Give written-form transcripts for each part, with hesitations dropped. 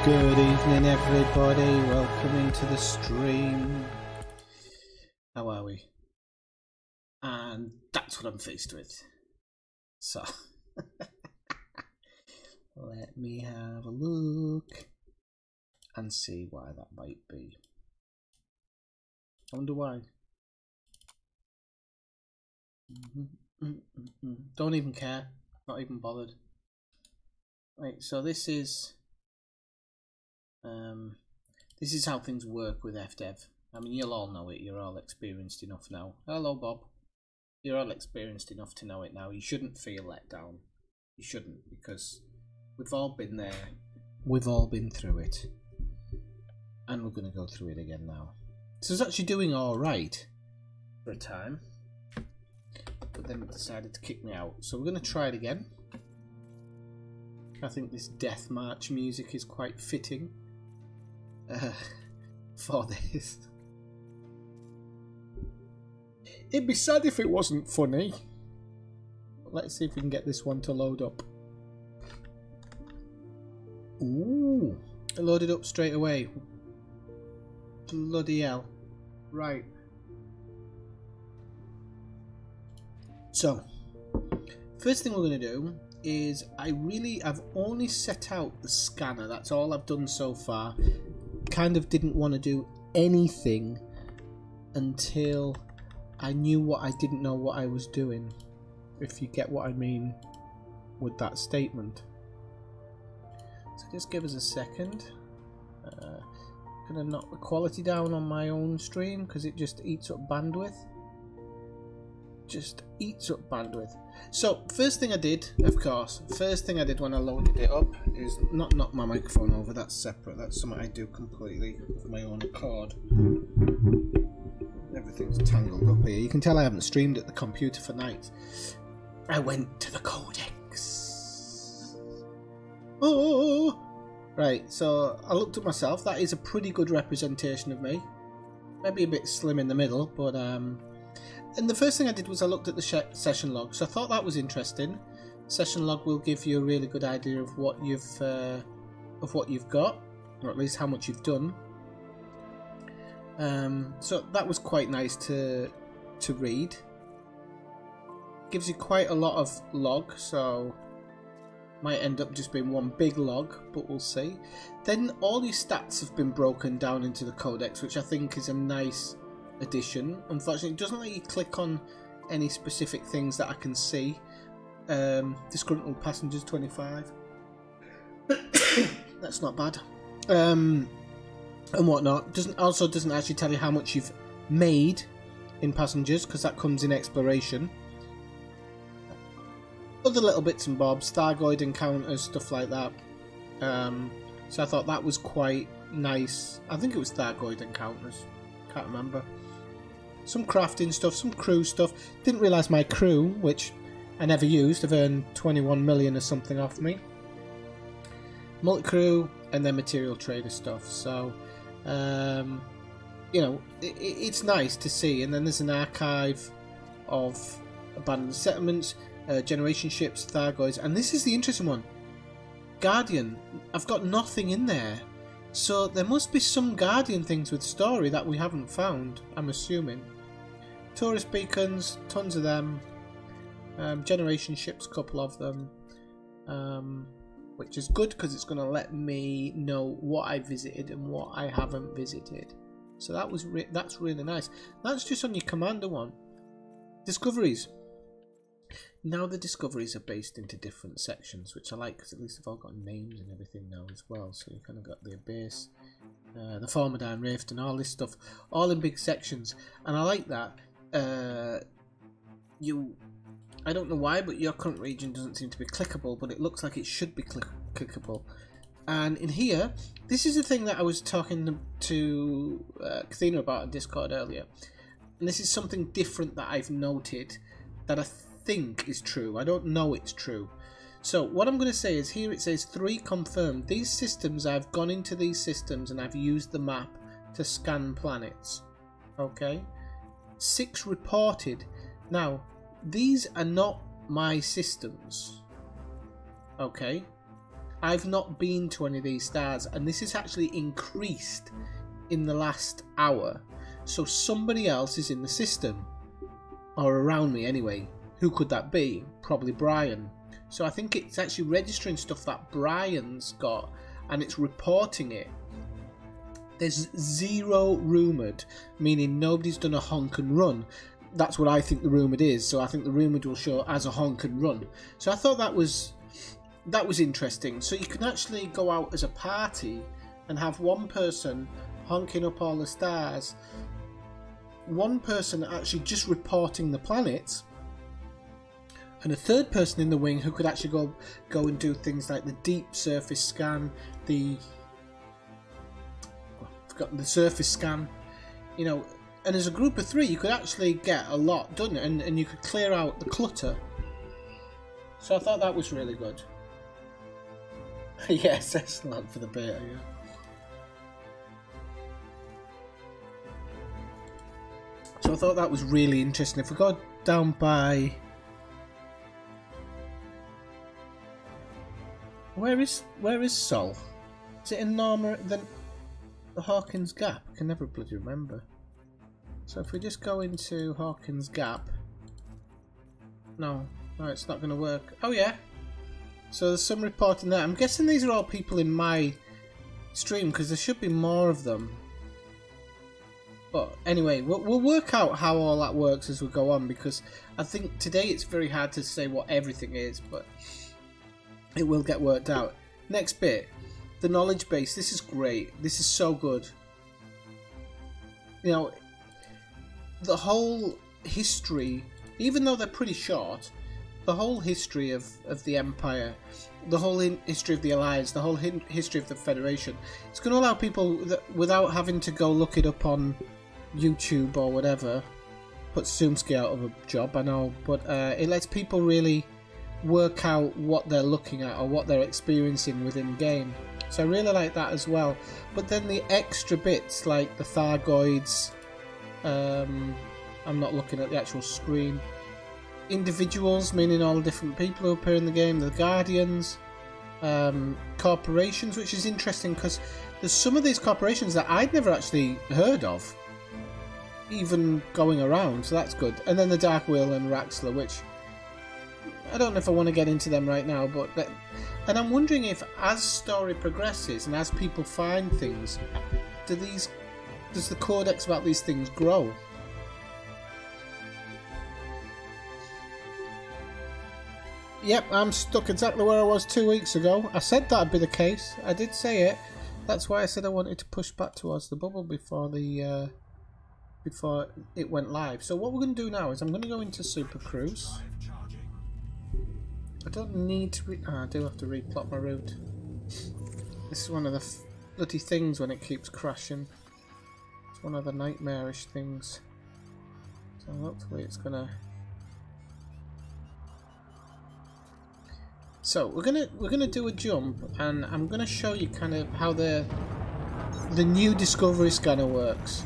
Good evening, everybody. Welcome into the stream. How are we? And that's what I'm faced with. So, let me have a look and see why that might be. I wonder why. Don't even care. Not even bothered. Right, so this is how things work with FDev. I mean, you'll all know it. You're all experienced enough now. Hello, Bob. You're all experienced enough to know it now. You shouldn't feel let down. You shouldn't, because we've all been there. We've all been through it. And we're going to go through it again now. So it's actually doing all right for a time. But then it decided to kick me out. So we're going to try it again. I think this death march music is quite fitting for this. It'd be sad if it wasn't funny. Let's see if we can get this one to load up. Ooh, it loaded up straight away. Bloody hell. Right. So, first thing we're going to do is I've only set out the scanner. That's all I've done so far. Kind of didn't want to do anything until I knew what I didn't know what I was doing, if you get what I mean with that statement. So just give us a second. Gonna knock the quality down on my own stream because it just eats up bandwidth. So first thing I did, of course, when I loaded it up is not knock my microphone over. That's separate. That's something I do completely of my own accord. Everything's tangled up here. You can tell I haven't streamed at the computer for nights. I went to the codecs. Oh, right. So I looked at myself. That is a pretty good representation of me. Maybe a bit slim in the middle, but and the first thing I did was I looked at the session log, so I thought that was interesting. Session log will give you a really good idea of what you've got, or at least how much you've done. So that was quite nice to read. Gives you quite a lot of log, so might end up just being one big log, but we'll see. Then all your stats have been broken down into the codex, which I think is a nice addition. Unfortunately, it doesn't let you click on any specific things that I can see. Disgruntled passengers 25. That's not bad. And whatnot. Doesn't actually tell you how much you've made in passengers, because that comes in exploration. Other little bits and bobs, Thargoid encounters, stuff like that. So I thought that was quite nice. I think it was Thargoid encounters. Can't remember. Some crafting stuff, some crew stuff. Didn't realise my crew, which I never used, have earned 21 million or something off me. Multi-crew, and then material trader stuff. So, you know, it's nice to see. And then there's an archive of abandoned settlements, generation ships, Thargoids. And this is the interesting one. Guardian. I've got nothing in there. So there must be some Guardian things with story that we haven't found, I'm assuming. Tourist beacons, tons of them. Generation ships, couple of them. Which is good because it's going to let me know what I visited and what I haven't visited. So that's really nice. That's just on your commander one. Discoveries. Now the discoveries are based into different sections, which I like because at least they've all got names and everything now as well. So you've kind of got the Abyss, the Formidine Rift and all this stuff, all in big sections. And I like that. I don't know why, but your current region doesn't seem to be clickable, but it looks like it should be clickable. And in here, this is the thing that I was talking to Kathina about on Discord earlier. And this is something different that I've noted that I think is true. I don't know it's true. So what I'm going to say is here it says 3 confirmed. These systems, I've gone into these systems and I've used the map to scan planets. Okay. 6 reported. Now, these are not my systems. Okay. I've not been to any of these stars, and this is actually increased in the last hour. So somebody else is in the system, or around me anyway. Who could that be? Probably Brian. So I think it's actually registering stuff that Brian's got, and it's reporting it. There's 0 rumoured, meaning nobody's done a honk and run. That's what I think the rumoured is. So I think the rumoured will show as a honk and run. So I thought that was interesting. So you can actually go out as a party and have one person honking up all the stars, one person actually just reporting the planets, and a third person in the wing who could actually go and do things like the deep surface scan, the surface scan, you know. And as a group of 3, you could actually get a lot done, and you could clear out the clutter. So I thought that was really good. Yes, excellent for the beta, yeah. So I thought that was really interesting. If we go down by... Where is Sol? Is it in Norma the Hawkins Gap? I can never bloody remember. So if we just go into Hawkins Gap... No, it's not going to work. Oh yeah. So there's some reporting there. I'm guessing these are all people in my stream, because there should be more of them. But anyway, we'll work out how all that works as we go on, because I think today it's very hard to say what everything is, but it will get worked out. Next bit, the knowledge base. This is great. This is so good. You know, the whole history, even though they're pretty short, the whole history of the Empire, the whole history of the Alliance, the whole history of the Federation, it's going to allow people that, without having to go look it up on YouTube or whatever, put Sumsky out of a job, I know, but it lets people really work out what they're looking at or what they're experiencing within game. So I really like that as well. But then the extra bits like the Thargoids, I'm not looking at the actual screen, individuals, meaning all the different people who appear in the game, the Guardians, corporations, which is interesting because there's some of these corporations that I'd never actually heard of, even going around, so that's good. And then the Dark Wheel and Raxler, which I don't know if I want to get into them right now, but and I'm wondering if as story progresses and as people find things, does the codex about these things grow? Yep, I'm stuck exactly where I was 2 weeks ago. I said that'd be the case. I did say it. That's why I said I wanted to push back towards the bubble before it went live. So what we're going to do now is I'm going to go into Super Cruise. I don't need to I do have to replot my route. This is one of the bloody things when it keeps crashing. It's one of the nightmarish things. So hopefully it's gonna... So we're gonna do a jump, and I'm gonna show you kind of how the new Discovery Scanner works.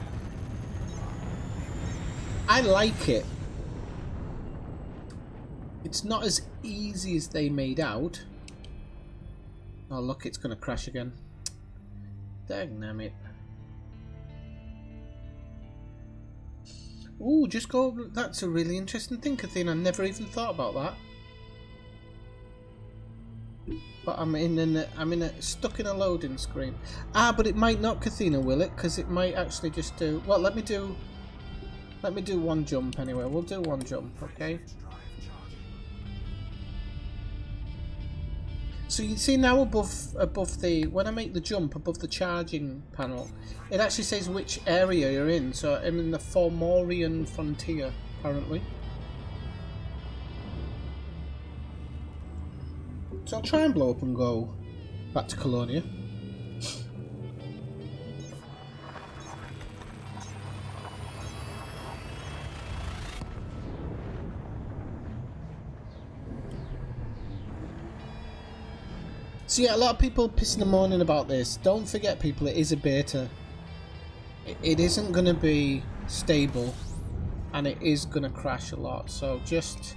I like it. It's not as easy as they made out. Oh look, it's gonna crash again. Dang it. Ooh, just go. That's a really interesting thing, Kathleen. I never even thought about that. But I'm stuck in a loading screen. Ah, but it might not, Kathina, will it? Because it might actually just do. Well, let me do one jump anyway. We'll do one jump, okay? So you see now above the, when I make the jump above the charging panel, it actually says which area you're in. So I'm in the Formorian frontier apparently. So I'll try and blow up and go back to Colonia. So yeah, a lot of people pissing and moaning about this. Don't forget, people, it is a beta. It isn't going to be stable, and it is going to crash a lot. So just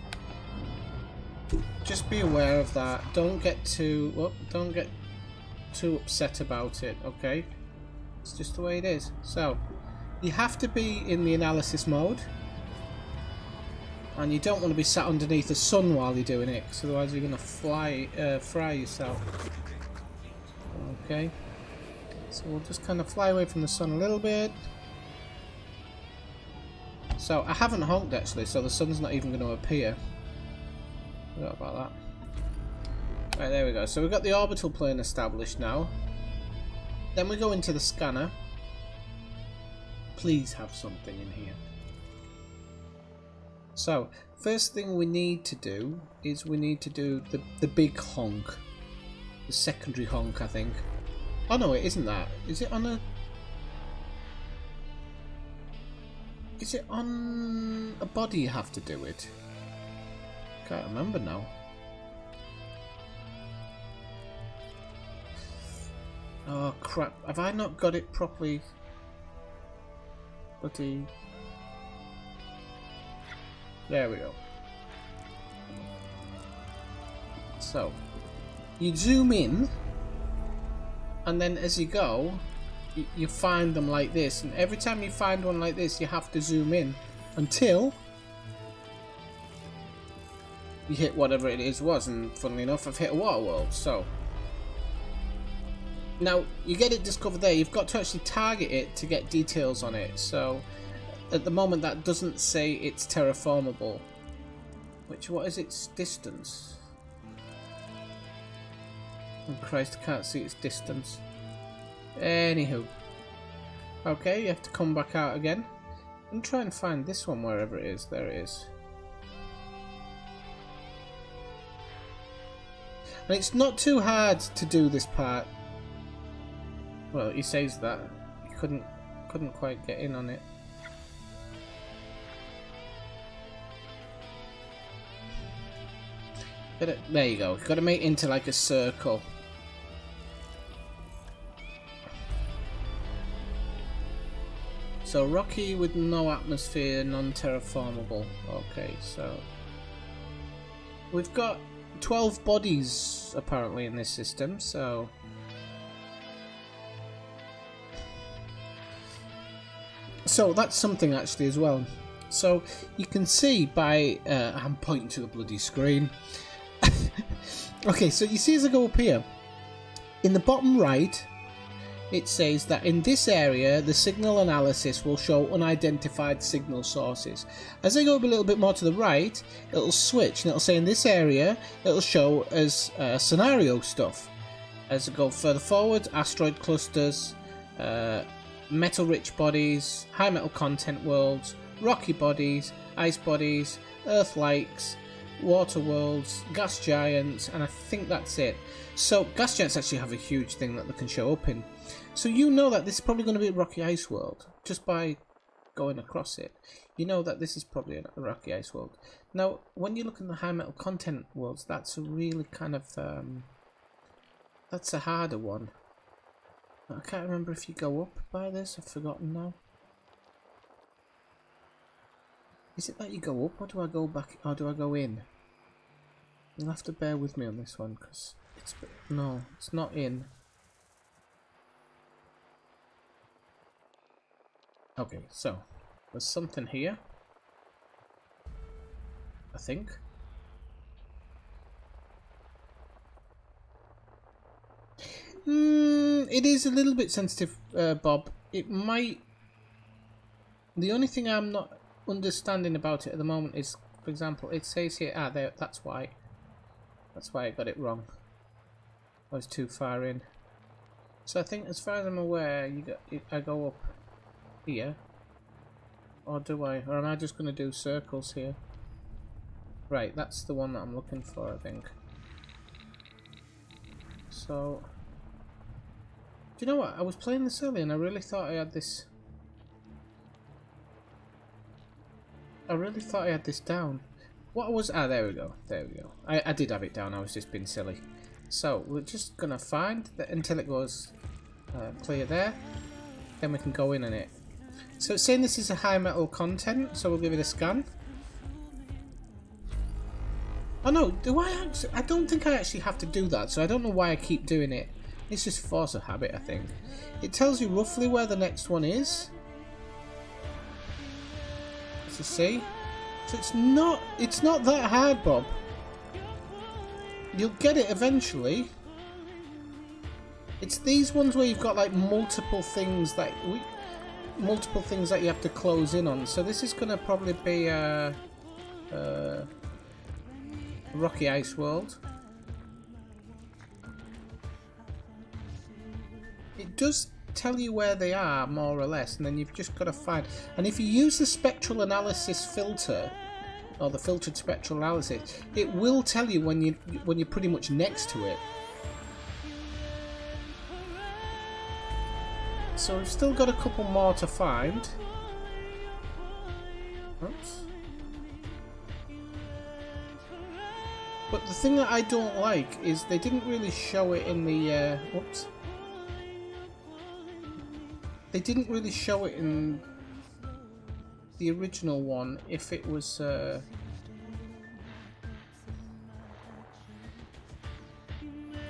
just be aware of that. Don't get too upset about it, okay? It's just the way it is. So, you have to be in the analysis mode. And you don't want to be sat underneath the sun while you're doing it, because otherwise you're going to fry yourself. Okay. So we'll just kind of fly away from the sun a little bit. So I haven't honked actually, so the sun's not even going to appear. Forgot about that. Right, there we go. So we've got the orbital plane established now. Then we go into the scanner. Please have something in here. So, first thing we need to do is we need to do the big honk. The secondary honk, I think. Oh no, it isn't that. Is it on a... Is it on a body you have to do it? Can't remember now. Oh crap, have I not got it properly? Bloody... There we go. So, you zoom in, and then as you go, you find them like this. And every time you find one like this, you have to zoom in until you hit whatever it was. And funnily enough, I've hit a water world. So, now you get it discovered there. You've got to actually target it to get details on it. So, at the moment, that doesn't say it's terraformable. What is its distance? Oh Christ, I can't see its distance. Anywho. Okay, you have to come back out again. And try and find this one wherever it is. There it is. And it's not too hard to do this part. Well, he says that. He couldn't quite get in on it. There you go. You've got to make it into like a circle. So rocky with no atmosphere, non-terraformable. Okay, so we've got 12 bodies apparently in this system, so that's something actually as well. So you can see by I'm pointing to the bloody screen. Okay, so you see as I go up here, in the bottom right, it says that in this area, the signal analysis will show unidentified signal sources. As I go up a little bit more to the right, it'll switch and it'll say in this area, it'll show as scenario stuff. As I go further forward, asteroid clusters, metal-rich bodies, high metal content worlds, rocky bodies, ice bodies, Earth-likes, water worlds, gas giants, and I think that's it. So gas giants actually have a huge thing that they can show up in. So you know that this is probably going to be a rocky ice world just by going across it. You know that this is probably a rocky ice world. Now, when you look in the high metal content worlds, that's a really kind of that's a harder one. I can't remember if you go up by this. I've forgotten now. Is it that you go up, or do I go back, or do I go in? You'll have to bear with me on this one, because it's... No, it's not in. Okay, so, there's something here. I think. It is a little bit sensitive, Bob. It might... The only thing I'm not understanding about it at the moment is, for example, it says here, there, that's why I got it wrong. I was too far in. So I think, as far as I'm aware, I go up here, or do I? Or am I just going to do circles here? Right, that's the one that I'm looking for, I think. So, do you know what? I was playing this earlier, and I really thought I had this. I really thought I had this down. What was... there we go. There we go. I did have it down. I was just being silly. So, we're just going to find that until it goes clear there. Then we can go in on it. So, it's saying this is a high metal content. So, we'll give it a scan. Oh, no, do I actually? I don't think I actually have to do that, so I don't know why I keep doing it. It's just force of habit, I think. It tells you roughly where the next one is. To see. So it's not that hard, Bob. You'll get it eventually. It's these ones where you've got like multiple things that you have to close in on. So this is gonna probably be a Rocky Ice World. It does tell you where they are, more or less, and then you've just got to find. And if you use the spectral analysis filter, or the filtered spectral analysis, it will tell you when you're pretty much next to it. So we've still got a couple more to find. Oops. But the thing that I don't like is they didn't really show it in the whoops. They didn't really show it in the original one if it was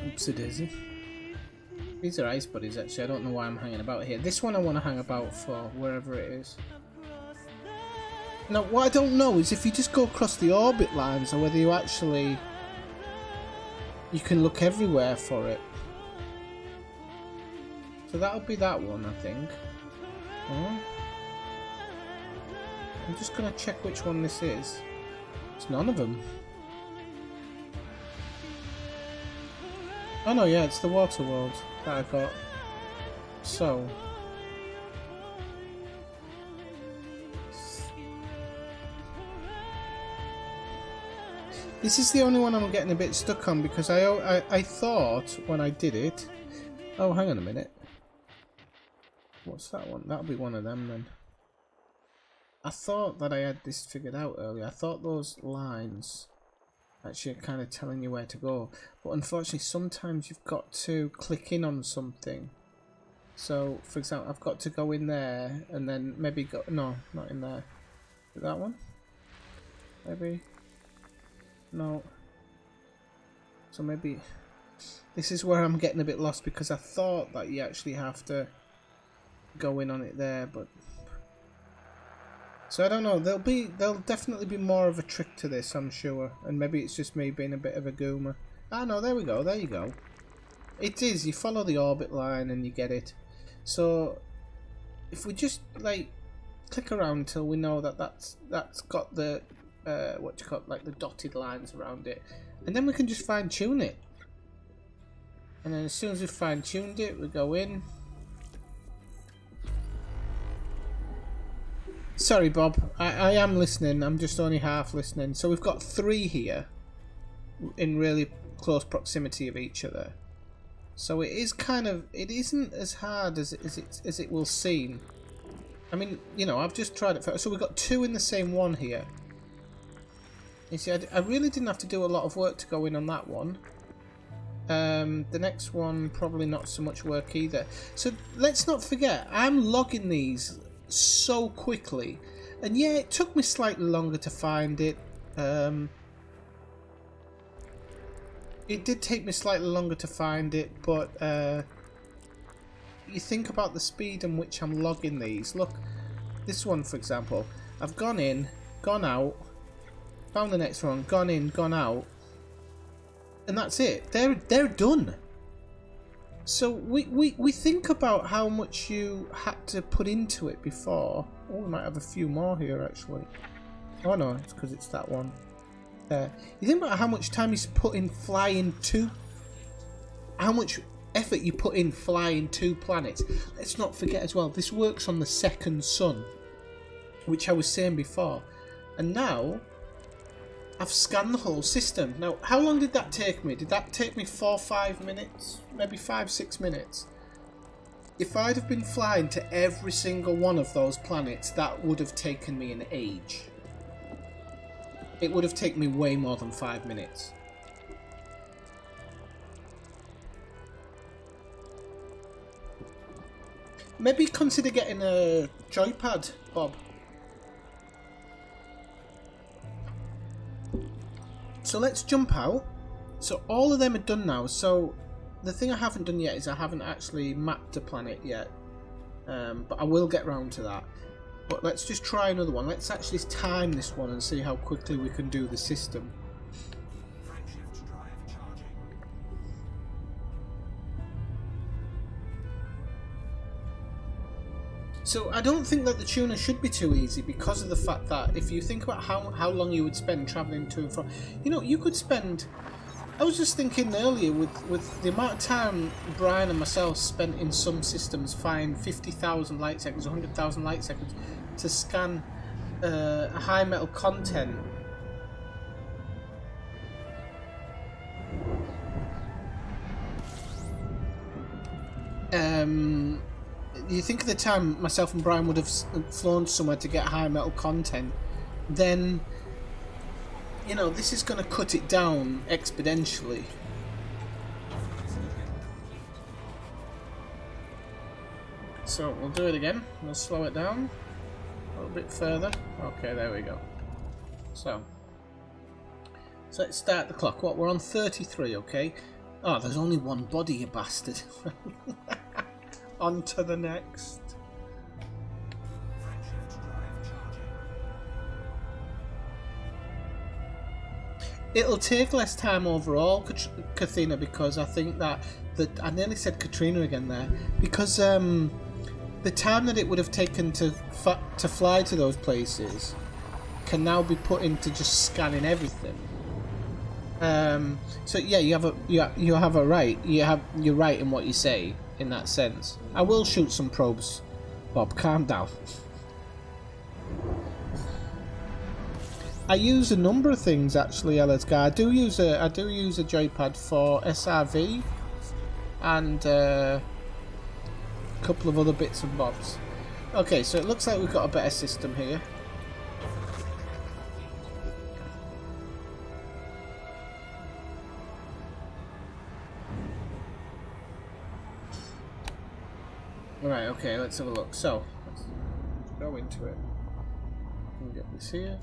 oopsie daisy. These are ice buddies actually, I don't know why I'm hanging about here. This one I want to hang about for wherever it is. Now what I don't know is if you just go across the orbit lines or whether you actually you can look everywhere for it. So that'll be that one, I think. I'm just going to check which one this is. It's none of them. Oh no, yeah, it's the water world that I got. So. This is the only one I'm getting a bit stuck on because I thought when I did it. Oh, hang on a minute. What's that one? That'll be one of them then. I thought that I had this figured out earlier. I thought those lines actually are kind of telling you where to go. But unfortunately, sometimes you've got to click in on something. So, for example, I've got to go in there and then maybe go... No, not in there. Is that one? Maybe? No. So maybe... This is where I'm getting a bit lost because I thought that you actually have to go in on it there, but so I don't know. There'll definitely be more of a trick to this, I'm sure, and maybe it's just me being a bit of a goomer. Ah no, there we go, there you go. It is, you follow the orbit line and you get it. So if we just like click around until we know that that's got the what you call like the dotted lines around it, and then we can just fine tune it. And then as soon as we've fine tuned it, we go in. Sorry, Bob. I am listening. I'm just only half listening. So we've got 3 here in really close proximity of each other. So it is kind of... It isn't as hard as it will seem. I mean, you know, I've just tried it first. So we've got 2 in the same one here. You see, I really didn't have to do a lot of work to go in on that one. The next one, probably not so much work either. So let's not forget, I'm logging these so quickly, and yeah, it took me slightly longer to find it. It did take me slightly longer to find it, but you think about the speed in which I'm logging these. Look, this one for example, I've gone in, gone out, found the next one, gone in, gone out, and that's it. They're done. So we think about how much you had to put into it before. Oh, we might have a few more here actually. Oh no, it's because it's that one. You think about how much time you put in flying to, how much effort you put in flying 2 planets. Let's not forget as well, this works on the second sun, which I was saying before. And now I've scanned the whole system. Now, how long did that take me? Did that take me 4 or 5 minutes? Maybe 5-6 minutes. If I'd have been flying to every single one of those planets, that would have taken me an age. It would have taken me way more than 5 minutes. Maybe consider getting a joypad, Bob. So let's jump out. So all of them are done now. So the thing I haven't done yet is I haven't actually mapped the planet yet. But I will get round to that. But let's just try another one. Let's actually time this one and see how quickly we can do the system. So I don't think that the tuner should be too easy because of the fact that if you think about how long you would spend travelling to and from, you know, you could spend. I was just thinking earlier with the amount of time Brian and myself spent in some systems finding 50,000 light seconds, 100,000 light seconds to scan high metal content. You think of the time myself and Brian would have flown somewhere to get high metal content, then, you know, this is going to cut it down exponentially. So we'll do it again. We'll slow it down a little bit further. Okay, there we go. So let's start the clock. What, we're on 33, okay? Oh, there's only one body, you bastard. On to the next. It'll take less time overall, Kathina, because I think that I nearly said Katrina again there, because the time that it would have taken to fly to those places can now be put into just scanning everything. So yeah, you have a right. You're right in what you say in that sense. I will shoot some probes, Bob. Calm down. I use a number of things actually, LSG. I do use a joypad for SRV and a couple of other bits and bobs. Okay, so it looks like we've got a better system here. Right, okay, let's have a look. So, let's go into it. Can get this here.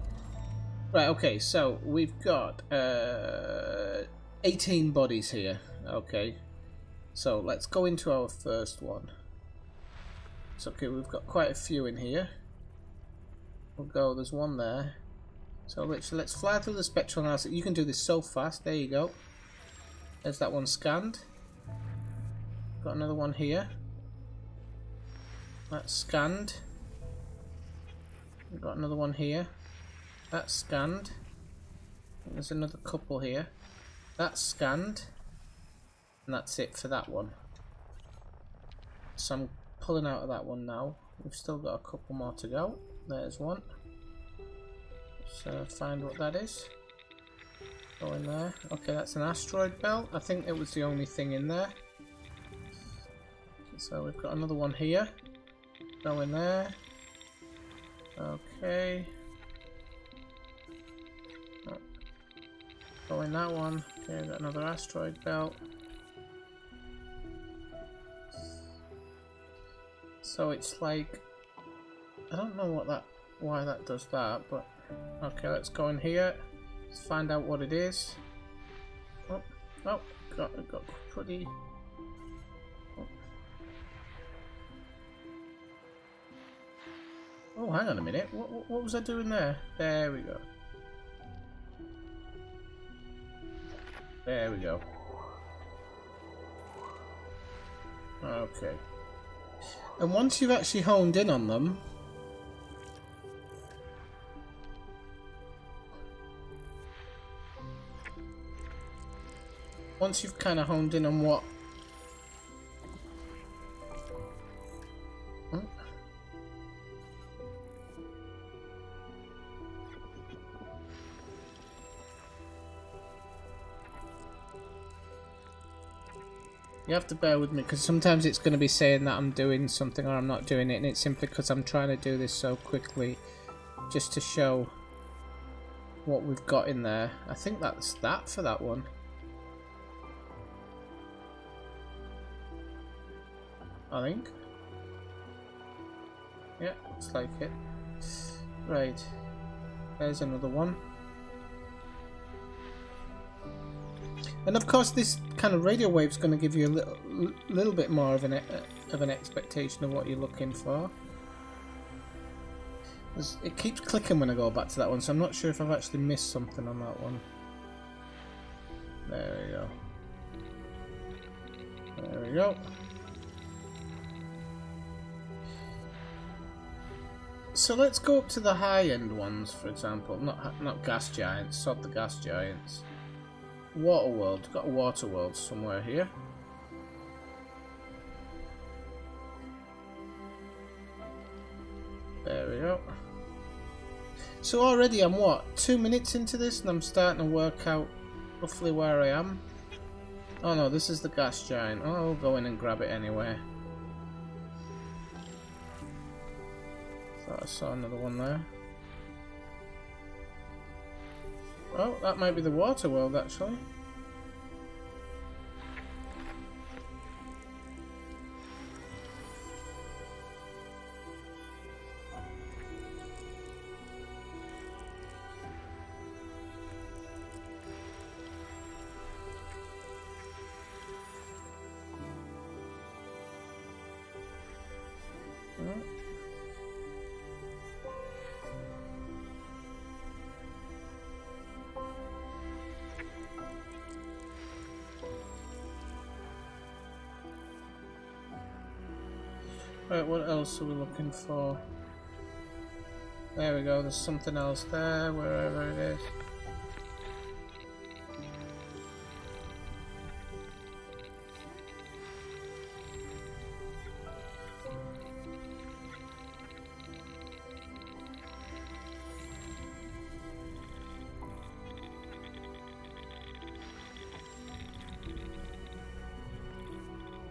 Right, okay, so we've got 18 bodies here. Okay, so let's go into our first one. It's okay, we've got quite a few in here. We'll go, there's one there. So literally, let's fly through the spectral analysis. You can do this so fast. There you go. There's that one scanned. Got another one here. That's scanned. We've got another one here. That's scanned. There's another couple here. That's scanned. And that's it for that one. So I'm pulling out of that one now. We've still got a couple more to go. There's one. So find what that is. Go in there. Okay, that's an asteroid belt. I think it was the only thing in there. So we've got another one here. Go in there. Okay. Go in that one. Okay, got another asteroid belt. So it's like, I don't know why that does that, but okay, let's go in here. Let's find out what it is. Oh, got pretty. Oh, hang on a minute. What was I doing there? There we go. There we go. Okay. And once you've actually honed in on them, once you've kind of honed in on what you have to bear with me because sometimes it's going to be saying that I'm doing something or I'm not doing it, and it's simply because I'm trying to do this so quickly just to show what we've got in there. I think that's that for that one. I think. Yeah, looks like it. Right. There's another one. And of course, this kind of radio wave is going to give you a little bit more of an expectation of what you're looking for. It keeps clicking when I go back to that one, so I'm not sure if I've actually missed something on that one. There we go. There we go. So let's go up to the high-end ones, for example. Not gas giants. Sod the gas giants. Water world. Got a water world somewhere here. There we go. So already I'm what, 2 minutes into this, and I'm starting to work out roughly where I am. Oh no, this is the gas giant. Oh, I'll go in and grab it anyway. Thought I saw another one there. Oh, that might be the water world actually. Right, what else are we looking for? There we go, there's something else there, wherever it is.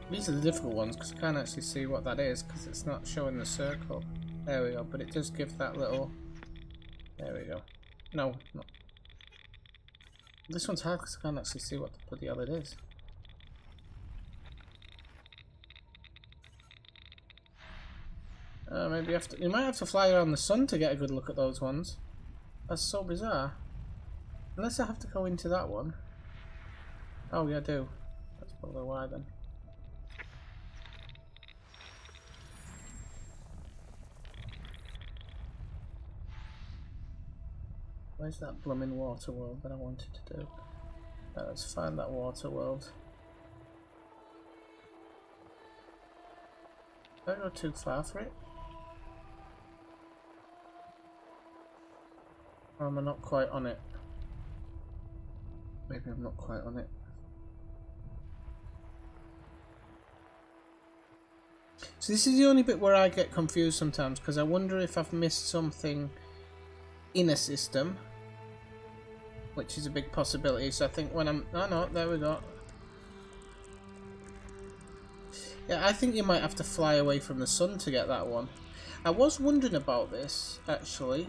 These are the difficult ones because I can't actually see what that is because it's not showing the circle. There we go, but it does give that little... There we go. No, no. This one's hard because I can't actually see what the bloody hell it is. Maybe you might have to fly around the sun to get a good look at those ones. That's so bizarre. Unless I have to go into that one. Oh yeah, I do. That's probably why then. Where's that blooming water world that I wanted to do? Let's find that water world. Did I go too far for it? Or am I not quite on it? Maybe I'm not quite on it. So this is the only bit where I get confused sometimes because I wonder if I've missed something in a system, which is a big possibility. So I think when I'm... Oh no, there we go. Yeah, I think you might have to fly away from the sun to get that one. I was wondering about this, actually,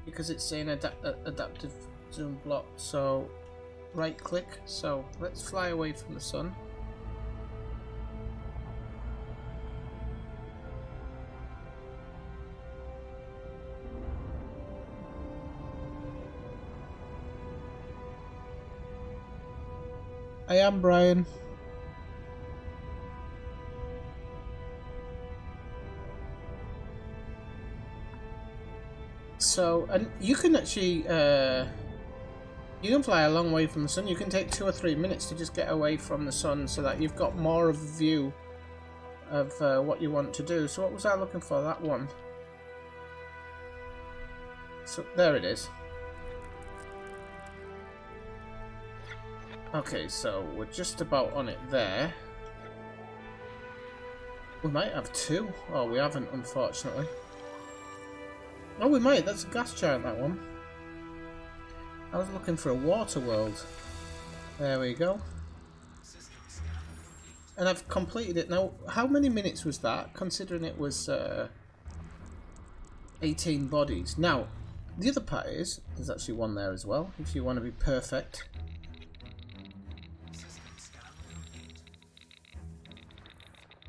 because it's saying adaptive zoom block, so right click. So let's fly away from the sun. I am Brian. So, and you can actually, you can fly a long way from the sun. You can take 2 or 3 minutes to just get away from the sun so that you've got more of a view of what you want to do. So what was I looking for? That one. So, there it is. Okay, so we're just about on it there. We might have 2. Oh, we haven't, unfortunately. Oh, we might. That's a gas giant, that one. I was looking for a water world. There we go. And I've completed it. Now, how many minutes was that, considering it was 18 bodies? Now, the other part is, there's actually one there as well, if you want to be perfect.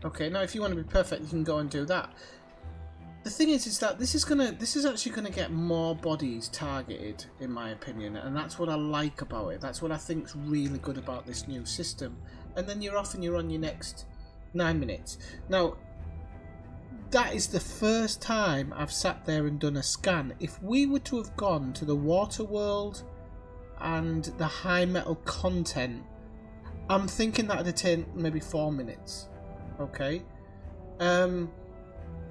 Okay, now if you want to be perfect, you can go and do that. the thing is that this is actually gonna get more bodies targeted, in my opinion, and that's what I like about it. That's what I think's really good about this new system. And then you're off and you're on your next 9 minutes. Now, that is the first time I've sat there and done a scan. If we were to have gone to the water world and the high metal content, I'm thinking that would take maybe 4 minutes. Okay.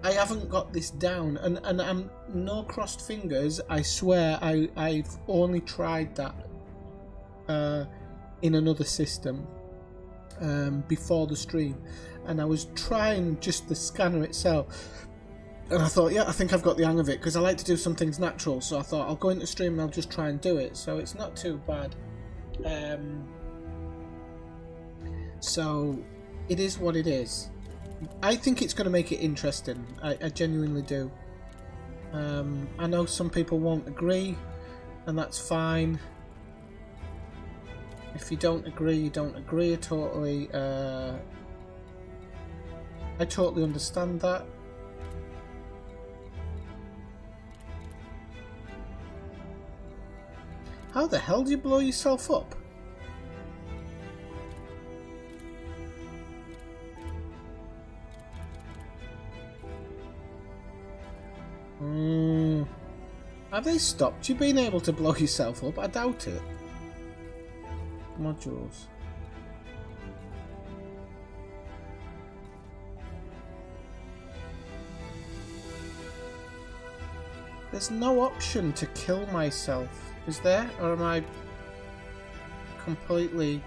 I haven't got this down, and I'm no crossed fingers. I swear I've only tried that in another system before the stream, and I was trying just the scanner itself, and I thought, yeah, I think I've got the hang of it, because I like to do some things natural. So I thought I'll go into stream and I'll just try and do it. So it's not too bad. So it is what it is. I think it's going to make it interesting. I genuinely do. I know some people won't agree, and that's fine. If you don't agree, you don't agree. I totally understand that. How the hell do you blow yourself up? Have they stopped you being able to blow yourself up? I doubt it. Modules. There's no option to kill myself, is there? Or am I completely...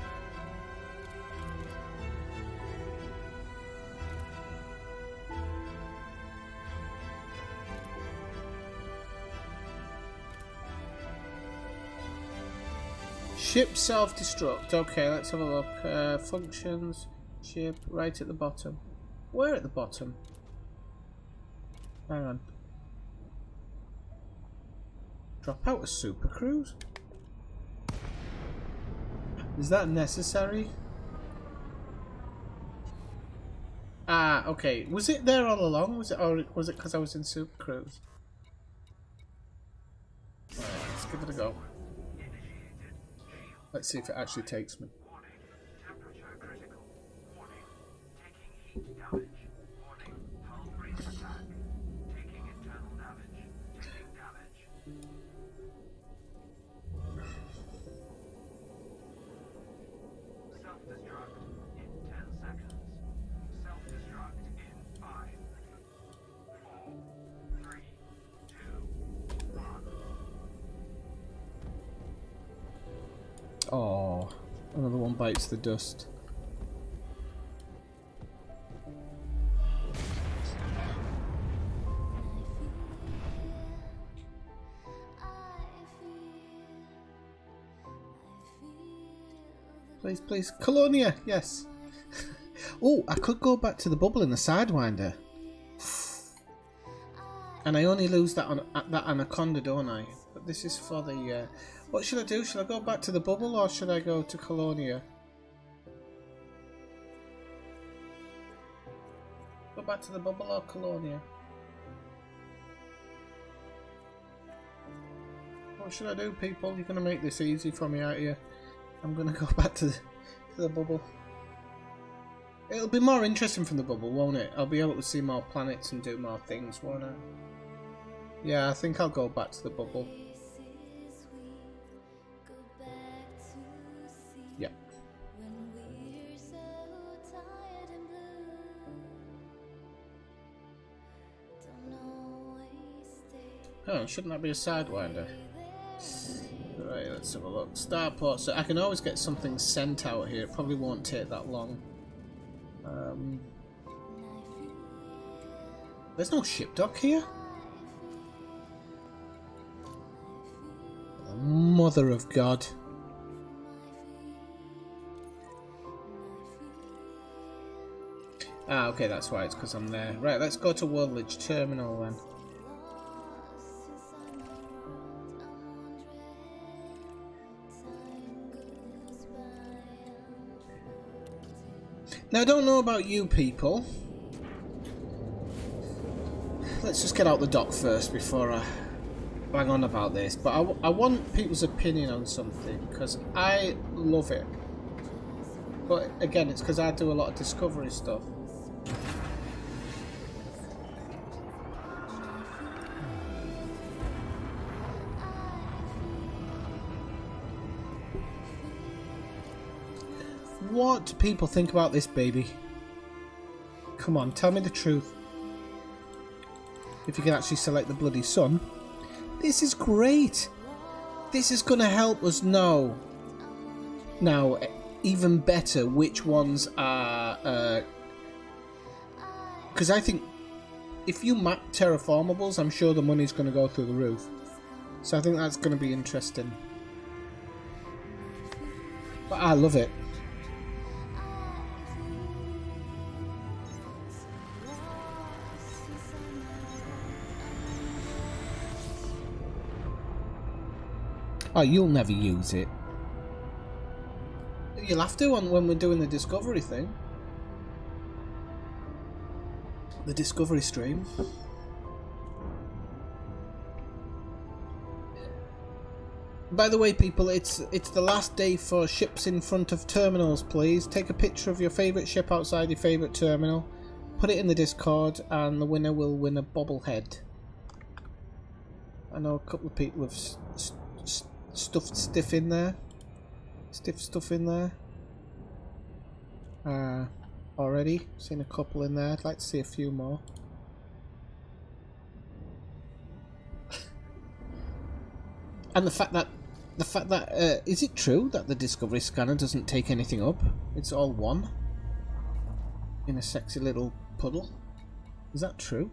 Ship self-destruct. Okay, let's have a look. Functions. Ship. Right at the bottom. Where at the bottom? Hang on. Drop out a super cruise? Is that necessary? Ah, okay. Was it there all along? Was it, or was it because I was in super cruise? Alright, let's give it a go. Let's see if it actually takes me. Oh, another one bites the dust. Please, please. Colonia, yes. Oh, I could go back to the bubble in the Sidewinder. And I only lose that on that Anaconda, don't I? But this is for the... what should I do? Should I go back to the bubble or should I go to Colonia? Go back to the bubble or Colonia? What should I do, people? You're going to make this easy for me out here. I'm going to go back to the bubble. It'll be more interesting from the bubble, won't it? I'll be able to see more planets and do more things, won't I? Yeah, I think I'll go back to the bubble. Yeah. Oh, shouldn't that be a Sidewinder? Right, let's have a look. Starport, so I can always get something sent out here. It probably won't take that long. There's no ship dock here? The mother of God. Ah, okay, that's why. It's because I'm there. Right, let's go to Worldledge Terminal then. Now, I don't know about you people. let's just get out the dock first before I bang on about this. But I want people's opinion on something, because I love it. But again, it's because I do a lot of discovery stuff. What do people think about this baby? Come on, tell me the truth. If you can actually select the bloody sun. This is great. This is going to help us know now even better which ones are... because I think if you map terraformables, I'm sure the money's going to go through the roof. So I think that's going to be interesting. But I love it. Oh, you'll never use it. You'll have to when we're doing the discovery thing. The discovery stream. By the way, people, it's the last day for ships in front of terminals, please. Take a picture of your favourite ship outside your favourite terminal. Put it in the Discord and the winner will win a bobblehead. I know a couple of people have stuffed stiff in there. Stiff stuff in there. Already seen a couple in there. I'd like to see a few more. And the fact that is it true that the Discovery scanner doesn't take anything up? It's all one in a sexy little puddle. Is that true?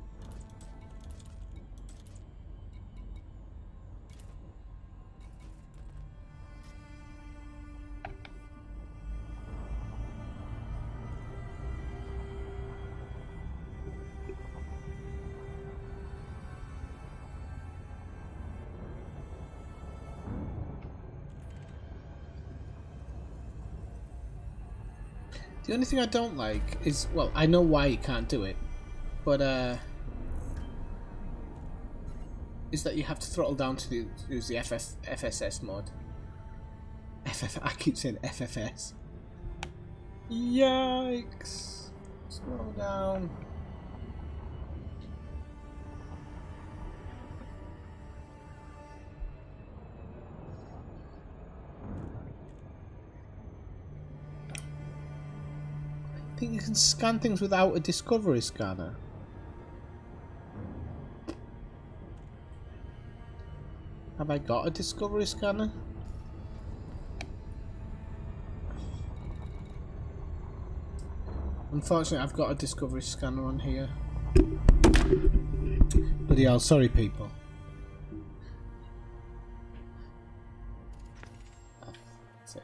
The only thing I don't like is, well, I know why you can't do it, but is that you have to throttle down to use the FSS mode. I keep saying FFS. Yikes! Slow down. I think you can scan things without a Discovery scanner. Have I got a Discovery scanner? Unfortunately, I've got a Discovery scanner on here. Bloody hell, sorry people.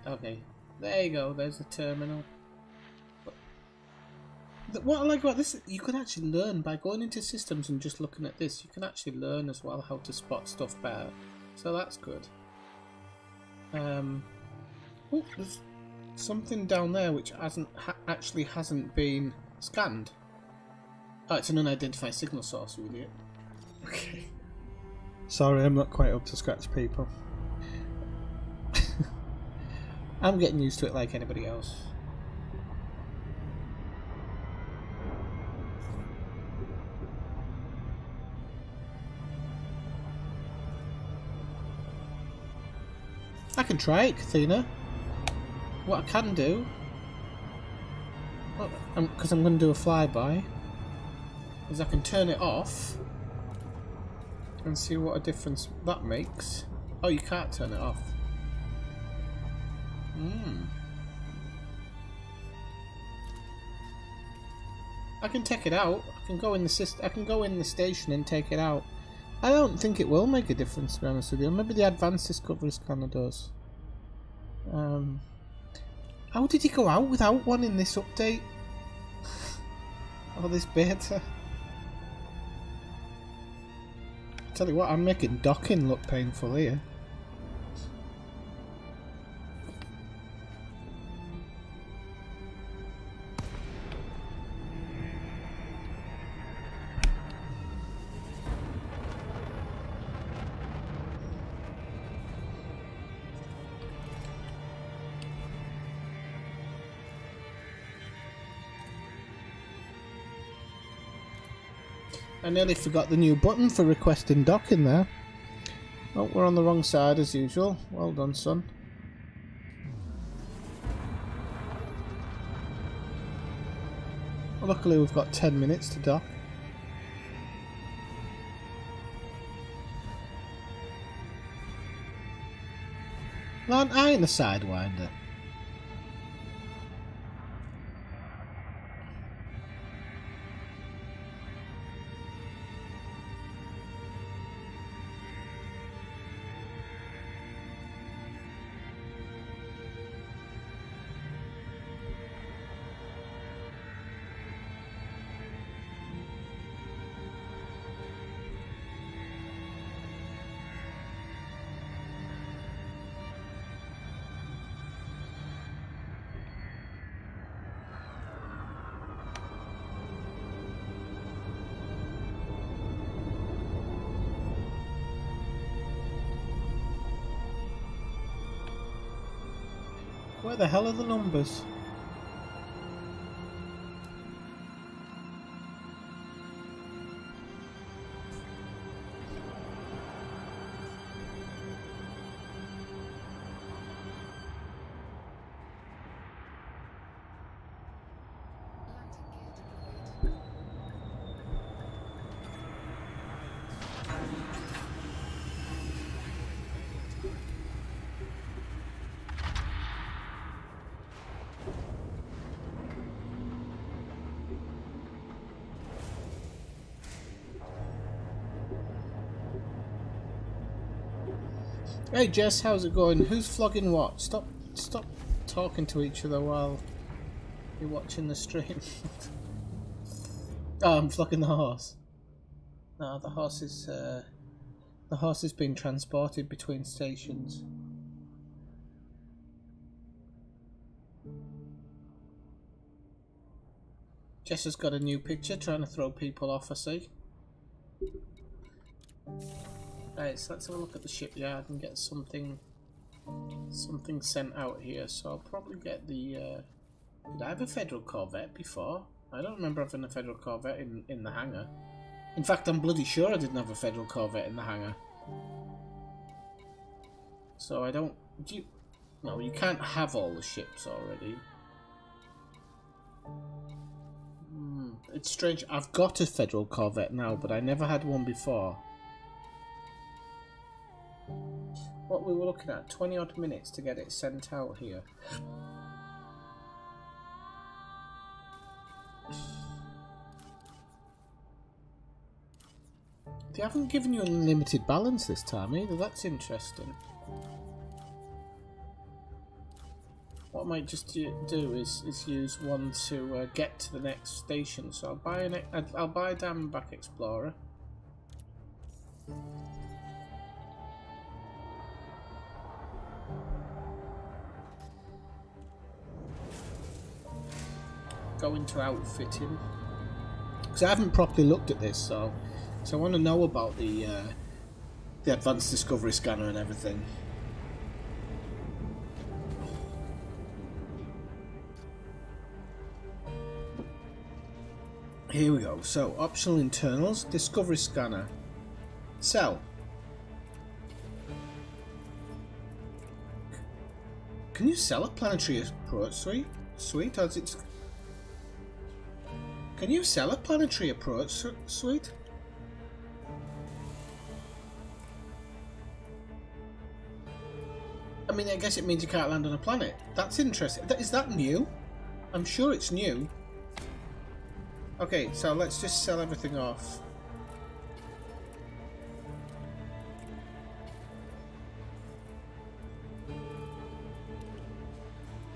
Okay, there you go, there's the terminal. What I like about this, you can actually learn by going into systems and just looking at this. You can actually learn as well how to spot stuff better, so that's good. Oh, there's something down there which actually hasn't been scanned. Oh, it's an unidentified signal source, you idiot. Okay. Sorry, I'm not quite up to scratch, people. I'm getting used to it like anybody else. I can try it, Kathina. What I can do, because I'm going to do a flyby, is I can turn it off and see what a difference that makes. Oh, you can't turn it off. I can take it out. I can go in the station and take it out. I don't think it will make a difference, to be honest with you. Maybe the advanced Discovery scanner does. How did he go out without one in this update? Or this beta? Tell you what, I'm making docking look painful here. I nearly forgot the new button for requesting docking there. Oh, we're on the wrong side as usual. Well done, son. Well, luckily we've got 10 minutes to dock. Aren't I in the Sidewinder? Where the hell are the numbers? Hey Jess, how's it going? Who's flogging what? Stop talking to each other while you're watching the stream. Oh, I'm flogging the horse. No, the horse is being transported between stations. Jess has got a new picture trying to throw people off, I see. Right, so let's have a look at the shipyard and get something sent out here. So I'll probably get the did I have a Federal Corvette before? I don't remember having a Federal Corvette in the hangar. In fact, I'm bloody sure I didn't have a Federal Corvette in the hangar. So I don't... No, you can't have all the ships already. It's strange. I've got a Federal Corvette now, but I never had one before. What we were looking at, 20 odd minutes to get it sent out here. They haven't given you unlimited balance this time either, that's interesting. What I might just do is use one to get to the next station. So I'll buy a Diamondback Explorer. Go into outfitting, because I haven't properly looked at this, so I want to know about the advanced discovery scanner and everything. Here we go. So optional internals, discovery scanner, sell. Can you sell a planetary approach suite? Or is it? Can you sell a planetary approach suite? I mean, I guess it means you can't land on a planet. That's interesting. Is that new? I'm sure it's new. Okay, so let's just sell everything off.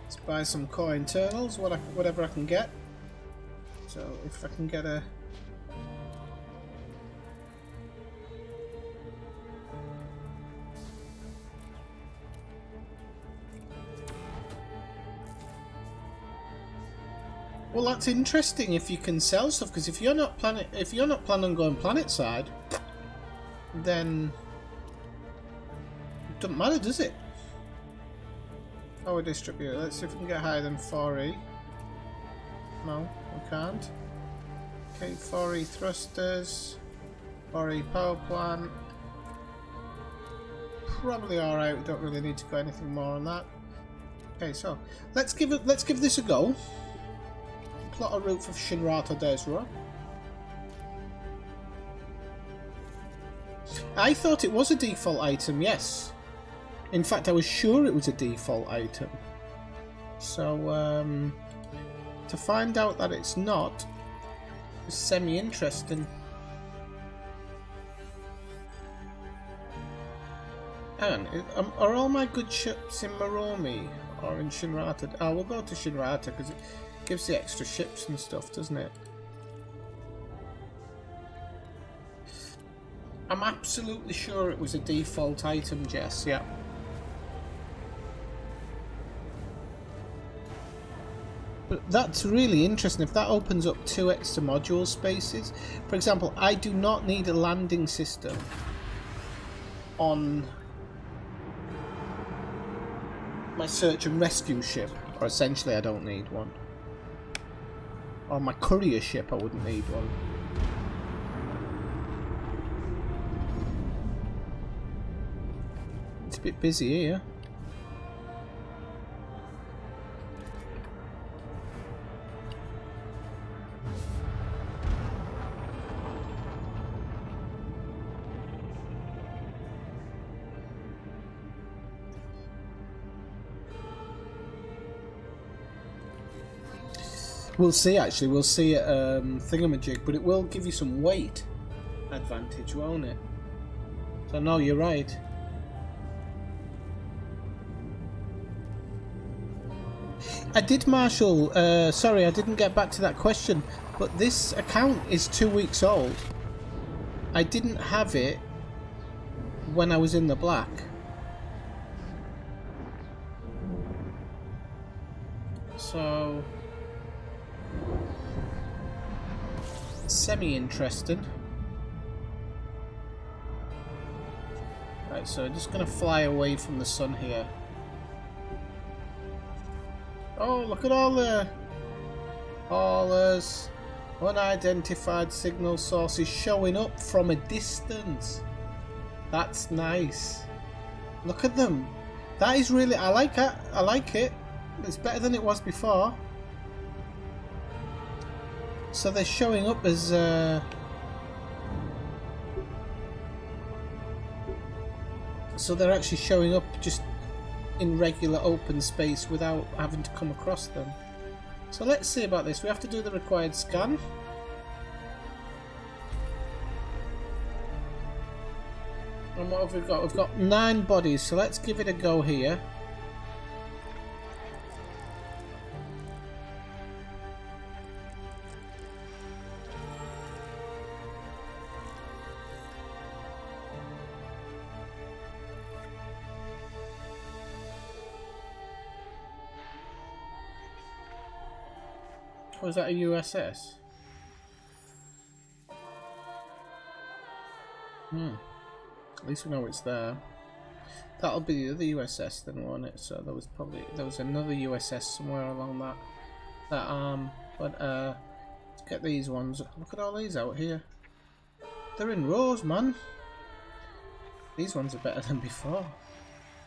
Let's buy some core internals, whatever I can get. So if I can get a... Well, that's interesting if you can sell stuff, because if you're not planning on going planet side, then it doesn't matter, does it? Power distributor. Let's see if we can get higher than 4E. No, we can't. Okay, 4E thrusters, 4E power plant. Probably alright, we don't really need to go anything more on that. Okay, so let's give this a go. Plot a route for Shinrata Desra. I thought it was a default item, yes. In fact, I was sure it was a default item. So, to find out that it's not is semi-interesting. Hang on, are all my good ships in Moromi or in Shinrata? Oh, we'll go to Shinrata because it gives the extra ships and stuff, doesn't it? I'm absolutely sure it was a default item, Jess, yeah. But that's really interesting. If that opens up 2 extra module spaces, for example, I do not need a landing system on my search and rescue ship, or essentially I don't need one. On my courier ship I wouldn't need one. It's a bit busy here. We'll see, actually. We'll see at Thingamajig, but it will give you some weight advantage, won't it? So, no, you're right. I did, Marshall. Sorry, I didn't get back to that question, but this account is 2 weeks old. I didn't have it when I was in the black. So... semi-interesting. Right, so I'm just going to fly away from the sun here. Oh, look at all the haulers, unidentified signal sources showing up from a distance. That's nice. Look at them. That is really, I like it. I like it. It's better than it was before. So they're showing up as so they're actually showing up just in regular open space without having to come across them. So let's see about this. We have to do the required scan. And what have we got? We've got 9 bodies, so let's give it a go here. Was that a USS? At least we know it's there. That'll be the other USS then, won't it? So there was another USS somewhere along that arm. But let's get these ones. Look at all these out here. They're in rows, man. These ones are better than before.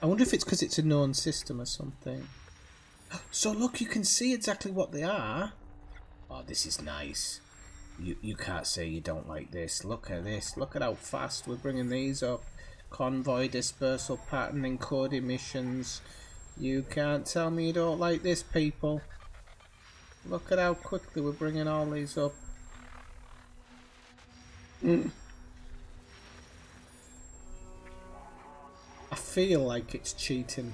I wonder if it's because it's a known system or something. So look, you can see exactly what they are. Oh, this is nice. You can't say you don't like this. Look at this. Look at how fast we're bringing these up. Convoy dispersal pattern encoding missions. You can't tell me you don't like this, people. Look at how quickly we're bringing all these up. I feel like it's cheating.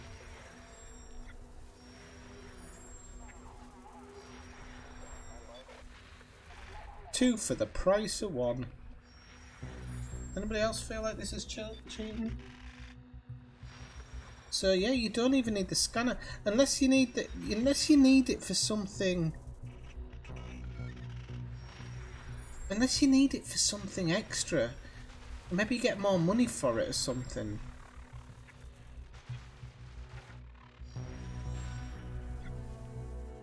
Two for the price of one. Anybody else feel like this is cheating? So yeah, you don't even need the scanner unless you need it for something. Unless you need it for something extra, maybe you get more money for it or something.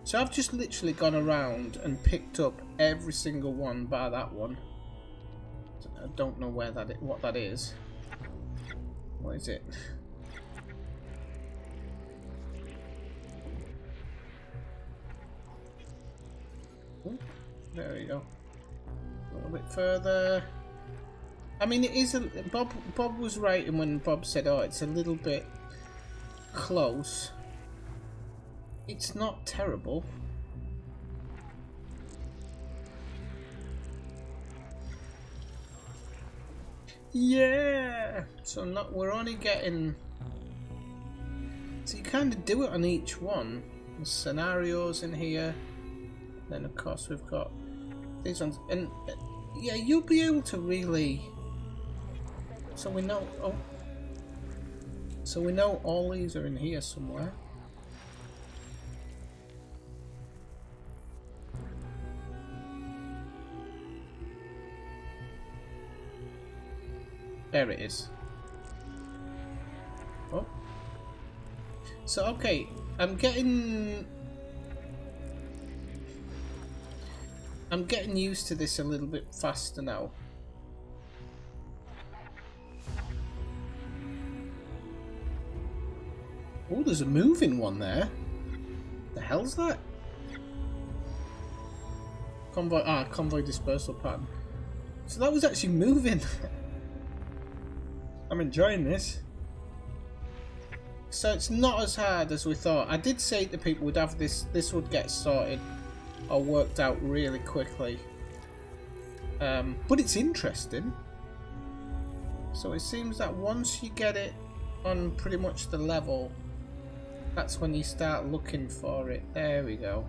So I've just literally gone around and picked up every single one bar that one. I don't know where what that is. What is it? Ooh, there we go. A little bit further. I mean, it is a... Bob was right when Bob said, oh, it's a little bit close. It's not terrible. Yeah! So we're only getting... So you kind of do it on each one. There's scenarios in here. Then of course we've got these ones. And yeah, you'll be able to really... So we know... Oh. So we know all these are in here somewhere. There it is. Oh. So, okay. I'm getting used to this a little bit faster now. Oh, there's a moving one there. The hell's that? Convoy dispersal pattern. So that was actually moving. I'm enjoying this. So it's not as hard as we thought. I did say to people would have this would get sorted or worked out really quickly. But it's interesting. So it seems that once you get it on pretty much the level, that's when you start looking for it. There we go.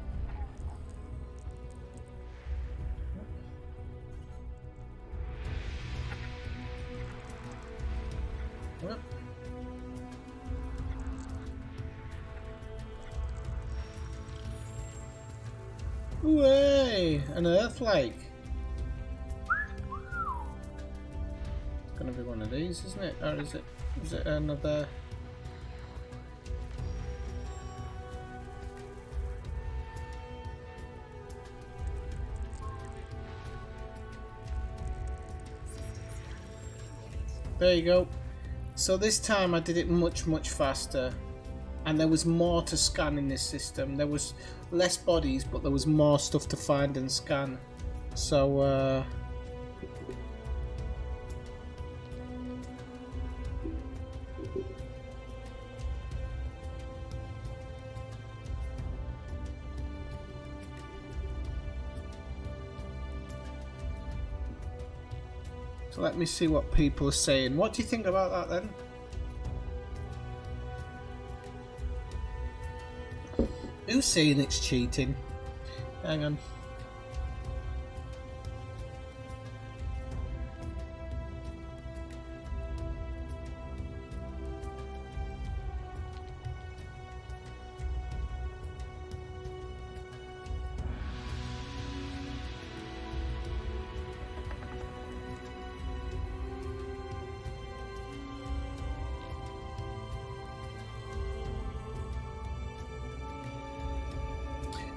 Yep. Way, an earth-like. It's gonna be one of these, isn't it? Or is it another? There you go. So this time I did it much faster, and there was more to scan in this system. There was less bodies, but there was more stuff to find and scan. So so let me see what people are saying. What do you think about that then? Who's saying it's cheating? Hang on.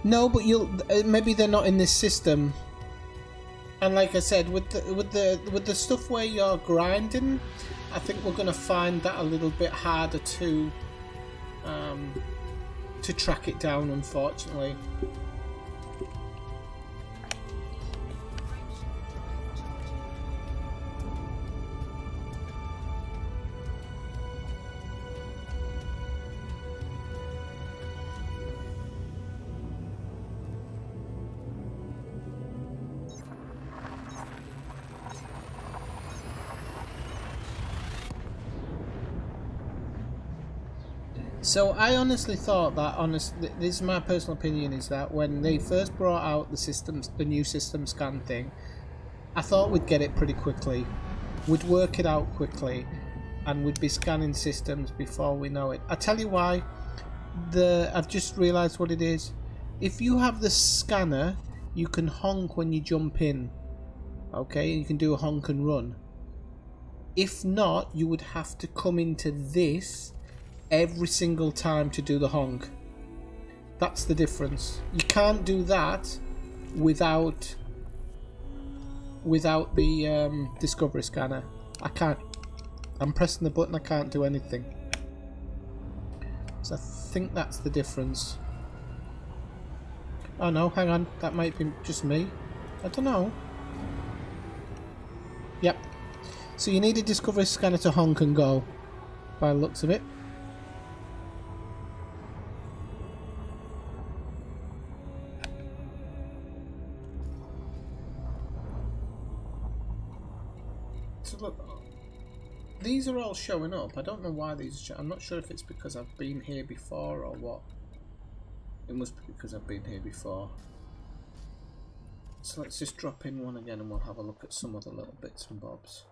No, but maybe they're not in this system. And like I said, with the stuff where you're grinding, I think we're gonna find that a little bit harder to track it down, unfortunately. So I honestly thought that, this is my personal opinion, is that when they first brought out the new system scan thing, I thought we'd get it pretty quickly. We'd work it out quickly, and we'd be scanning systems before we know it. I tell you why. I've just realised what it is. If you have the scanner, you can honk when you jump in. Okay, you can do a honk and run. If not, you would have to come into this every single time to do the honk. That's the difference. You can't do that without without the discovery scanner. I can't. I'm pressing the button, I can't do anything. So I think that's the difference. Oh no, hang on, that might be just me. I don't know. Yep. So you need a discovery scanner to honk and go, by the looks of it. So look, these are all showing up. I don't know why these are I'm not sure if it's because I've been here before or what. It must be because I've been here before. So let's just drop in one again and we'll have a look at some other little bits and bobs.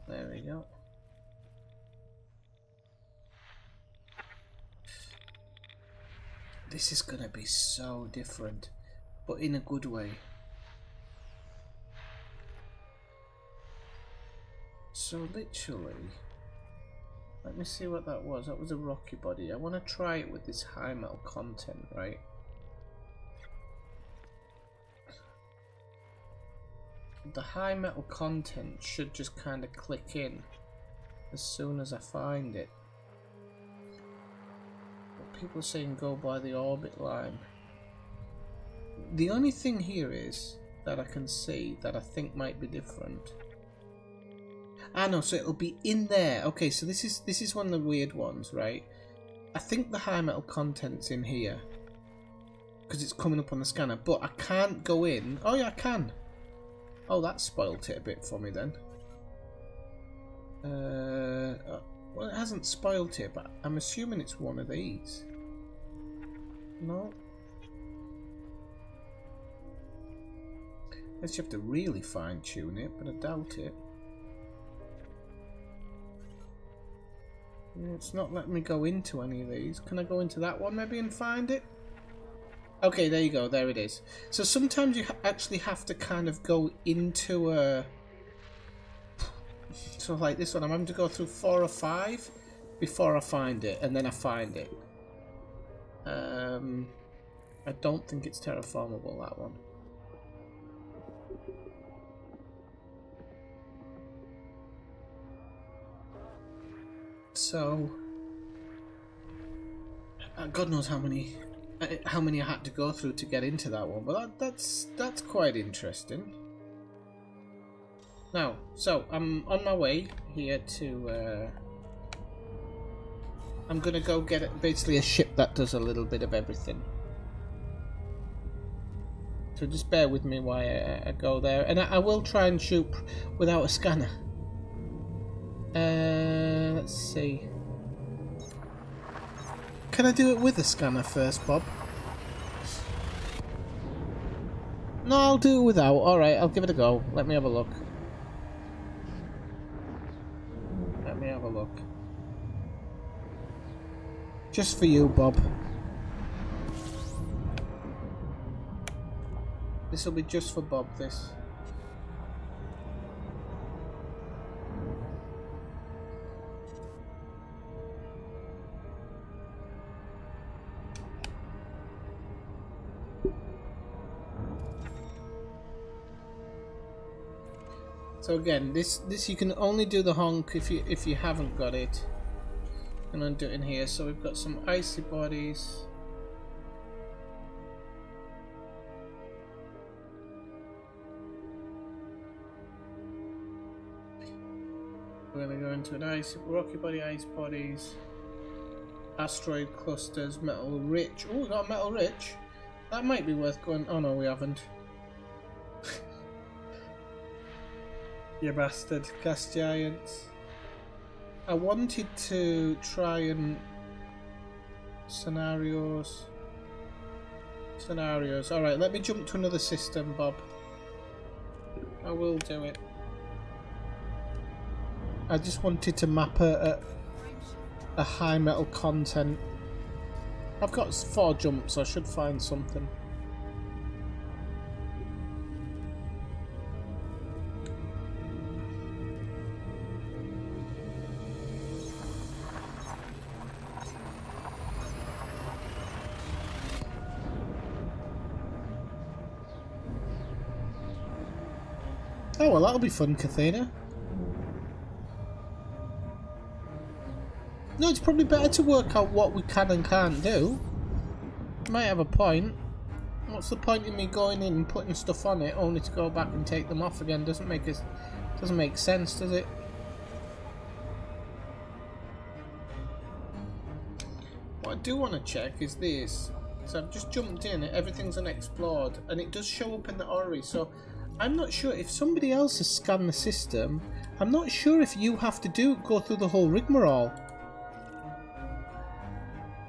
There we go. This is gonna be so different, but in a good way. So literally, let me see what that was. That was a rocky body. I want to try it with this high metal content, right? The high metal content should just kind of click in as soon as I find it. But people are saying go by the orbit line. The only thing here is that I can see that I think might be different. Ah no, so it'll be in there. Okay, so this is one of the weird ones, right? I think the high metal content's in here because it's coming up on the scanner, but I can't go in. Oh yeah, I can. Oh, that spoilt it a bit for me then. Well, it hasn't spoilt it, but I'm assuming it's one of these. No. Unless you have to really fine tune it, but I doubt it. It's not letting me go into any of these. Can I go into that one maybe and find it? Okay, there you go. There it is. So sometimes you actually have to kind of go into a... So like this one, I'm having to go through 4 or 5 before I find it, and then I find it. I don't think it's terraformable, that one. So, God knows how many I had to go through to get into that one, but that's quite interesting. Now, so I'm on my way here to. I'm gonna go get basically a ship that does a little bit of everything. So just bear with me while I go there, and I will try and shoot without a scanner. Let's see. Can I do it with a scanner first, Bob? No, I'll do it without. Alright, I'll give it a go. Let me have a look. Let me have a look. Just for you, Bob. This will be just for Bob, this. So again, this you can only do the honk if you haven't got it. And undo it in here. So we've got some icy bodies. We're gonna go into an ice rocky body, ice bodies, asteroid clusters, metal rich. Oh, we got a metal rich. That might be worth going. Oh no, we haven't. You bastard. Gas giants. I wanted to try and... Scenarios. Alright, let me jump to another system, Bob. I will do it. I just wanted to map a high metal content. I've got 4 jumps, so I should find something. Oh well, that'll be fun, Kathina. No, it's probably better to work out what we can and can't do. You might have a point. What's the point in me going in and putting stuff on it only to go back and take them off again? Doesn't make sense, does it? What I do want to check is this. So I've just jumped in, everything's unexplored, and it does show up in the orrery. So I'm not sure if somebody else has scanned the system. I'm not sure if you have to go through the whole rigmarole.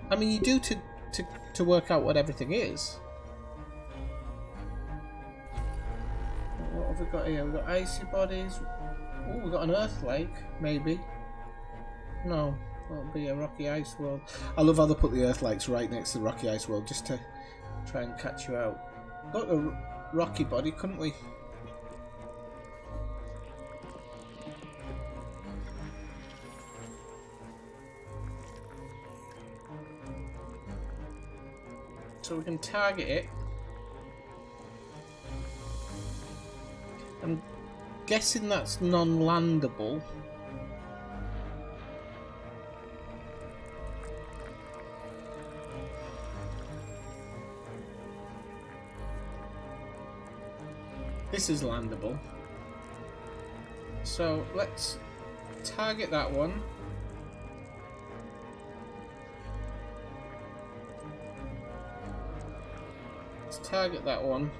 I mean, you do to work out what everything is. What have we got here? We've got icy bodies. Oh, we've got an earth lake, maybe. No, that'll be a rocky ice world. I love how they put the earth lakes right next to the rocky ice world just to try and catch you out. Got a rocky body, couldn't we? So we can target it. I'm guessing that's non-landable. This is landable. So let's target that one. Let's target that one.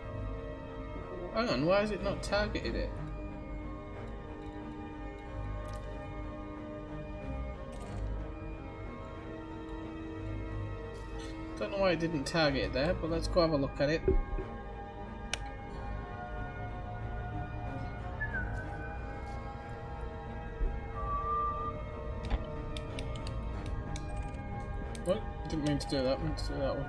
Hang on, why is it not targeted it? Don't know why it didn't target it there, but let's go have a look at it. Oh, didn't mean to do that, meant to do that one.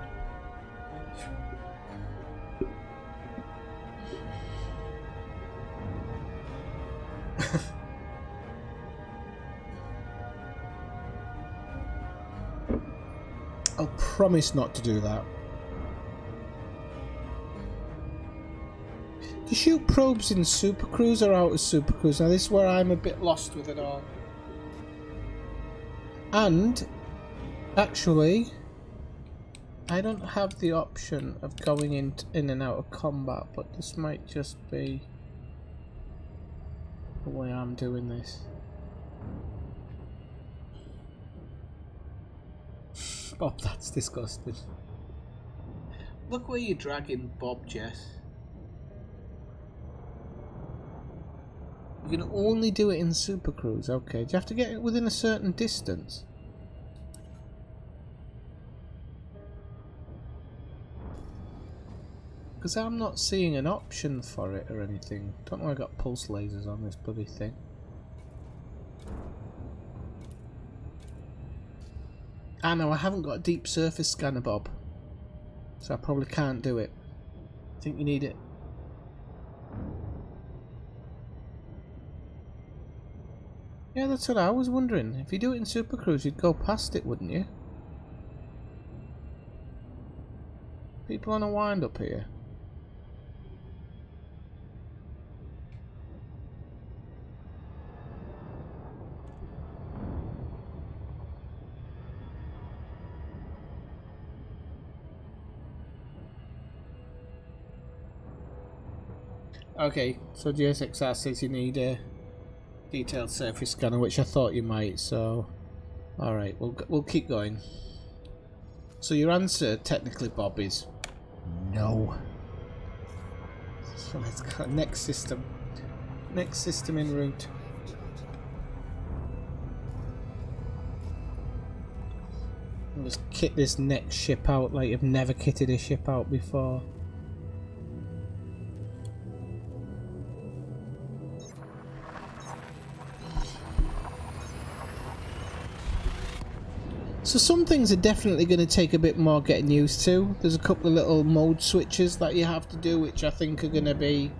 I'll promise not to do that. Do you shoot probes in Super Cruise or out of Super Cruise? Now this is where I'm a bit lost with it all. And actually, I don't have the option of going in and out of combat, but this might just be the way I'm doing this. Bob, that's disgusting. Look where you're dragging Bob, Jess. You can only do it in Super Cruise. Okay, do you have to get it within a certain distance? Because I'm not seeing an option for it or anything. Don't know I got pulse lasers on this bloody thing. Ah no, I haven't got a deep surface scanner, Bob. So I probably can't do it. I think you need it. Yeah, that's what I was wondering. If you do it in Super Cruise, you'd go past it, wouldn't you? People on a wind up here. Okay, so GSXR says you need a detailed surface scanner, which I thought you might, so alright, we'll keep going. So your answer, technically, Bob, is no. So let's go next system. Next system en route. Let's kit this next ship out like you've never kitted a ship out before. So some things are definitely going to take a bit more getting used to. There's a couple of little mode switches that you have to do, which I think are going to be,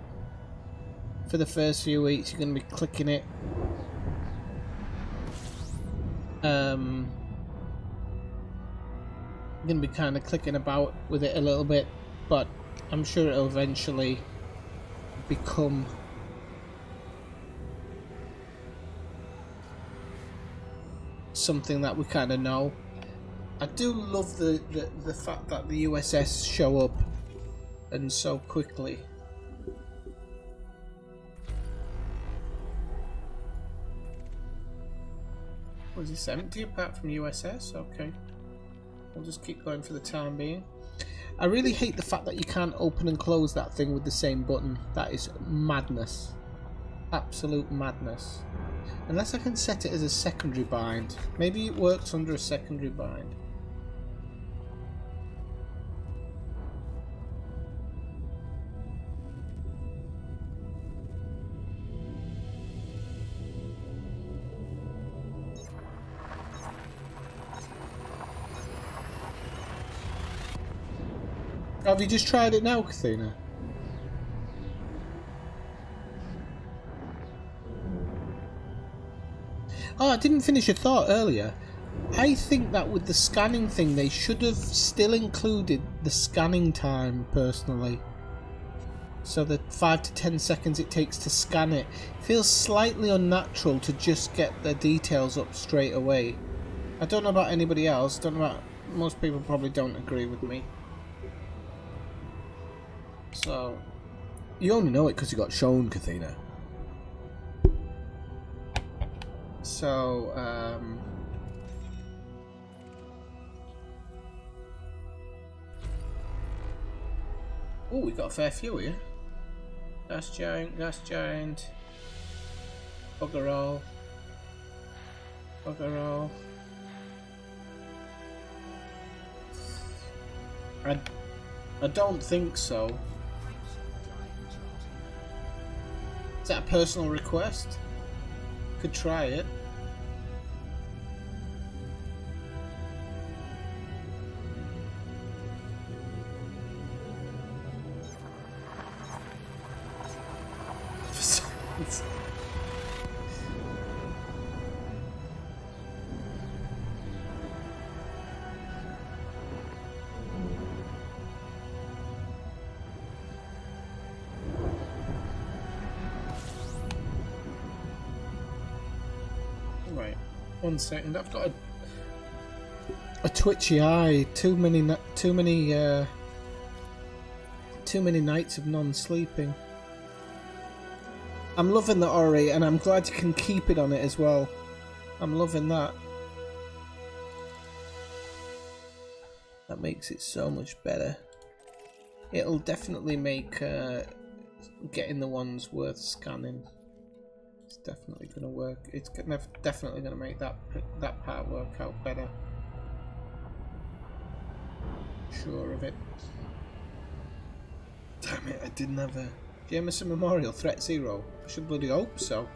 for the first few weeks, you're going to be clicking it. You're going to be kind of clicking about with it a little bit, but I'm sure it'll eventually become something that we kind of know. I do love the fact that the USS show up and so quickly. Was this empty apart from USS? Okay. We'll just keep going for the time being. I really hate the fact that you can't open and close that thing with the same button. That is madness. Absolute madness. Unless I can set it as a secondary bind. Maybe it works under a secondary bind. Have you just tried it now, Kathina? Oh, I didn't finish a thought earlier. I think that with the scanning thing, they should have still included the scanning time, personally. So the 5 to 10 seconds it takes to scan it. Feels slightly unnatural to just get the details up straight away. I don't know about anybody else. Most people probably don't agree with me. So, you only know it because you got shown, Kathina. So, oh, we got a fair few here. Gas giant, bugger all, bugger all. I don't think so. Is that a personal request? Could try it. Right, 1 second. I've got a twitchy eye. Too many nights of non-sleeping. I'm loving the Ori, and I'm glad you can keep it on it as well. I'm loving that. That makes it so much better. It'll definitely make getting the ones worth scanning. It's definitely going to work. It's definitely going to make that part work out better. Sure of it. Damn it! I didn't have a Jameson Memorial Threat 0. I should bloody hope so.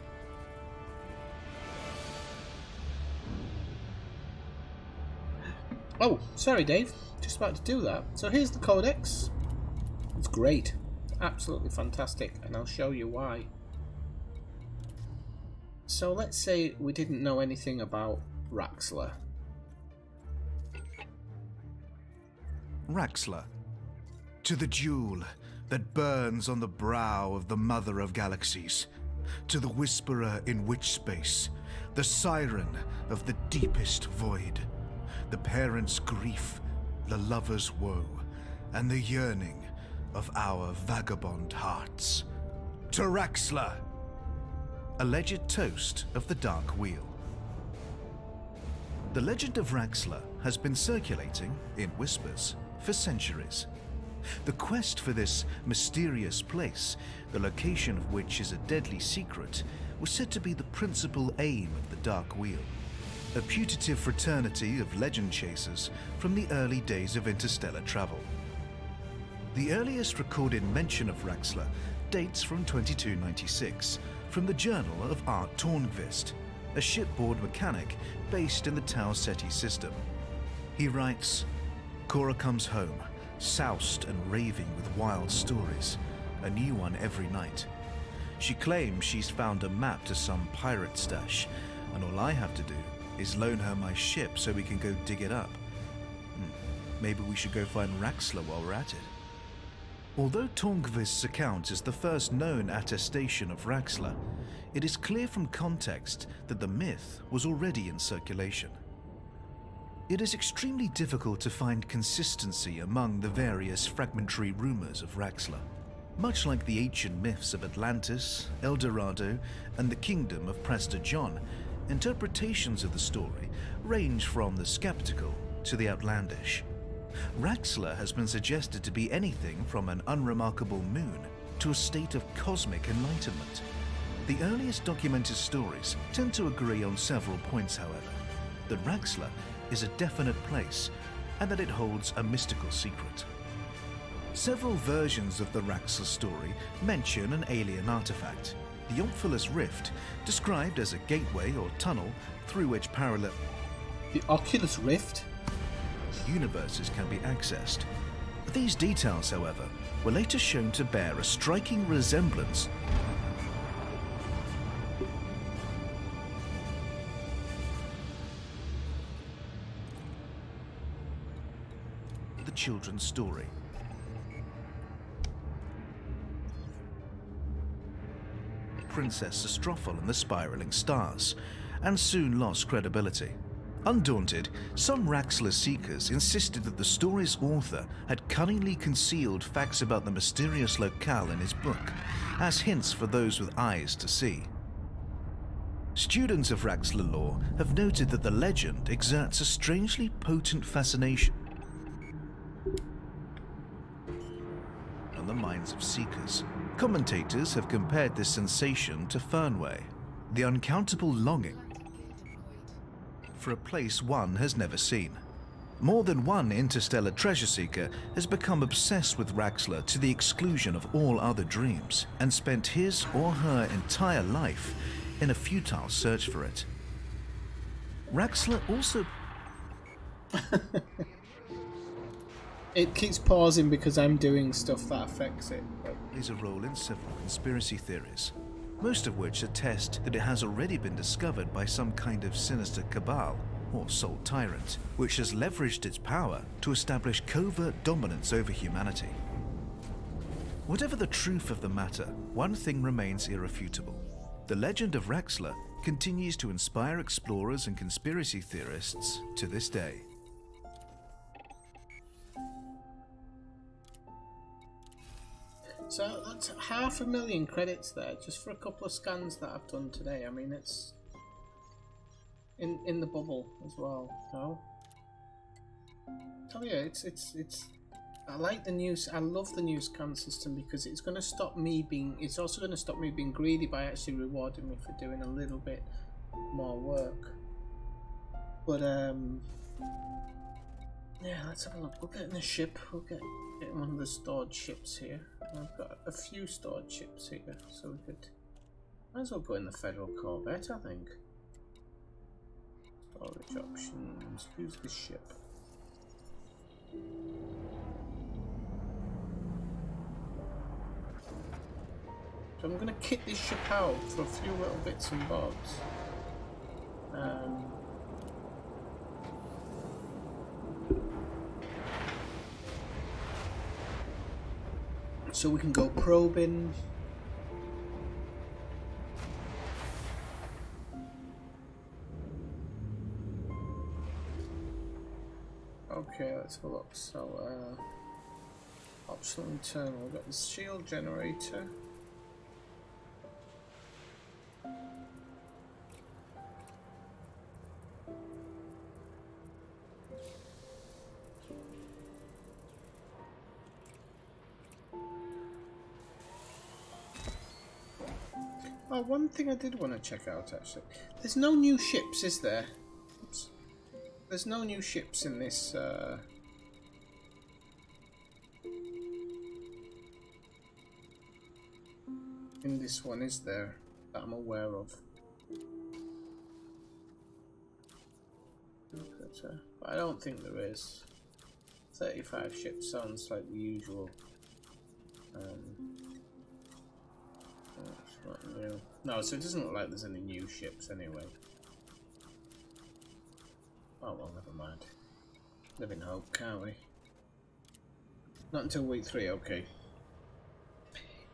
Oh, sorry, Dave. Just about to do that. So here's the codex. It's great. It's absolutely fantastic, and I'll show you why. So let's say we didn't know anything about Raxxla. Raxxla. To the jewel that burns on the brow of the Mother of Galaxies. To the Whisperer in Witch Space. The Siren of the deepest void. The parent's grief, the lover's woe, and the yearning of our vagabond hearts. To Raxxla! Alleged toast of the Dark Wheel. The legend of Raxxla has been circulating, in whispers, for centuries. The quest for this mysterious place, the location of which is a deadly secret, was said to be the principal aim of the Dark Wheel, a putative fraternity of legend chasers from the early days of interstellar travel. The earliest recorded mention of Raxxla dates from 2296, from the Journal of Art Tornqvist, a shipboard mechanic based in the Tau Ceti system. He writes, Cora comes home, soused and raving with wild stories, a new one every night. She claims she's found a map to some pirate stash, and all I have to do is loan her my ship so we can go dig it up. Maybe we should go find Raxxla while we're at it. Although Tornqvist's account is the first known attestation of Raxxla, it is clear from context that the myth was already in circulation. It is extremely difficult to find consistency among the various fragmentary rumors of Raxxla. Much like the ancient myths of Atlantis, El Dorado, and the kingdom of Prester John, interpretations of the story range from the skeptical to the outlandish. Raxxla has been suggested to be anything from an unremarkable moon to a state of cosmic enlightenment. The earliest documented stories tend to agree on several points, however: that Raxxla is a definite place and that it holds a mystical secret. Several versions of the Raxxla story mention an alien artifact, the Omphilus Rift, described as a gateway or tunnel through which parallel The Oculus Rift? universes can be accessed. These details, however, were later shown to bear a striking resemblance to the children's story. Princess Astrophel and the Spiraling Stars, and soon lost credibility. Undaunted, some Raxxla seekers insisted that the story's author had cunningly concealed facts about the mysterious locale in his book, as hints for those with eyes to see. Students of Raxxla lore have noted that the legend exerts a strangely potent fascination on the minds of seekers. Commentators have compared this sensation to Fernway, the uncountable longing for a place one has never seen. More than one interstellar treasure seeker has become obsessed with Raxxla to the exclusion of all other dreams, and spent his or her entire life in a futile search for it. Raxxla also It keeps pausing because I'm doing stuff that affects it. plays a role in several conspiracy theories, most of which attest that it has already been discovered by some kind of sinister cabal or sole tyrant, which has leveraged its power to establish covert dominance over humanity. Whatever the truth of the matter, one thing remains irrefutable: the legend of Raxxla continues to inspire explorers and conspiracy theorists to this day. So that's 500,000 credits there, just for a couple of scans that I've done today. I mean, it's in the bubble as well. So, tell you, it's. I like the news. I love the new scan system because it's going to stop me being. It's also going to stop me being greedy by actually rewarding me for doing a little bit more work. But yeah, let's have a look. We'll get in the ship. We'll get in one of the stored ships here. I've got a few stored ships here, so we could might as well go in the Federal Corvette, I think. Storage options. Who's the ship? So I'm gonna kit this ship out for a few little bits and bobs. So we can go probing. Okay, let's have a look. So, optional internal. We've got the shield generator. Oh, one thing I did want to check out actually. There's no new ships, is there? Oops. There's no new ships in this. In this one, is there? That I'm aware of. But I don't think there is. 35 ships sounds like the usual. Not new. No, so it doesn't look like there's any new ships anyway. Oh well, never mind. Live in hope, can't we? Not until week 3, okay.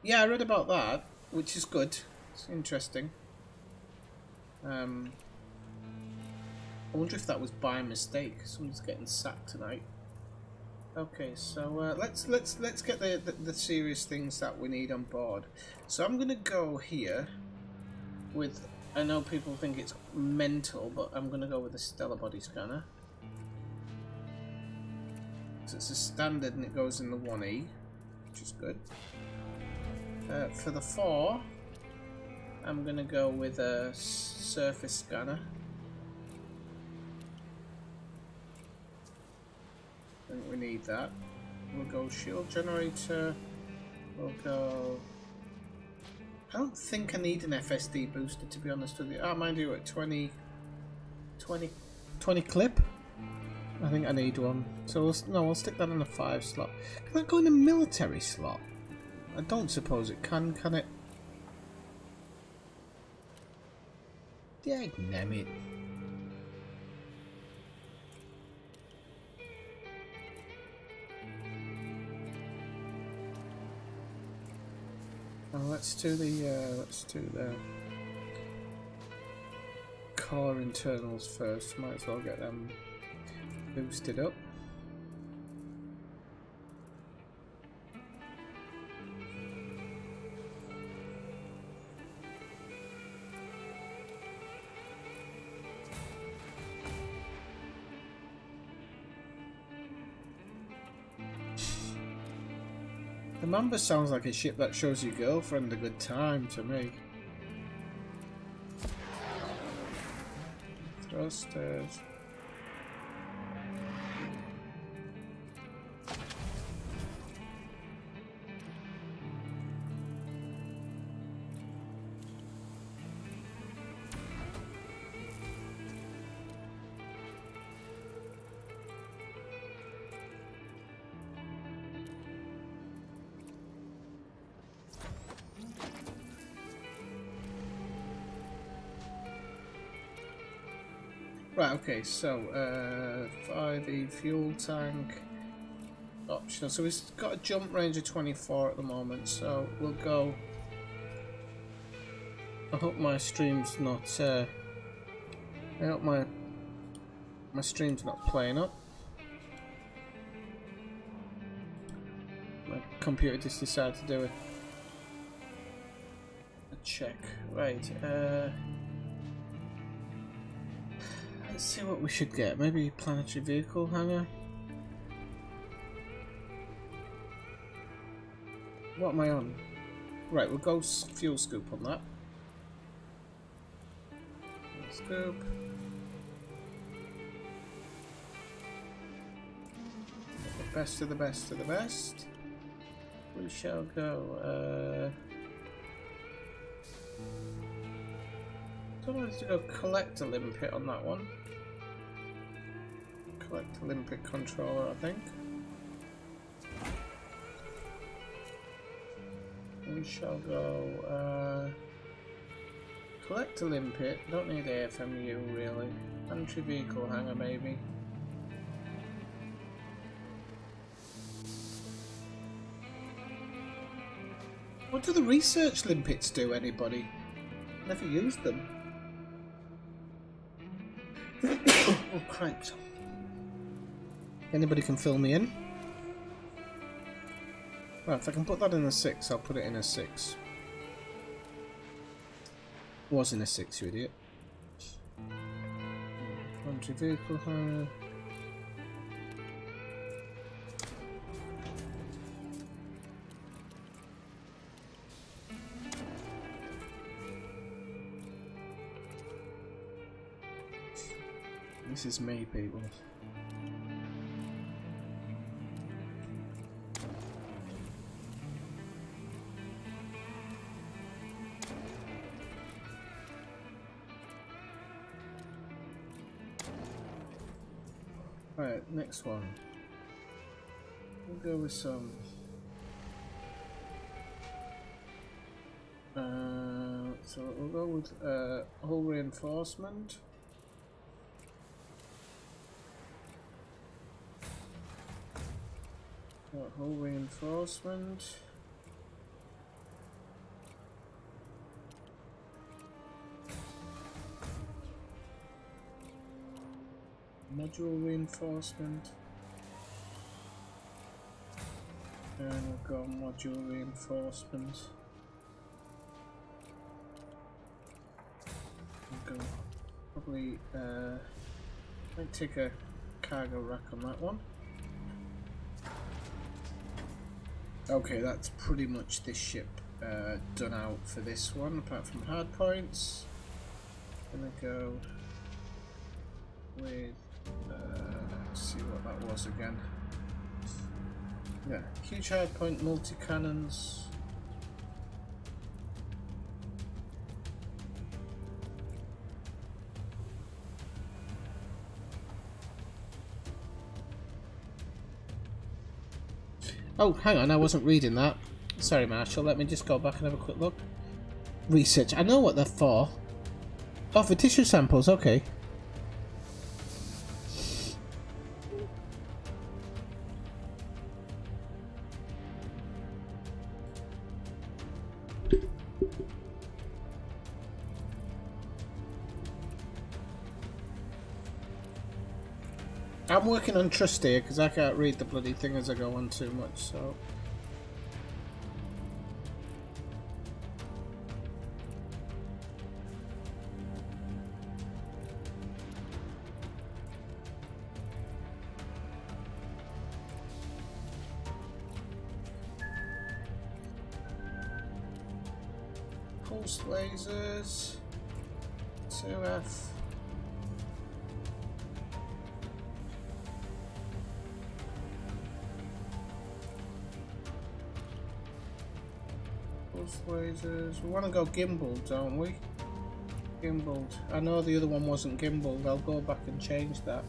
Yeah, I read about that, which is good. It's interesting. I wonder if that was by mistake. Someone's getting sacked tonight. Okay, so let's get the serious things that we need on board. So I'm gonna go here with. I know people think it's mental, but I'm gonna go with the stellar body scanner. So it's a standard and it goes in the 1E, which is good. For the 4, I'm gonna go with a surface scanner. I think we need that. We'll go shield generator. We'll go. I don't think I need an FSD booster, to be honest with you. Oh, mind you, at 20 clip. I think I need one. So we'll stick that in a 5 slot. Can that go in a military slot? I don't suppose it can it? Damn it. Oh, let's do the core internals first. Might as well get them boosted up. The Mamba sounds like a ship that shows your girlfriend a good time to me. Thrusters. Right, okay, so 5E fuel tank optional. So we've got a jump range of 24 at the moment, so we'll go. I hope my stream's not I hope my stream's not playing up. My computer just decided to do a check. Right, let's see what we should get. Maybe planetary vehicle hangar. What am I on? Right, we'll go fuel scoop on that. Fuel scoop. The best of the best of the best. We shall go. Don't want to go collect a limpet on that one. Collect a limpet controller, I think. We shall go collect a limpet. Don't need AFMU really. Entry vehicle hangar maybe. What do the research limpets do, anybody? Never used them. Oh, cripes. Anybody can fill me in? Right, if I can put that in a 6, I'll put it in a 6. Was in a 6, you idiot. Country vehicle hire. This is me, people. Right, next one. We'll go with some. So we'll go with hull reinforcement. Hull reinforcement. Module reinforcement. And we've got module reinforcement. We'll go probably might take a cargo rack on that one. Okay, that's pretty much this ship done out for this one, apart from hard points. Gonna go with let's see what that was again. Yeah, huge hard point multi cannons. Oh, hang on, I wasn't reading that. Sorry, Marshall, let me just go back and have a quick look. Research, I know what they're for. Oh, for tissue samples, okay. I'm working on trust here because I can't read the bloody thing as I go on too much, so... Pulse lasers... 2F... lasers. We want to go gimbaled, don't we? Gimbaled. I know the other one wasn't gimbaled. I'll go back and change that.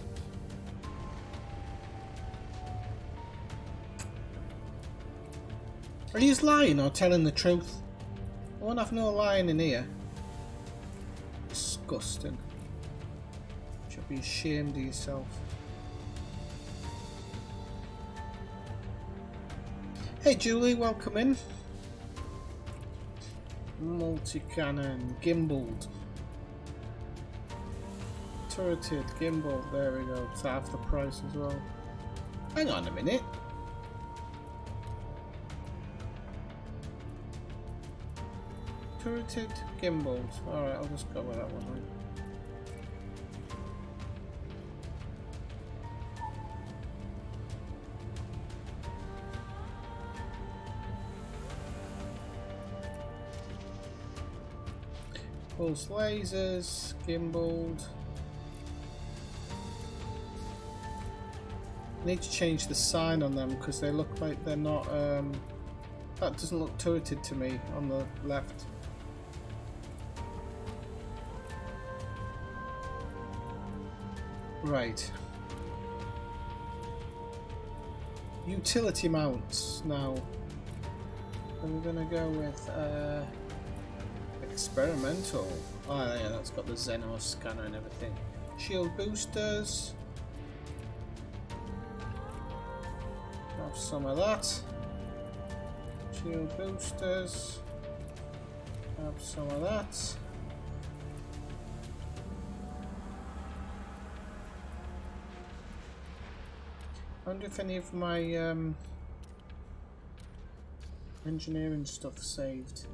Are you lying or telling the truth? I won't have no lying in here. Disgusting. You should be ashamed of yourself. Hey Julie, welcome in. Multi-cannon, gimbaled. Turreted, gimbal, there we go. It's half the price as well. Hang on a minute. Turreted, gimbals. Alright, I'll just go with that one then. Pulse lasers, gimbaled. Need to change the sign on them because they look like they're not. That doesn't look turreted to me on the left. Right. Utility mounts now. And we're gonna go with experimental. Oh yeah, that's got the Xenos scanner and everything. Shield boosters. Have some of that. Shield boosters. Have some of that. I wonder if any of my engineering stuff saved.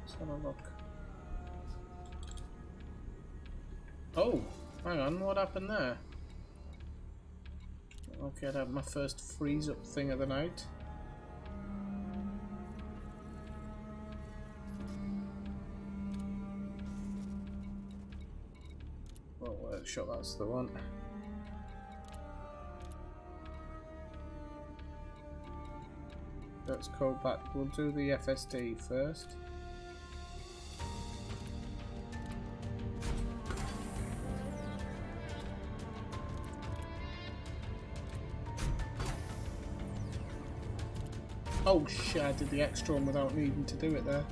Let's have a look. Oh, hang on, what happened there? Okay, I'd have my first freeze up thing of the night. Well, let's show that's the one. Let's go back. We'll do the FSD first. Oh shit, I did the extra one without needing to do it there.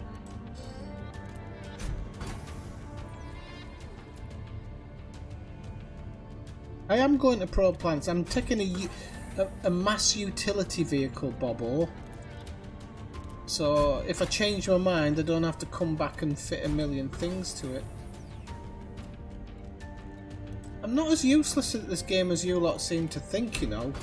I am going to probe plants. I'm taking a mass utility vehicle, Bobo. So if I change my mind, I don't have to come back and fit a million things to it. I'm I'm not as useless at this game as you lot seem to think, you know.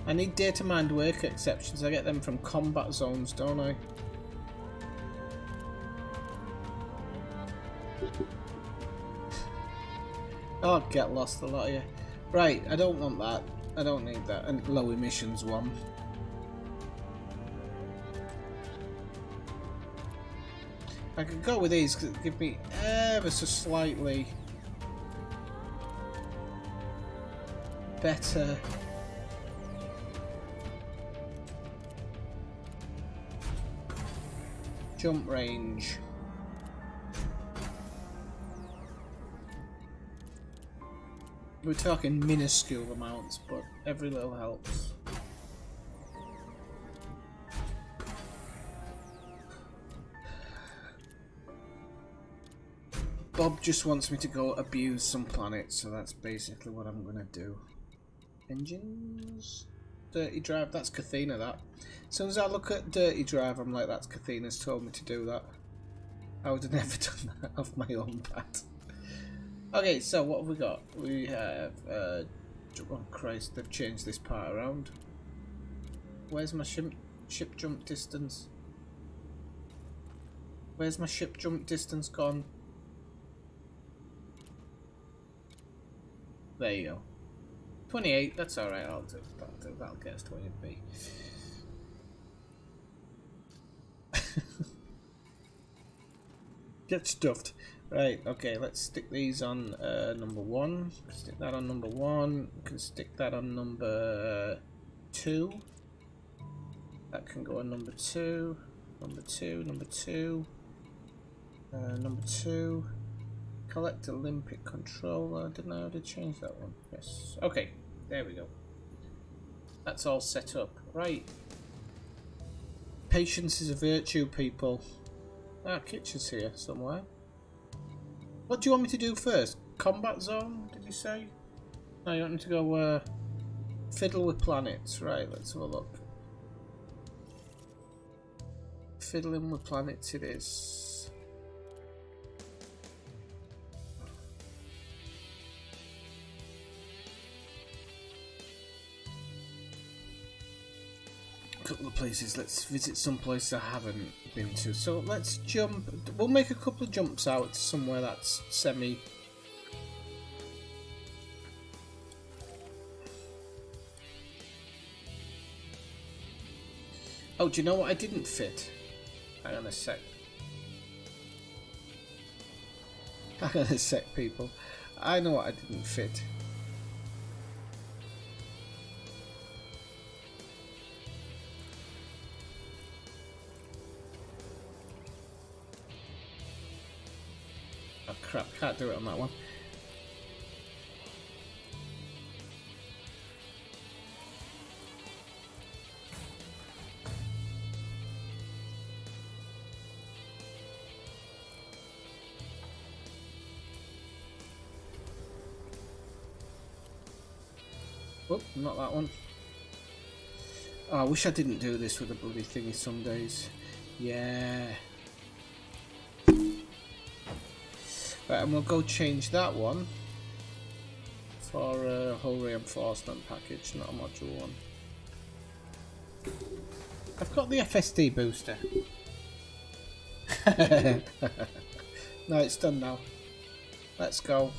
I need data mined worker exceptions. I get them from combat zones, don't I? Oh, get lost, a lot of you. Right, I don't want that. I don't need that. And low emissions one. I could go with these because it give me ever so slightly better jump range. We're talking minuscule amounts, but every little helps. Bob just wants me to go abuse some planets, so that's basically what I'm gonna do. Engines? Dirty Drive, that's Cathena, that. As soon as I look at Dirty Drive, I'm like, that's Cathena's told me to do that. I would have never done that off my own bat. Okay, so what have we got? We have, oh Christ, they've changed this part around. Where's my ship jump distance? Where's my ship jump distance gone? There you go. 28, that's alright, I'll do. That'll get us to A and B. Get stuffed. Right, okay, let's stick these on number 1. Stick that on number 1. We can stick that on number 2. That can go on number 2. Number 2, number 2. Number 2. Collect Olympic controller. Didn't I already change that one? Yes. Okay, there we go. That's all set up. Right. Patience is a virtue, people. Ah, kitchen's here somewhere. What do you want me to do first? Combat zone, did you say? No, you want me to go fiddle with planets. Right, let's have a look. Fiddling with planets it is. Couple of places. Let's visit some places I haven't been to. So let's jump. We'll make a couple of jumps out to somewhere that's semi. Oh, do you know what I didn't fit? Hang on a sec. Hang on a sec, people. I know what I didn't fit. Oh crap, can't do it on that one. Oh, not that one. Oh, I wish I didn't do this with a bloody thingy some days. Yeah. Right, and we'll go change that one for a hull reinforcement package, not a module one. I've got the FSD booster. No, it's done now. Let's go.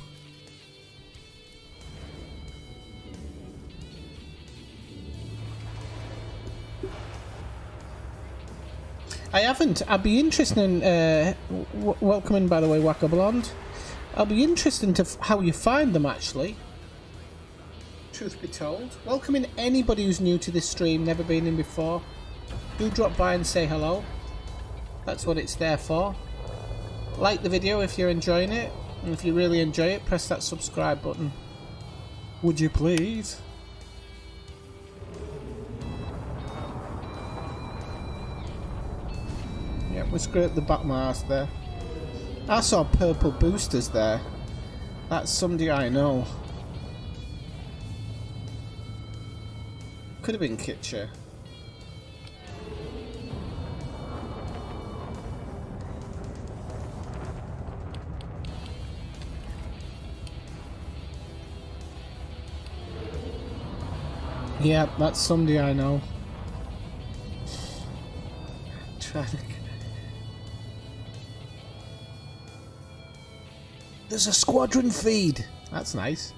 I haven't. I'd be interested in welcoming, by the way, Wacko Blonde. I'll be interested to how you find them, actually. Truth be told, welcoming anybody who's new to this stream, never been in before. Do drop by and say hello. That's what it's there for. Like the video if you're enjoying it, and if you really enjoy it, press that subscribe button. Would you please? We scraped the back of my arse there. I saw purple boosters there. That's somebody I know. Could have been Kitcher. Yeah, that's somebody I know. Trying to... There's a squadron feed! That's nice.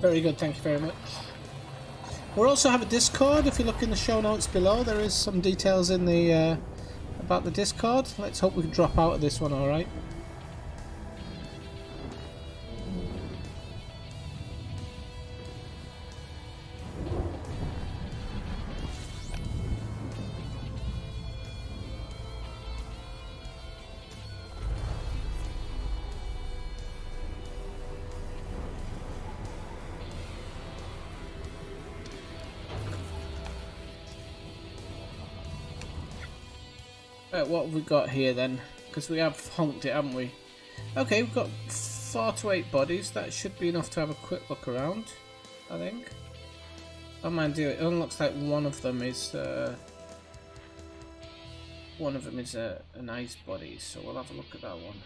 Very good, thank you very much. We also have a Discord. If you look in the show notes below, there is some details in the about the Discord. Let's hope we can drop out of this one all right. What have we got here then? Because we have honked it, haven't we? Okay, we've got 4 to 8 bodies. That should be enough to have a quick look around, I think. Oh mind you, it only looks like one of them is a nice body, so we'll have a look at that one.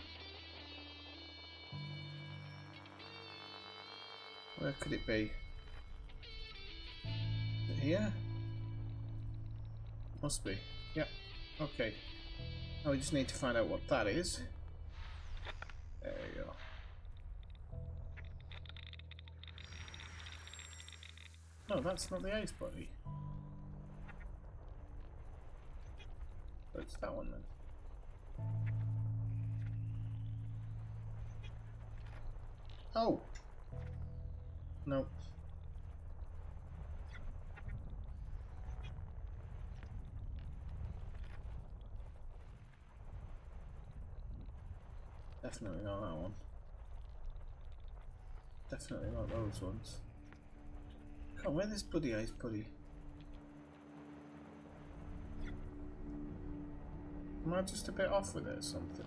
Where could it be? Is it here? Must be. Yep. Okay. Now we just need to find out what that is. There you go. No, that's not the ice body. So it's that one then. Oh! No. Definitely not that one. Definitely not those ones. Can't wear this bloody ice putty. Am I just a bit off with it or something?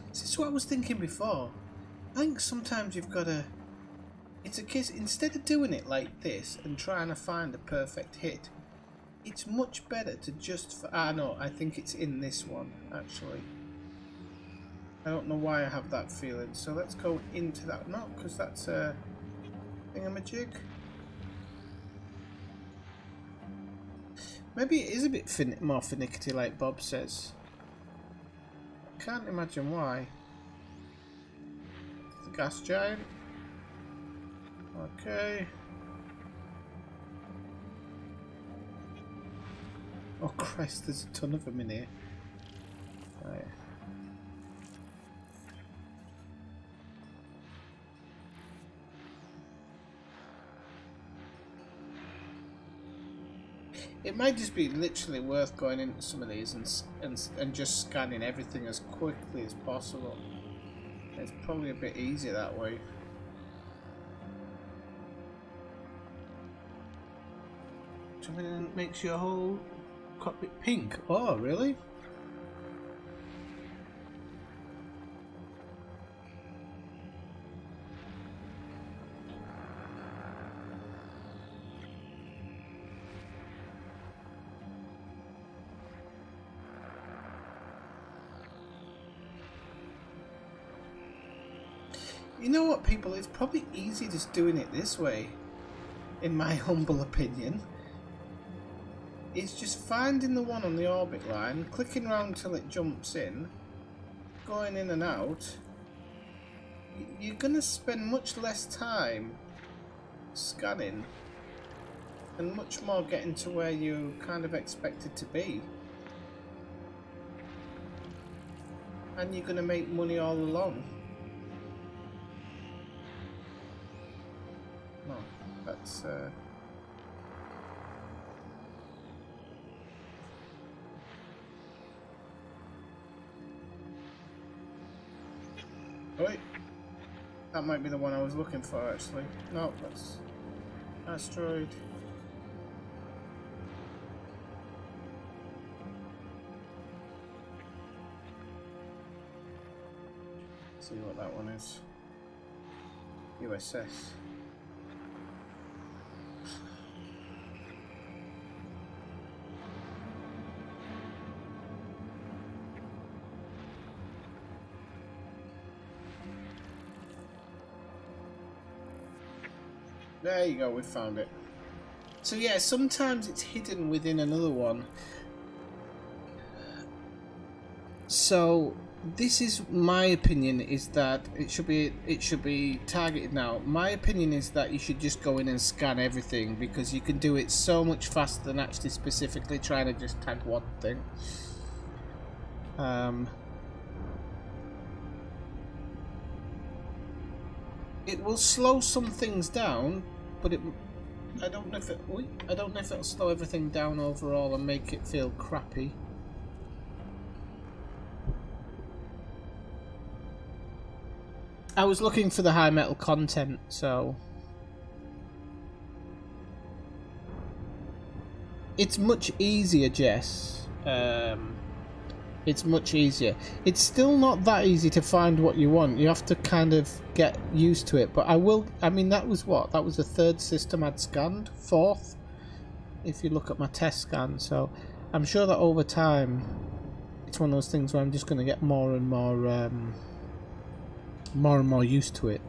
This is what I was thinking before. I think sometimes you've got to... It's a case, instead of doing it like this and trying to find a perfect hit, it's much better to just... no, I think it's in this one, actually. I don't know why I have that feeling. So let's go into that. No, because that's a thingamajig. Maybe it is a bit more finicky, like Bob says. I can't imagine why. The gas giant. Okay. Oh Christ, there's a ton of them in here. Right. It might just be literally worth going into some of these and just scanning everything as quickly as possible. It's probably a bit easier that way. Something that makes your whole cockpit pink. Oh, really? You know what, people? It's probably easy just doing it this way, in my humble opinion. It's just finding the one on the orbit line, clicking around till it jumps in, going in and out. You're going to spend much less time scanning and much more getting to where you kind of expected to be. And you're going to make money all along. No, that's... Wait. That might be the one I was looking for, actually. No, that's asteroid. Let's see what that one is. USS. There you go, we found it. So yeah, sometimes it's hidden within another one. So this is my opinion, is that it should be targeted now. My opinion is that you should just go in and scan everything, because you can do it so much faster than actually specifically trying to just tag one thing. It will slow some things down, but I don't know if it'll slow everything down overall and make it feel crappy. I was looking for the high metal content, so it's much easier, Jess. It's much easier. It's still not that easy to find what you want. You have to kind of get used to it. But I mean, that was what? That was the third system I'd scanned. Fourth, if you look at my test scan. So I'm sure that over time, it's one of those things where I'm just going to get more and more used to it.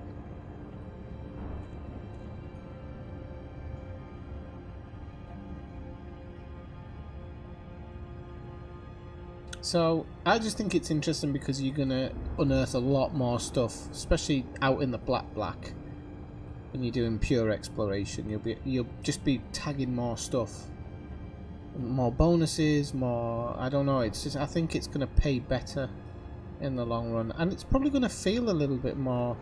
So I just think it's interesting because you're gonna unearth a lot more stuff, especially out in the black. When you're doing pure exploration, you'll just be tagging more stuff, more bonuses, more. I don't know. It's just, I think it's gonna pay better in the long run, and it's probably gonna feel a little bit more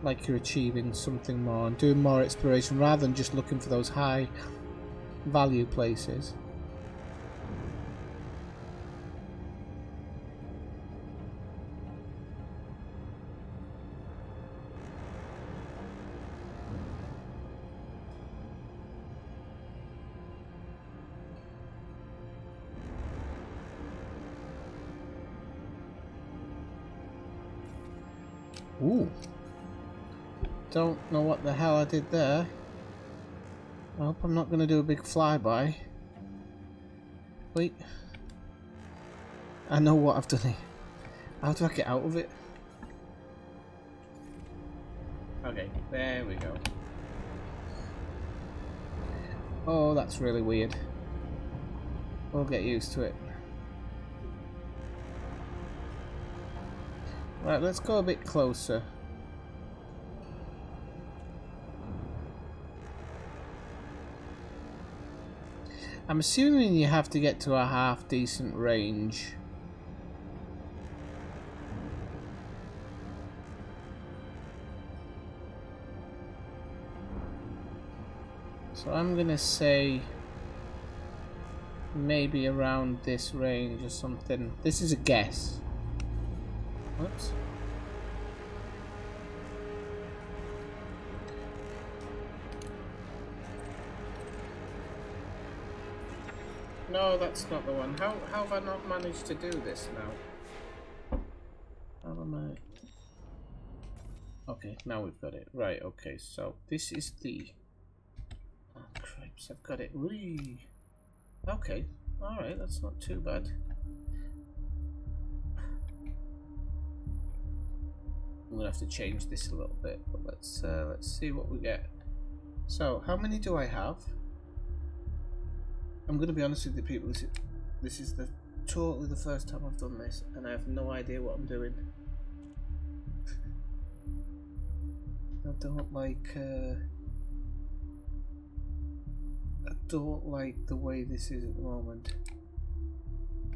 like you're achieving something more and doing more exploration rather than just looking for those high value places. Ooh. Don't know what the hell I did there. I hope I'm not going to do a big flyby. Wait. I know what I've done here. How do I get out of it? Okay, there we go. Oh, that's really weird. We'll get used to it. Right, let's go a bit closer. I'm assuming you have to get to a half decent range. So I'm gonna say maybe around this range or something. This is a guess. Whoops. No, that's not the one. How have I not managed to do this now? How am I? Okay, now we've got it. Right, okay, so this is the... Oh, cripes, I've got it. Whee! Okay, alright, that's not too bad. I'm gonna have to change this a little bit, but let's see what we get. So, how many do I have? I'm gonna be honest with the people. This is totally the first time I've done this, and I have no idea what I'm doing. I don't like the way this is at the moment.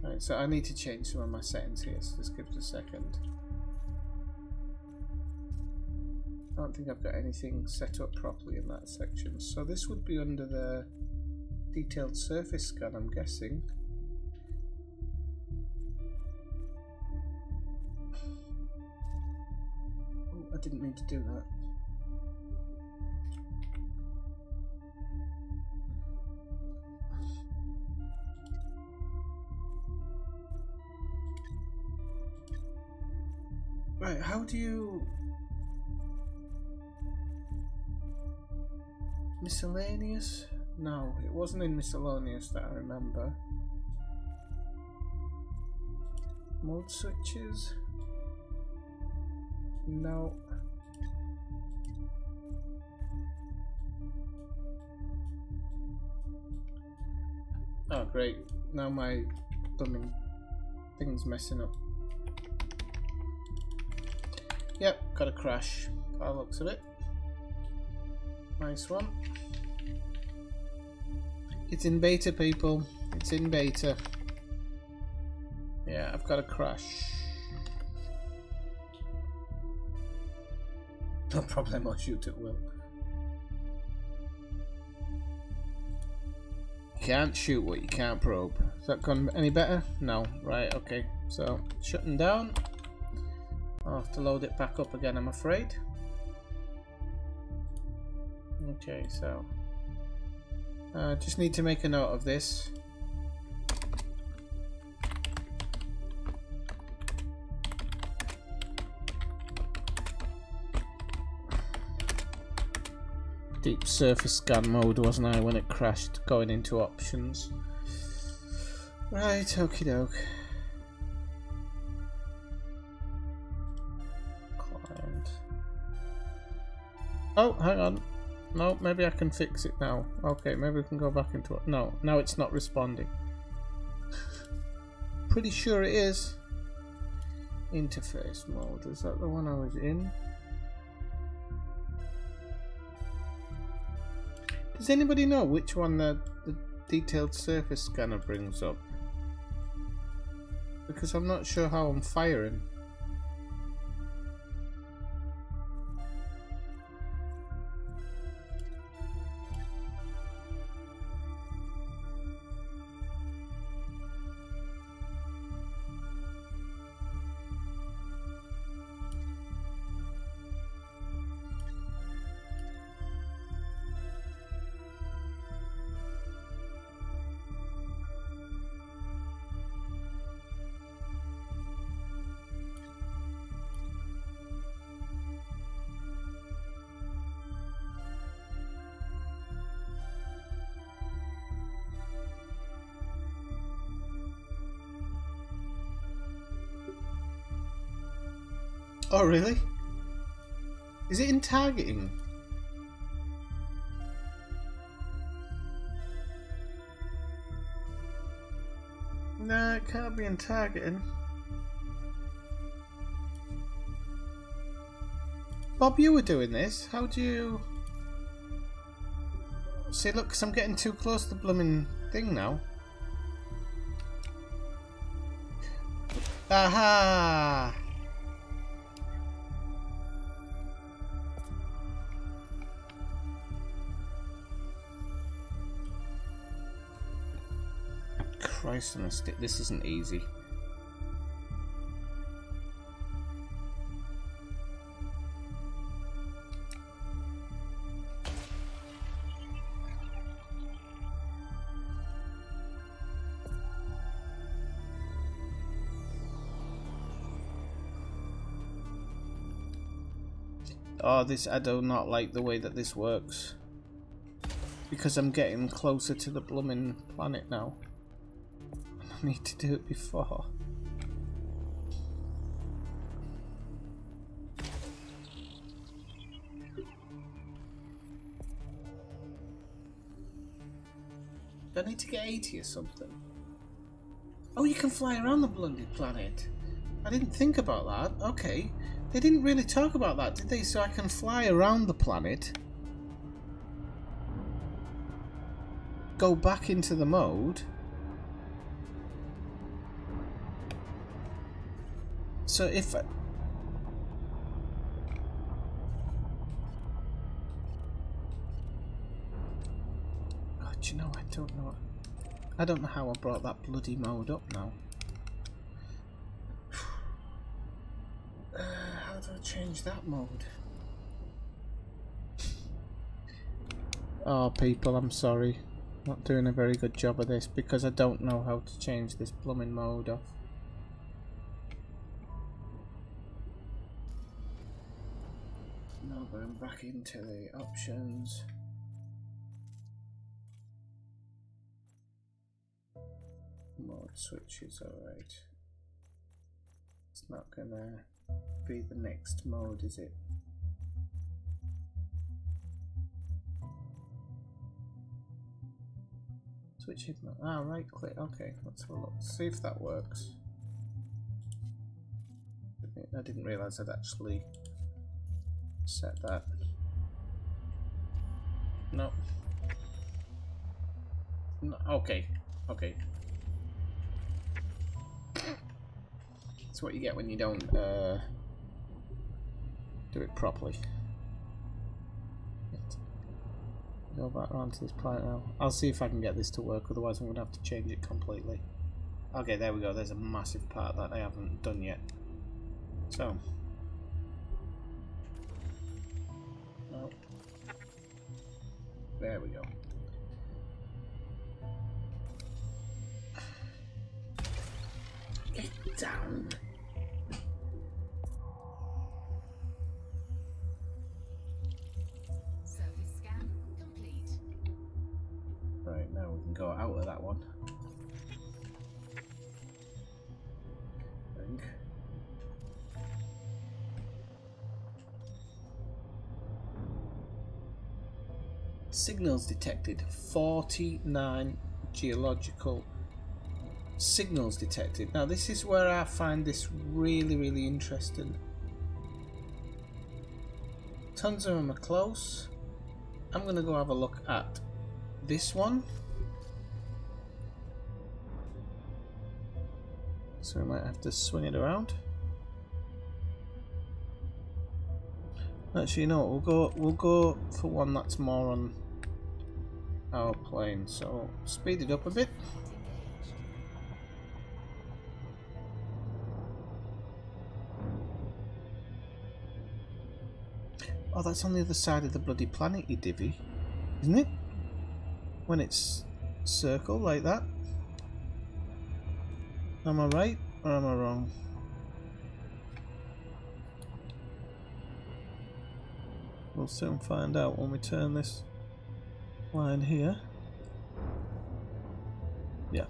Right, so I need to change some of my settings here. So just give us a second. I don't think I've got anything set up properly in that section. So this would be under the detailed surface scan, I'm guessing. Oh, didn't mean to do that. Right, how do you... Miscellaneous? No, it wasn't in miscellaneous that I remember. Mode switches? No. Oh great, now my blooming thing's messing up. Yep, got a crash by the looks of it. Nice one. It's in beta, people. It's in beta. Yeah, I've got a crash. No problem, I'll shoot at will. You can't shoot what you can't probe. Is that gone any better? No. Right, okay. So, shutting down. I'll have to load it back up again, I'm afraid. Okay, so... just need to make a note of this. Deep surface scan mode, wasn't I, when it crashed, going into options. Right, okie doke. Client. Oh, hang on. No, maybe I can fix it now. Okay, maybe we can go back into it. No, now it's not responding. Pretty sure it is. Interface mode, is that the one I was in? Does anybody know which one the detailed surface scanner brings up? Because I'm not sure how I'm firing. Oh, really? Is it in targeting? No, it can't be in targeting. Bob, you were doing this. How do you... See, look, 'cause I'm getting too close to the blooming thing now. Aha! Christ on a stick, this isn't easy. Oh, this, I do not like the way that this works. Because I'm getting closer to the blooming planet now. I need to do it before. Do I need to get 80 or something? Oh, you can fly around the bloody planet. I didn't think about that. Okay. They didn't really talk about that, did they? So I can fly around the planet. Go back into the mode. So if I... Oh, do you know, I don't know. I don't know how I brought that bloody mode up now. How do I change that mode? Oh, people, I'm sorry. Not doing a very good job of this because I don't know how to change this blooming mode off. Now going back into the options. Mode switches, alright. It's not gonna be the next mode, is it? Switch it. Ah, right click. Okay, let's have a look. See if that works. I didn't realise I'd actually set that. No. No. Okay. Okay. That's what you get when you don't do it properly. Go back around to this planet now. I'll see if I can get this to work, otherwise I'm going to have to change it completely. Okay, there we go. There's a massive part that I haven't done yet. So. No. There we go. Get down. Right, now we can go out of that one. I think. Signals detected. 49 geological signals detected. Now this is where I find this really interesting. Tons of them are close. I'm going to go have a look at this one. So we might have to swing it around. Actually, you know what, we'll go for one that's more on our plane. So speed it up a bit. Oh, that's on the other side of the bloody planet, you divvy, isn't it? When it's circle like that. Am I right or am I wrong? We'll soon find out when we turn this line here. Yeah.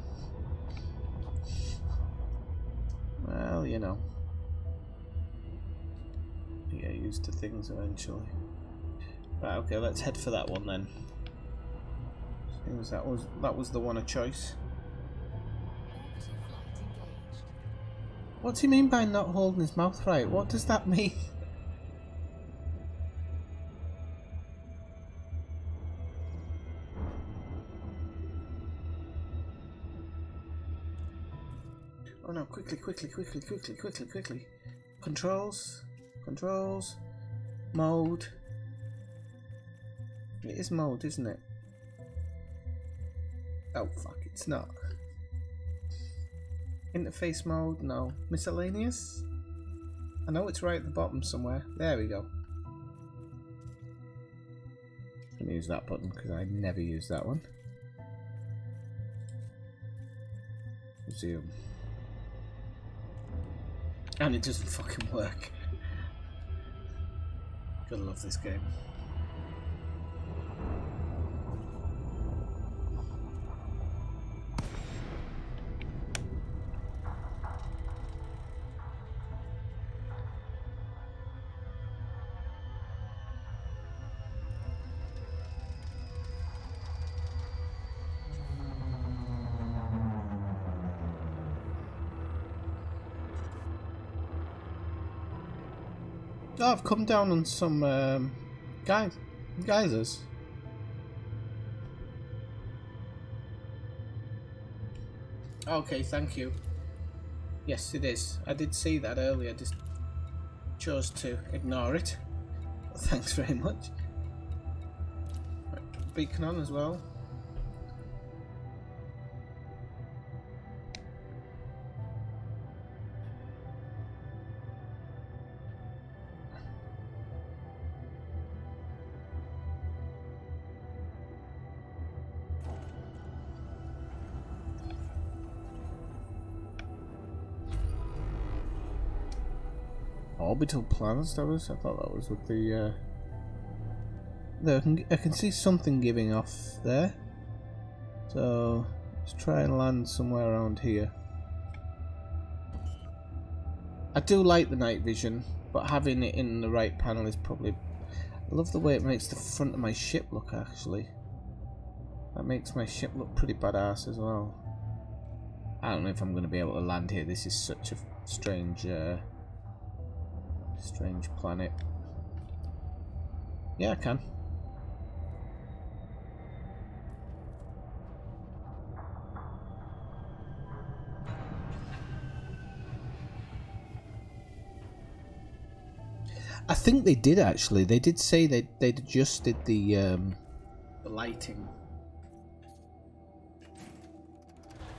Well, you know. You get used to things eventually. Right, okay, let's head for that one then. Seems that was the one of choice. What's he mean by not holding his mouth right? What does that mean? Oh no, quickly. Controls. Mode. It is mode, isn't it? Oh fuck, it's not. Interface mode, no. Miscellaneous? I know it's right at the bottom somewhere. There we go. I'm gonna use that button because I never use that one. Zoom. And it doesn't fucking work. Gotta love this game. Oh, I've come down on some geysers. Okay, thank you. Yes, it is. I did see that earlier, just chose to ignore it. Thanks very much. Right, beacon on as well. orbital plans. I thought that was with the. There, I can see something giving off there. So let's try and land somewhere around here. I do like the night vision, but having it in the right panel is probably. I love the way it makes the front of my ship look. Actually, that makes my ship look pretty badass as well. I don't know if I'm going to be able to land here. This is such a strange, strange planet. Yeah, I can. I think they did actually. They did say they'd adjusted the lighting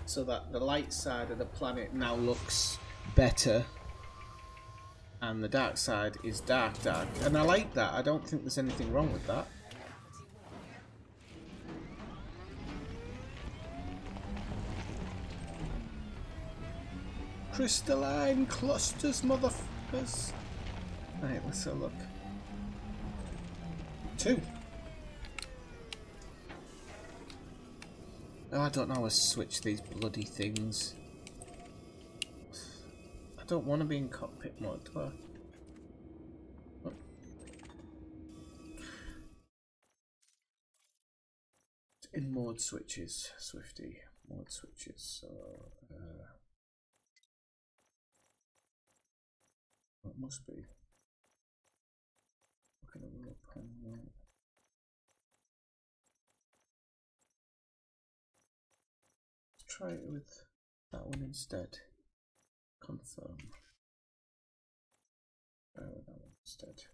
so that the light side of the planet now looks better and the dark side is dark, and I like that. I don't think there's anything wrong with that. Crystalline clusters, motherfuckers. Right, let's have a look. 2. Oh, I don't know how to switch these bloody things. I don't want to be in cockpit mode, do I? Oh. In mode switches, Swifty. Mode switches, so... it must be. Let's try it with that one instead. Confirm. Try with that one instead.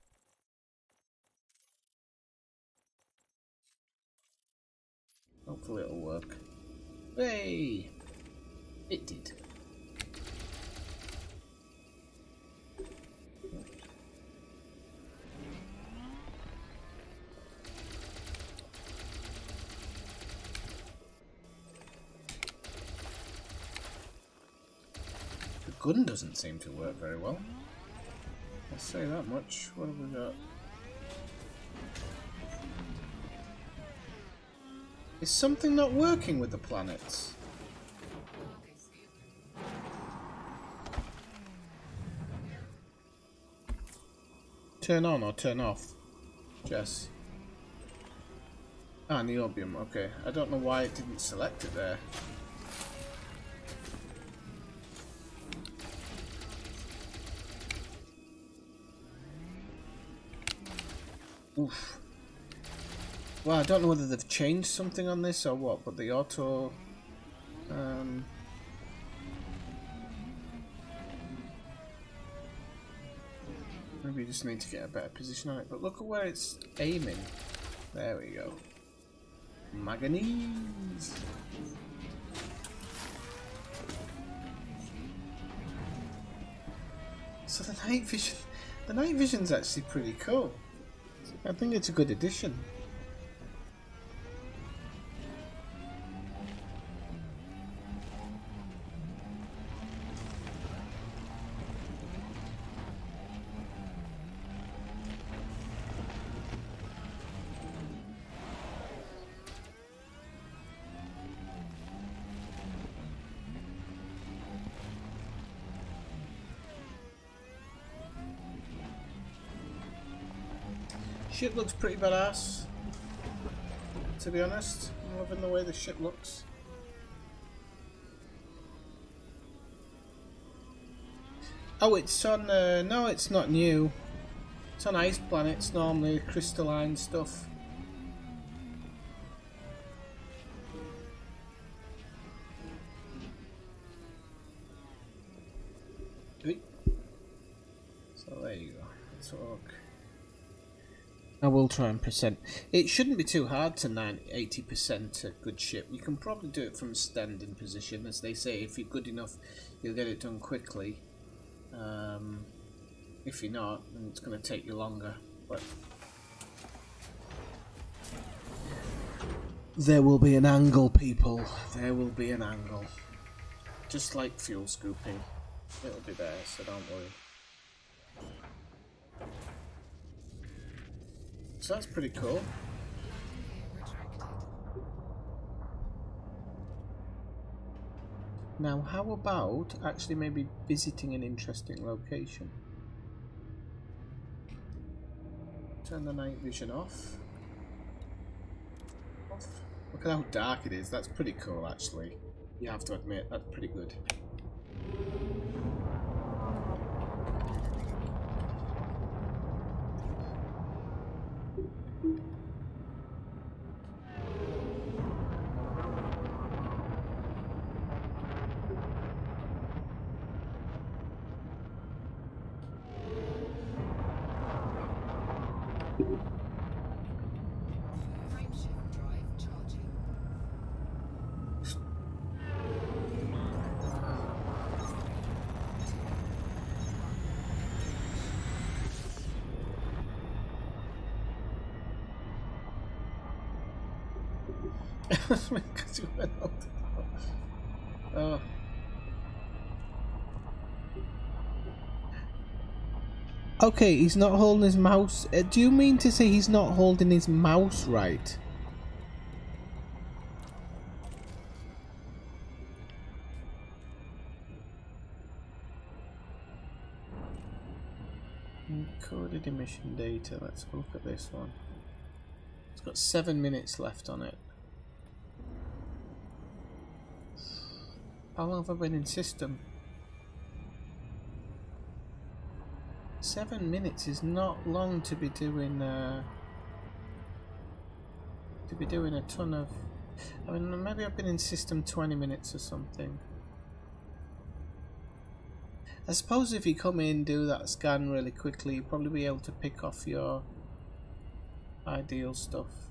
Hopefully it'll work. Hey! It did. The gun doesn't seem to work very well. I'll say that much. What have we got? Is something not working with the planets? Turn on or turn off? Jess. Ah, niobium, okay. I don't know why it didn't select it there. Oof. Well, I don't know whether they've changed something on this or what, but the auto... maybe you just need to get a better position on it, but look at where it's aiming. There we go. Manganese! So the night vision's actually pretty cool. I think it's a good addition. Ship looks pretty badass, to be honest. I'm loving the way the ship looks. Oh, it's on, no, it's not new. It's on ice planets normally, crystalline stuff. So there you go. Let's look. I will try and percent. It shouldn't be too hard to 80% a good ship. You can probably do it from standing position, as they say. If you're good enough, you'll get it done quickly. If you're not, then it's going to take you longer. But there will be an angle, people. There will be an angle. Just like fuel scooping. It'll be there, so don't worry. So that's pretty cool. Now, how about actually maybe visiting an interesting location? Turn the night vision off. Look at how dark it is. That's pretty cool, actually. You have to admit, that's pretty good. Because you went up the top. Oh. Okay, he's not holding his mouse. Do you mean to say he's not holding his mouse right? Encoded emission data. Let's look at this one. It's got 7 minutes left on it. How long have I been in system? 7 minutes is not long to be doing a ton of. I mean, maybe I've been in system 20 minutes or something. I suppose if you come in, do that scan really quickly, you'll probably be able to pick off your ideal stuff.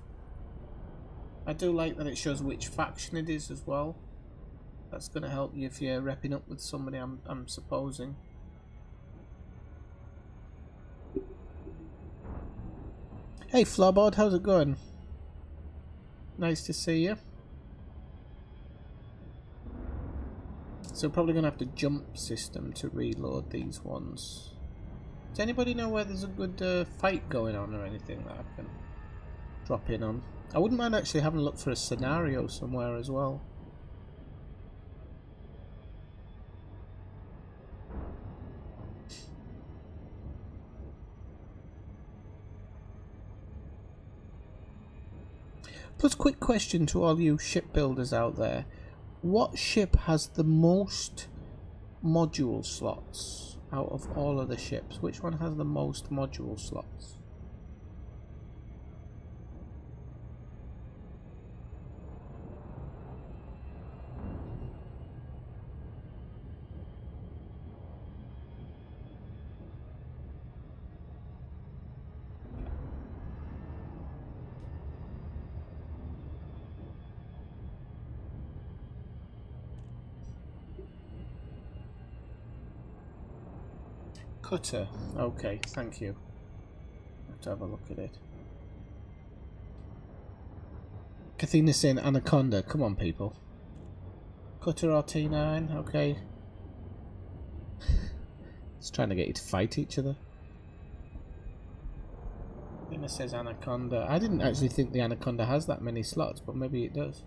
I do like that it shows which faction it is as well. That's going to help you if you're repping up with somebody, I'm supposing. Hey Flawboard, how's it going? Nice to see you. So probably going to have to jump system to reload these ones. Does anybody know where there's a good fight going on or anything that I can drop in on? I wouldn't mind actually having a look for a scenario somewhere as well. Plus, quick question to all you shipbuilders out there. What ship has the most module slots out of all of the ships? Which one has the most module slots? Cutter. Okay, thank you. I have to have a look at it. Kathina saying Anaconda. Come on, people. Cutter or T9. Okay. It's trying to get you to fight each other. Kathina says Anaconda. I didn't actually think the Anaconda has that many slots, but maybe it does.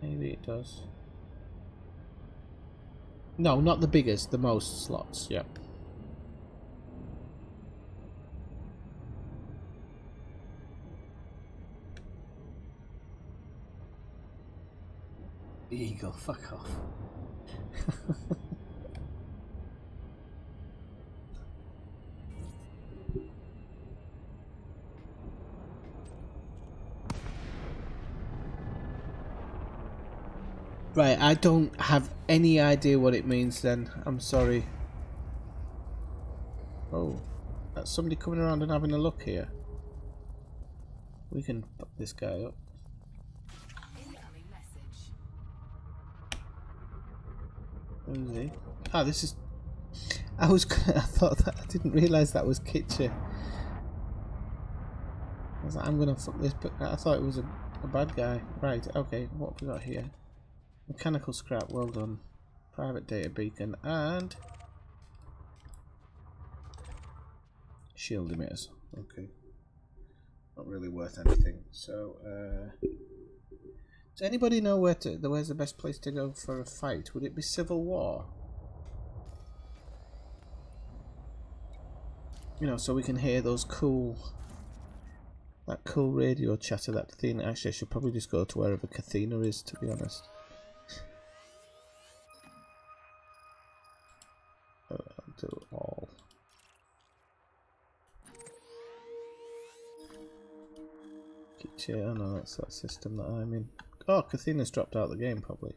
Maybe it does. No, not the biggest, the most slots, yep. Eagle, fuck off. Right, I don't have any idea what it means then. I'm sorry. Oh, that's somebody coming around and having a look here. We can fuck this guy up. Incoming message. Who is he? Ah, this is. I thought that. I didn't realise that was Kitcher. I was like, I'm gonna fuck this, but I thought it was a bad guy. Right, okay, what have we got here? Mechanical scrap, well done. Private data beacon and shield emitters. Okay. Not really worth anything. So, does anybody know where's the best place to go for a fight? Would it be Civil War? You know, so we can hear those that cool radio chatter that Cathena. Actually, I should probably just go to wherever Cathena is, to be honest. I'll do all. Yeah, no, that's that system that I'm in. Oh, Cathena's dropped out of the game, probably.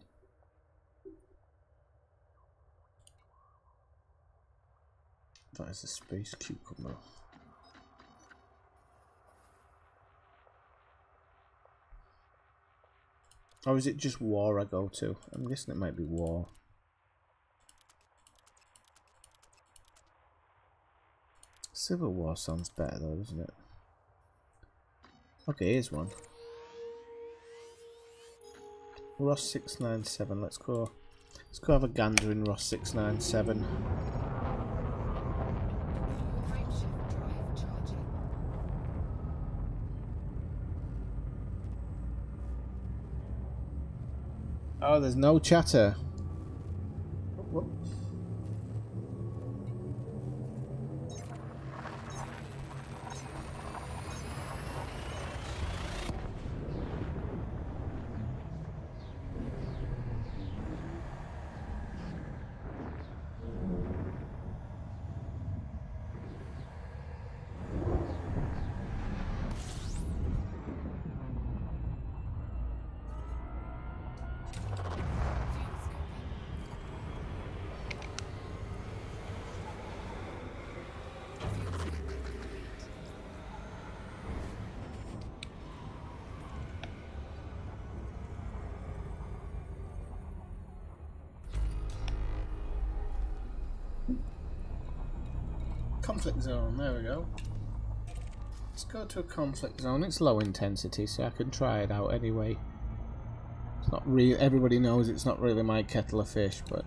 That is a space cucumber. Or is it just war I go to? I'm guessing it might be war. Civil War sounds better though, doesn't it? Okay, here's one. Ross 697, let's go have a gander in Ross 697. Frameshift drive charging. Oh, there's no chatter. Whoop. Conflict zone, there we go. Let's go to a conflict zone. It's low intensity, so I can try it out anyway. It's not real. Everybody knows it's not really my kettle of fish, but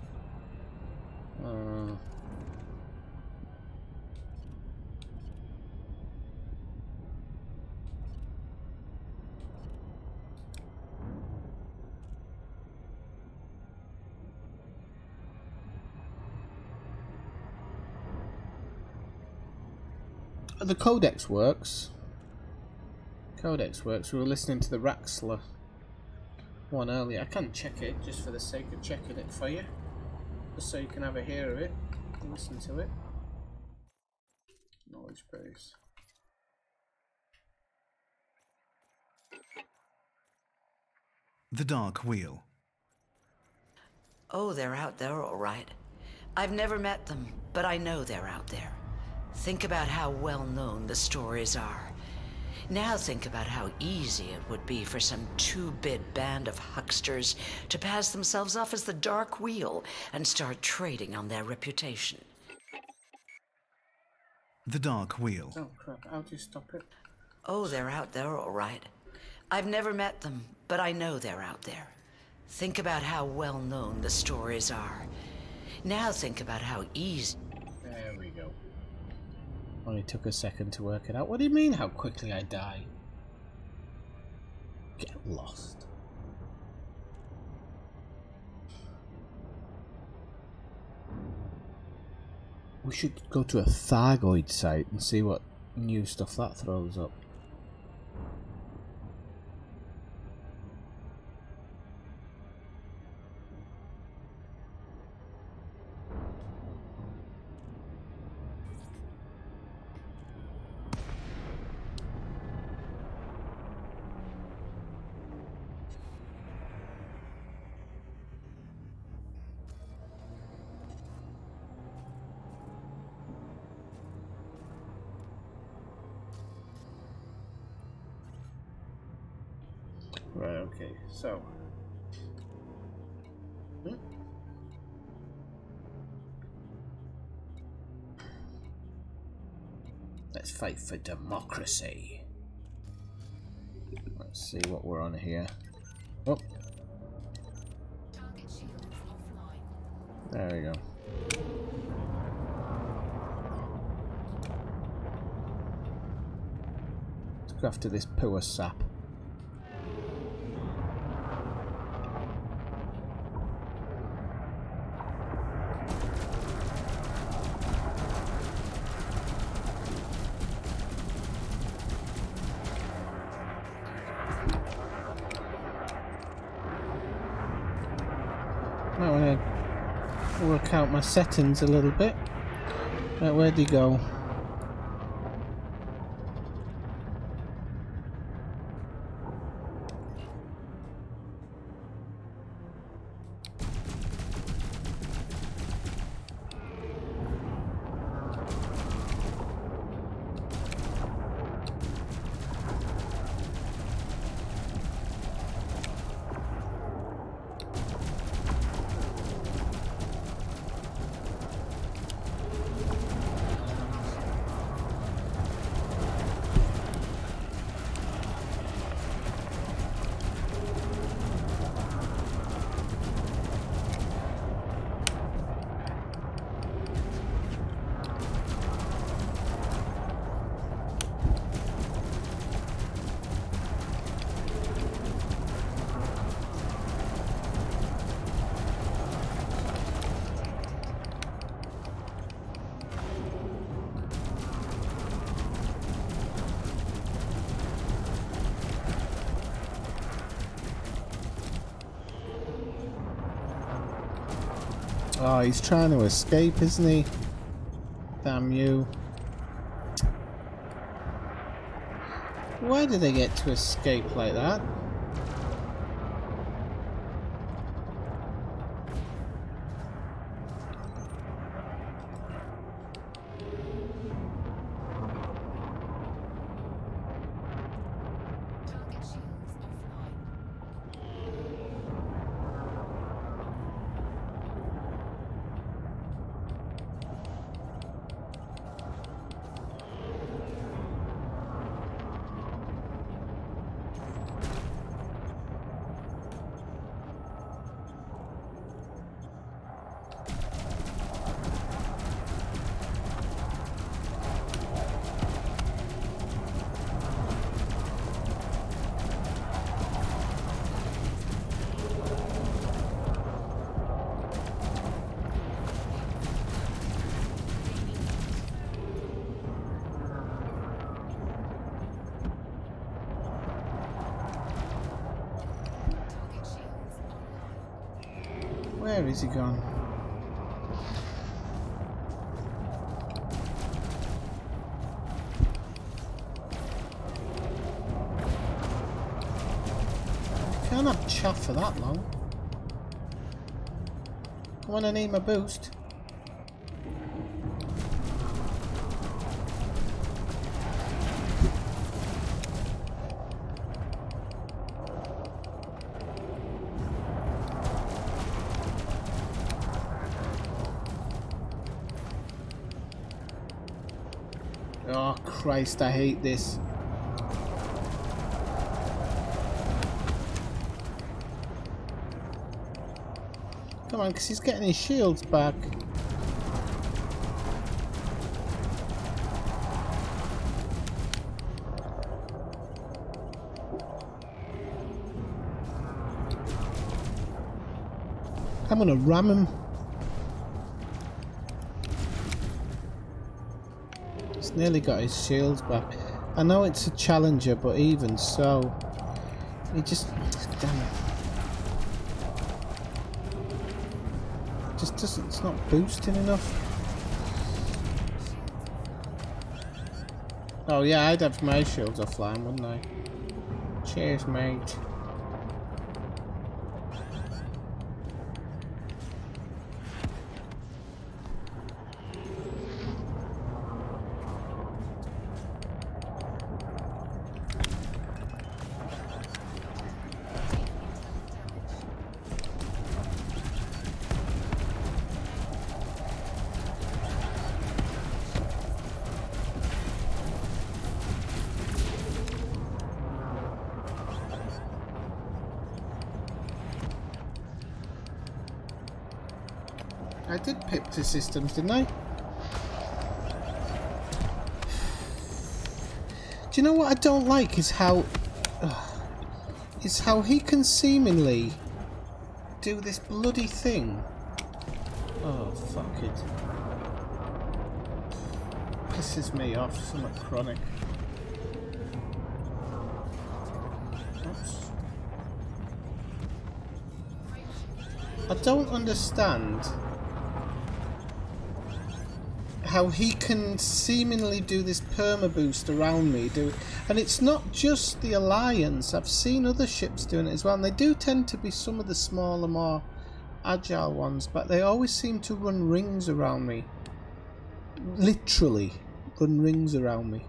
the codex works. Codex works. We were listening to the Raxler one earlier. I can check it just for the sake of checking it for you, just so you can have a hear of it and listen to it. Knowledge base. The Dark Wheel. Oh, they're out there, all right. I've never met them, but I know they're out there. Think about how well known the stories are. Now think about how easy it would be for some two-bit band of hucksters to pass themselves off as the Dark Wheel and start trading on their reputation. The Dark Wheel. Oh crap, how do you stop it? Oh, they're out there, all right. I've never met them, but I know they're out there. Think about how well known the stories are. Now think about how easy... There we go. Only took a second to work it out. What do you mean, how quickly I die? Get lost. We should go to a Thargoid site and see what new stuff that throws up. Right, okay, so... Let's fight for democracy. Let's see what we're on here. Oh, Target shields offline. there we go. Let's look after this poor sap. I want to work out my settings a little bit. Where'd he go? Oh, he's trying to escape, isn't he? Damn you. Why do they get to escape like that? Target shields offline. Target shields online. Where is he gone? Can't have chaff for that long. I want to need my boost. Oh Christ, I hate this. Come on, because he's getting his shields back. I'm gonna ram him. He's nearly got his shields back. I know it's a challenger, but even so, he just, damn it. Just doesn't, it's not boosting enough. Oh yeah, I'd have my shields offline, wouldn't I? Cheers, mate. I did pip to systems, didn't I? Do you know what I don't like is how he can seemingly do this bloody thing. Oh, fuck it. Pisses me off, something chronic. Oops. I don't understand how he can seemingly do this perma boost around me. And it's not just the Alliance. I've seen other ships doing it as well, and they do tend to be some of the smaller, more agile ones, but they always seem to run rings around me. Literally run rings around me.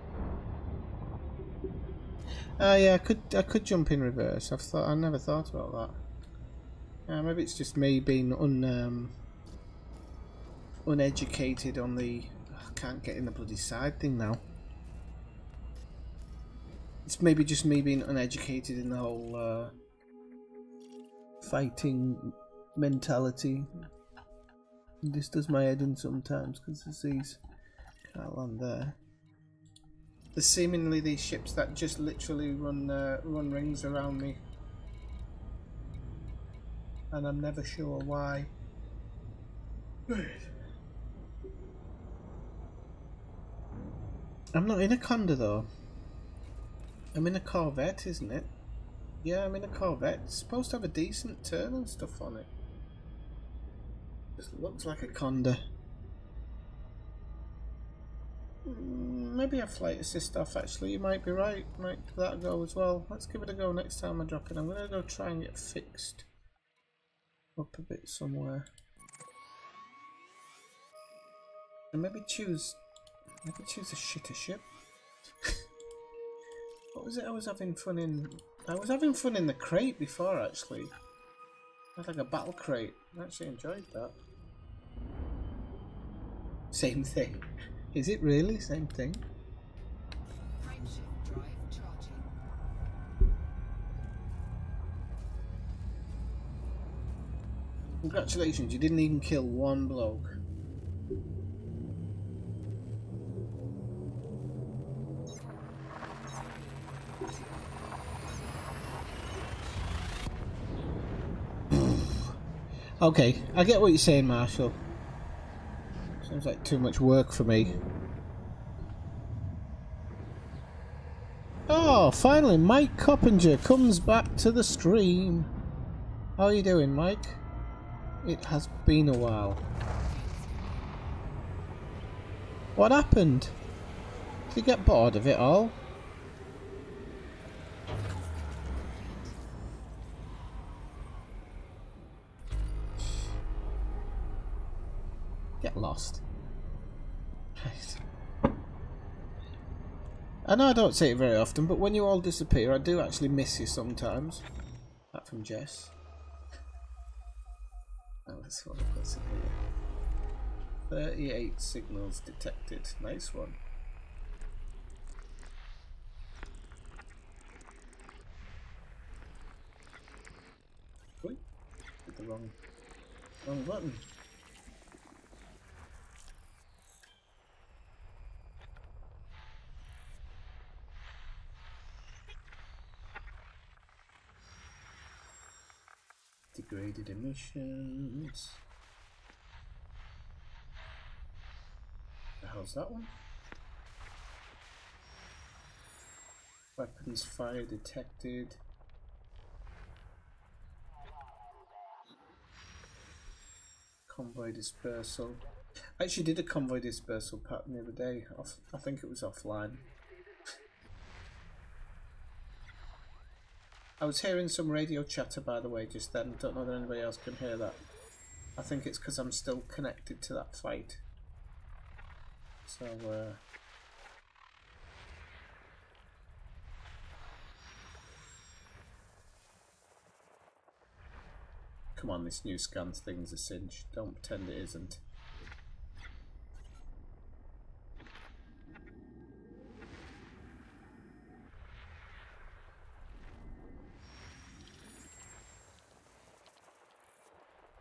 Yeah, I could jump in reverse. I never thought about that. Maybe it's just me being uneducated on the... I can't get in the bloody side thing now. It's maybe just me being uneducated in the whole fighting mentality. This does my head in sometimes because there's these... Can't land there. There's seemingly these ships that just literally run rings around me, and I'm never sure why. I'm not in a Conda though. I'm in a Corvette, isn't it? Yeah, I'm in a Corvette. It's supposed to have a decent turn and stuff on it. Just looks like a Conda. Maybe a flight assist off actually, you might be right. Might give that a go as well. Let's give it a go next time I drop it. I'm gonna go try and get fixed up a bit somewhere. And maybe choose a shitter ship. What was it I was having fun in? I was having fun in the crate before actually. I had like a battle crate. I actually enjoyed that. Same thing. Is it really? Same thing? Frameshift drive charging. Congratulations, you didn't even kill one bloke. Okay, I get what you're saying, Marshall. Seems like too much work for me. Oh, finally, Mike Coppinger comes back to the stream. How are you doing, Mike? It has been a while. What happened? Did you get bored of it all? Get lost. I know I don't say it very often, but when you all disappear, I do actually miss you sometimes. That from Jess. Oh, this one puts it here. 38 signals detected. Nice one. Oi, hit the wrong button. Degraded emissions. The hell's that one? Weapons fire detected. Convoy dispersal. I actually did a convoy dispersal pattern the other day. I think it was offline. I was hearing some radio chatter by the way just then. Don't know that anybody else can hear that. I think it's because I'm still connected to that fight. So, come on, this new scans thing's a cinch. Don't pretend it isn't.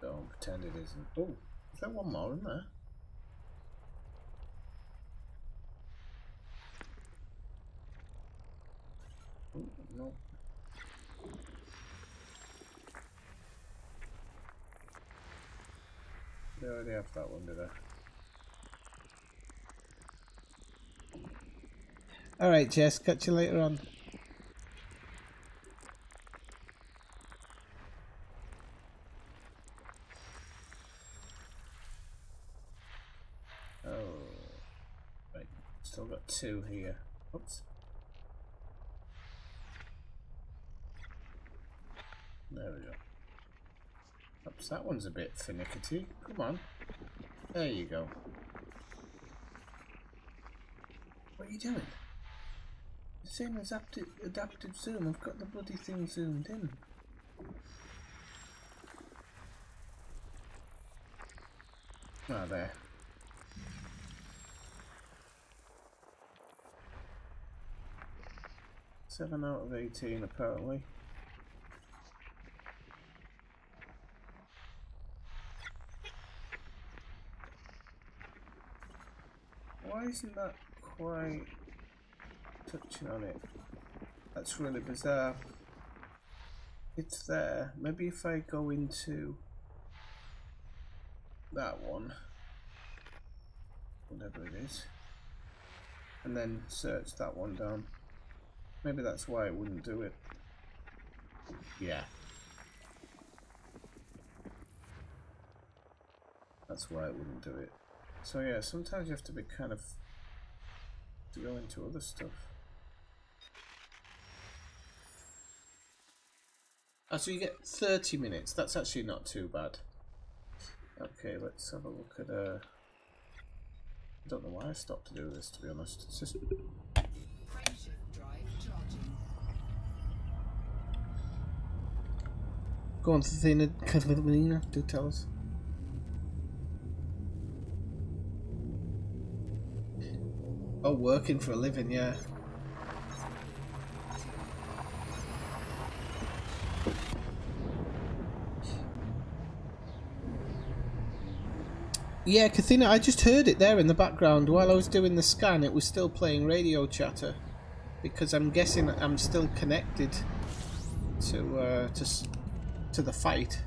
Don't pretend it isn't. Oh, is there one more in there? Oh, no. I already have that one, did I? Alright, Jess, catch you later on. Oh, right. Still got 2 here. Oops. There we go. Oops, that one's a bit finicky. Come on. There you go. What are you doing? The same as adaptive zoom. I've got the bloody thing zoomed in. Ah, there. Seven out of 18, apparently. Why isn't that quite touching on it? That's really bizarre. It's there. Maybe if I go into that one, whatever it is, and then search that one down. Maybe that's why it wouldn't do it. Yeah. That's why it wouldn't do it. So yeah, sometimes you have to be kind of to go into other stuff. Oh, so you get 30 minutes. That's actually not too bad. Okay, let's have a look at I don't know why I stopped to do this, to be honest. It's just go on, Catalina, do tell us. Oh, working for a living, yeah. Yeah, Kathina, I just heard it there in the background. While I was doing the scan, it was still playing radio chatter. Because I'm guessing I'm still connected to the fight.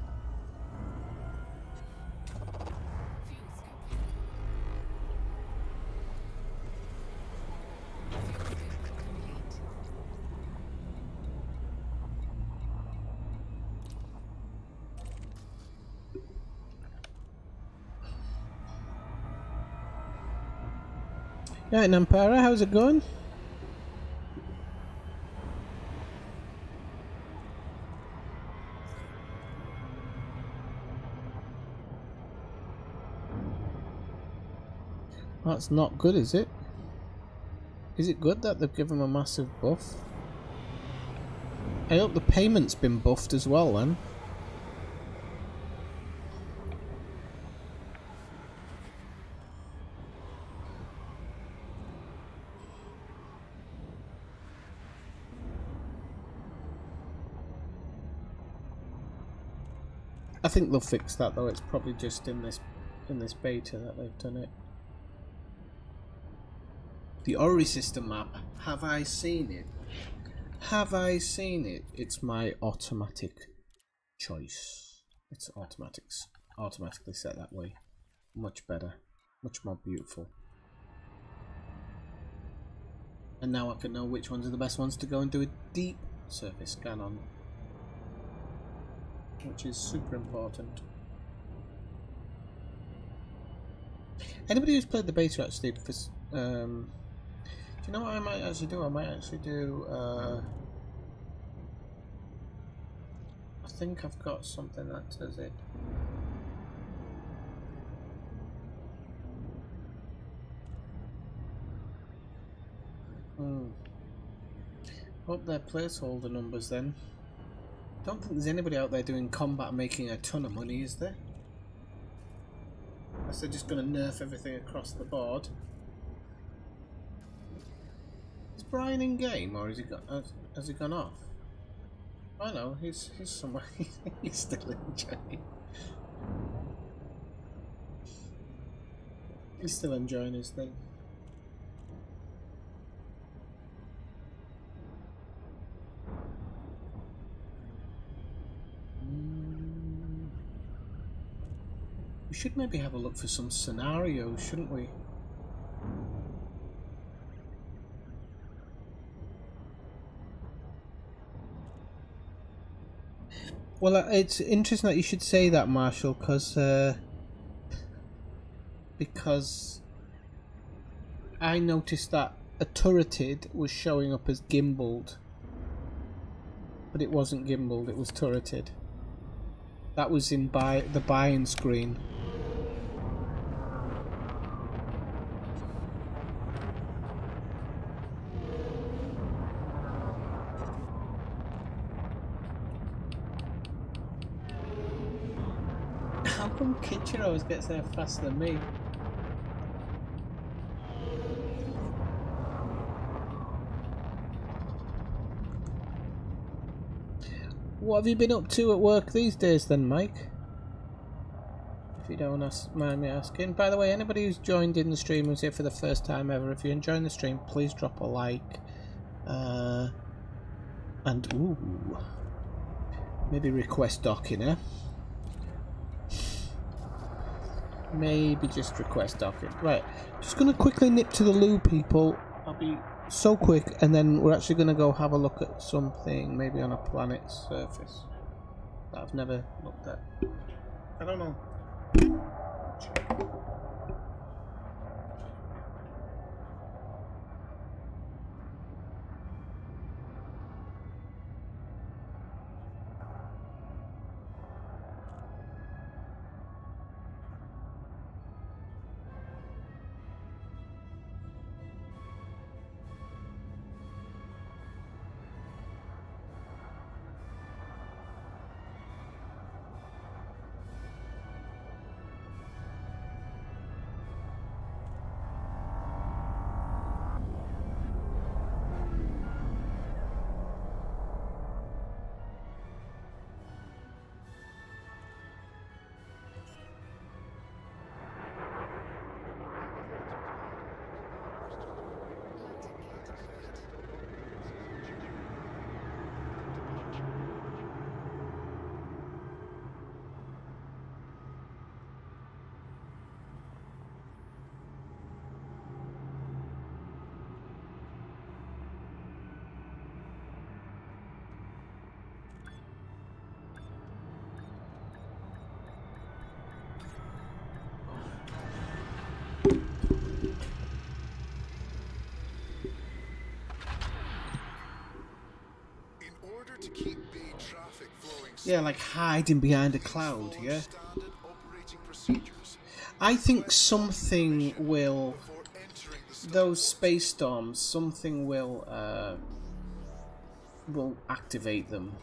Right, Nampara, how's it going? That's not good, is it? Is it good that they've given him a massive buff? I hope the payment's been buffed as well then. I think they'll fix that though. It's probably just in this beta that they've done it. The Ori system map. Have I seen it? Have I seen it? It's my automatic choice. It's automatically set that way. Much better. Much more beautiful. And now I can know which ones are the best ones to go and do a deep surface scan on. Which is super important. Anybody who's played the beta actually, do you know what I might actually do? I might actually do, I think I've got something that does it. Hope they're placeholder numbers then. Don't think there's anybody out there doing combat making a ton of money, is there? Unless they're just going to nerf everything across the board. Is Brian in game, or has he gone off? Oh no, he's somewhere. He's still enjoying. He's still enjoying his thing. We should maybe have a look for some scenarios, shouldn't we? Well, it's interesting that you should say that, Marshall, because I noticed that a turreted was showing up as gimbaled, but it wasn't gimbaled, it was turreted. That was in the buy-in screen. How come Kitchen always gets there faster than me? What have you been up to at work these days then, Mike? If you don't mind me asking. By the way, anybody who's joined in the stream who's here for the first time ever, if you're enjoying the stream, please drop a like. And, ooh, maybe request docking, eh? Maybe just request docking. Right, just going to quickly nip to the loo, people. I'll be so quick, and then we're actually going to go have a look at something, maybe on a planet's surface that I've never looked at. I don't know. Yeah, like hiding behind a cloud, yeah? I think something will... Those space storms, something will activate them.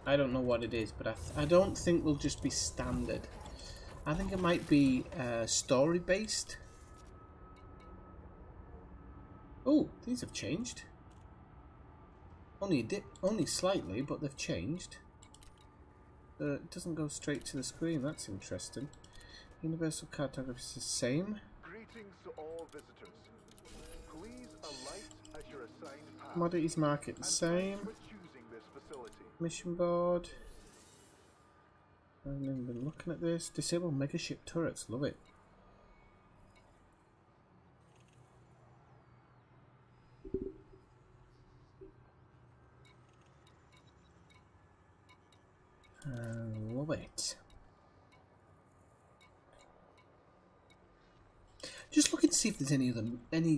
I don't know what it is, but I don't think they'll just be standard. I think it might be story-based. Oh, these have changed. Only slightly, but they've changed. It doesn't go straight to the screen. That's interesting. Universal cartography is the same. Greetings to all visitors. Please alight at your assigned path. Commodities market the same. For choosing this facility. Mission board. I've never been looking at this. Disable megaship turrets. Love it. Love it. Just looking to see if there's any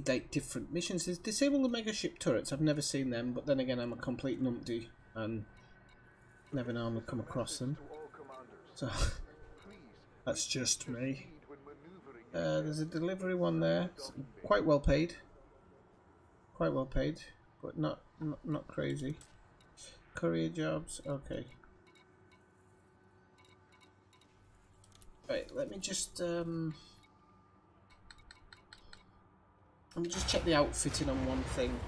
like different missions. There's disable the megaship turrets. I've never seen them, but then again, I'm a complete numpty and never normally come across them. So that's just me. There's a delivery one there. It's quite well paid. Quite well paid, but not crazy. Courier jobs. Okay. Right, let me just check the outfitting on one thing.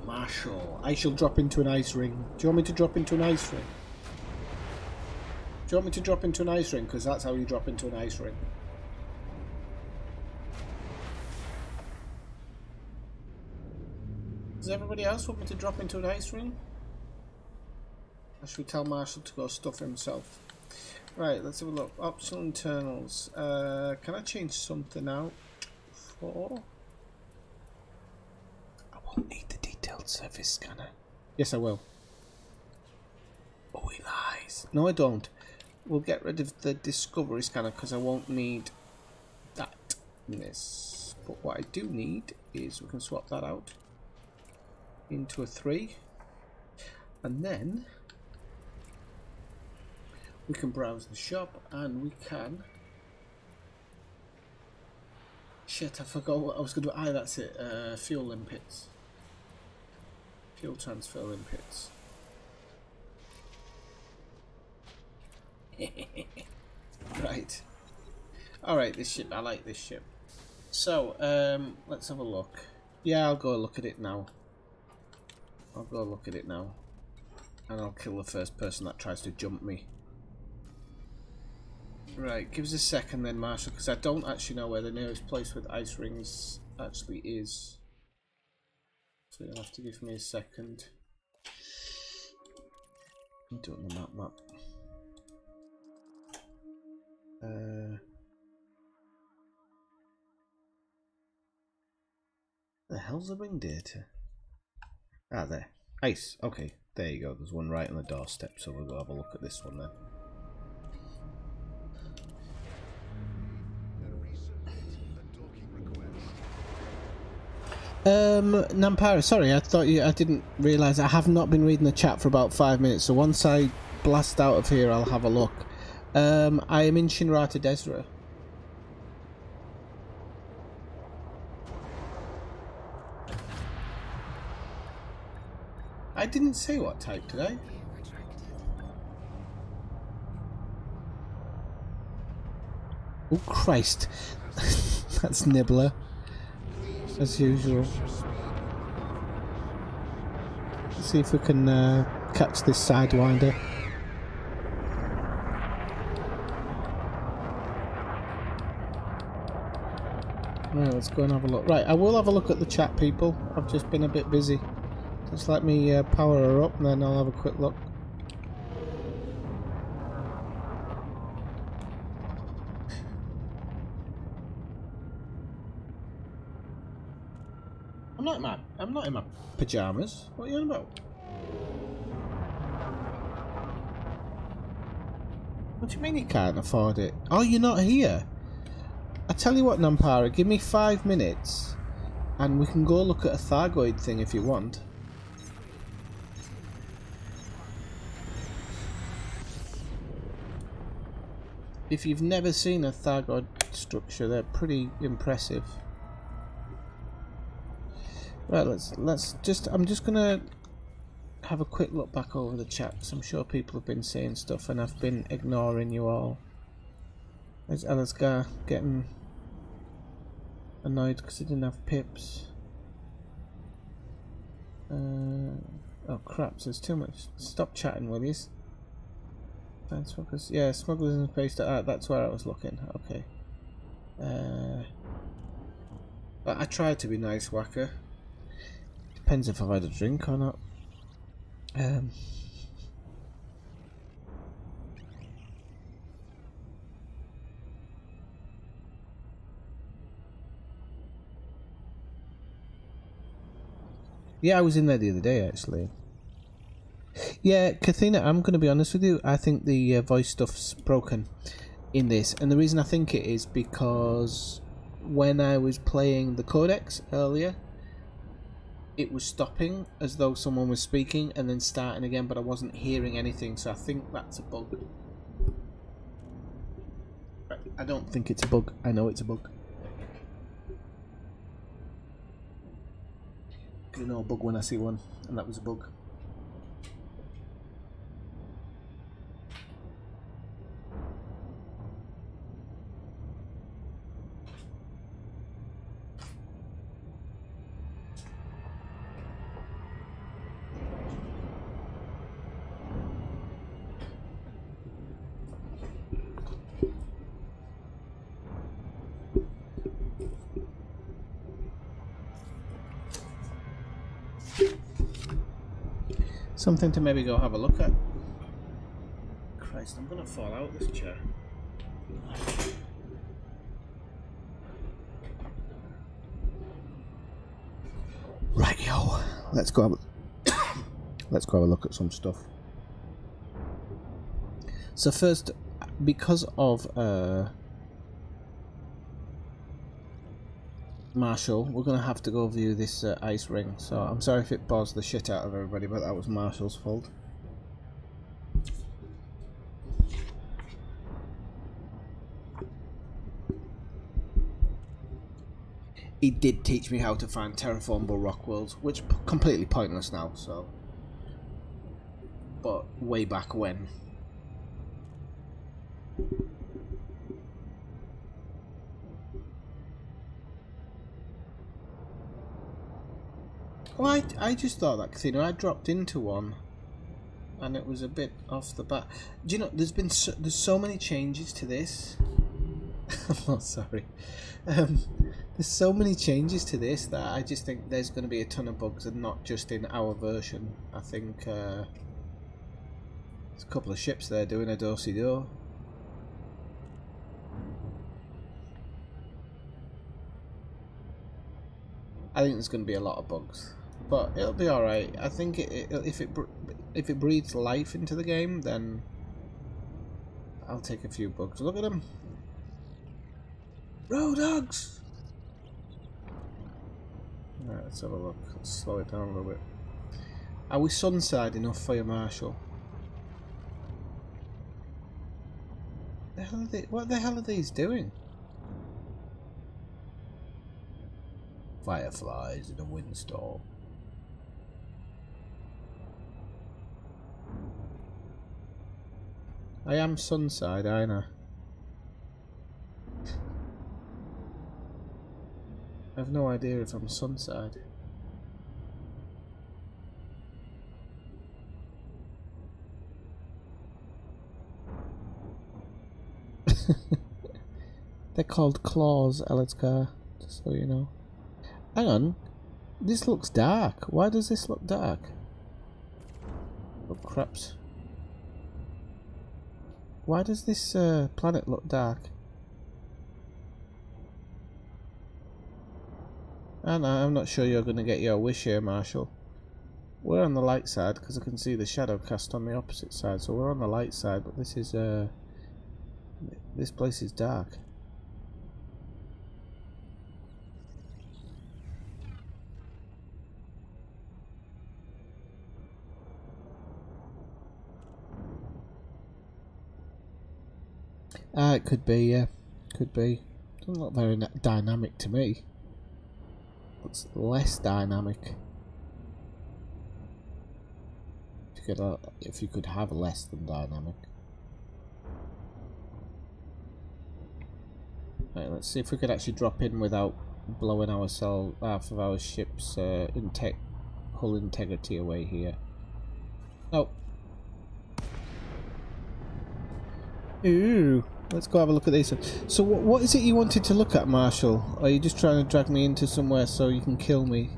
Marshall, I shall drop into an ice ring. Do you want me to drop into an ice ring? Do you want me to drop into an ice ring? Because that's how you drop into an ice ring. Does everybody else want me to drop into an ice ring? Or should we tell Marshall to go stuff himself? Right, let's have a look. Optional internals. Can I change something out for... I won't need the detailed surface scanner. Yes, I will. Oh, he lies. No, I don't. We'll get rid of the discovery scanner because I won't need that in this. But what I do need is we can swap that out into a 3. And then we can browse the shop and we can... Shit, I forgot what I was going to... Ah, that's it. Fuel limpets. Fuel transfer limpets. Right. Alright, this ship. I like this ship. So, let's have a look. Yeah, I'll go look at it now. I'll go look at it now. And I'll kill the first person that tries to jump me. Right, give us a second then, Marshall, because I don't actually know where the nearest place with ice rings actually is. So you'll have to give me a second. I'm doing the map. The hell's the ring data? Ah, there. Ice. Okay, there you go. There's one right on the doorstep, so we'll go have a look at this one then. Nampara, sorry, I didn't realise. I have not been reading the chat for about 5 minutes, so once I blast out of here, I'll have a look. I am in Shinrata Desra. I didn't say what type, did I? Oh Christ. That's Nibbler. As usual. Let's see if we can catch this Sidewinder. Right, let's go and have a look. Right, I will have a look at the chat, people. I've just been a bit busy. Just let me power her up and then I'll have a quick look. I'm not in my pyjamas. What are you on about? What do you mean you can't afford it? Oh, you're not here? I tell you what, Nampara, give me 5 minutes and we can go look at a Thargoid thing if you want. If you've never seen a Thargoid structure, they're pretty impressive. Right, let's just... I'm just gonna have a quick look back over the chat, because I'm sure people have been saying stuff and I've been ignoring you all. There's Alaska getting annoyed because he didn't have pips. Oh crap, there's too much. Stop chatting, will you? Smugglers. Yeah, smugglers in space. That's where I was looking. Okay. I tried to be nice, Wacker. Depends if I've had a drink or not. Yeah, I was in there the other day, actually. Yeah, Kathina, I'm going to be honest with you. I think the voice stuff's broken in this. And the reason I think it is because when I was playing the codex earlier, it was stopping as though someone was speaking and then starting again, but I wasn't hearing anything. So I think that's a bug. I don't think it's a bug. I know it's a bug. I know a bug when I see one, and that was a bug. Something to maybe go have a look at. Christ, I'm gonna fall out of this chair. Right, yo, let's go let's go have a look at some stuff. So first, because of Marshall, we're gonna have to go view this ice ring. So I'm sorry if it paused the shit out of everybody, but that was Marshall's fault. He did teach me how to find terraformable rock worlds, which completely pointless now. So, but way back when. Well, I just thought that, because, you know, I dropped into one, and it was a bit off the bat. Do you know, there's so many changes to this. I'm not sorry. There's so many changes to this that I just think there's going to be a ton of bugs, and not just in our version. I think there's a couple of ships there doing a door-to-door. I think there's going to be a lot of bugs, but it'll be all right. I think if it breathes life into the game, then I'll take a few bugs. Look at them, road dogs. Right, let's have a look. Let's slow it down a little bit. Are we sunside enough for you, Marshall? What the hell are these doing? Fireflies in a windstorm. I am sunside, ain't I? I have no idea if I'm sunside. They're called claws, Elitcar, just so you know. Hang on, this looks dark. Why does this look dark? Oh craps. Why does this planet look dark? And I'm not sure you're going to get your wish here, Marshall. We're on the light side because I can see the shadow cast on the opposite side, so we're on the light side, but this is this place is dark. It could be, yeah, could be. Doesn't look very dynamic to me. Looks less dynamic. If you could have less than dynamic. Right, let's see if we could actually drop in without blowing half of our ship's hull integrity away here. Oh. Ooh. Let's go have a look at these. So what is it you wanted to look at, Marshall? Or are you just trying to drag me into somewhere so you can kill me?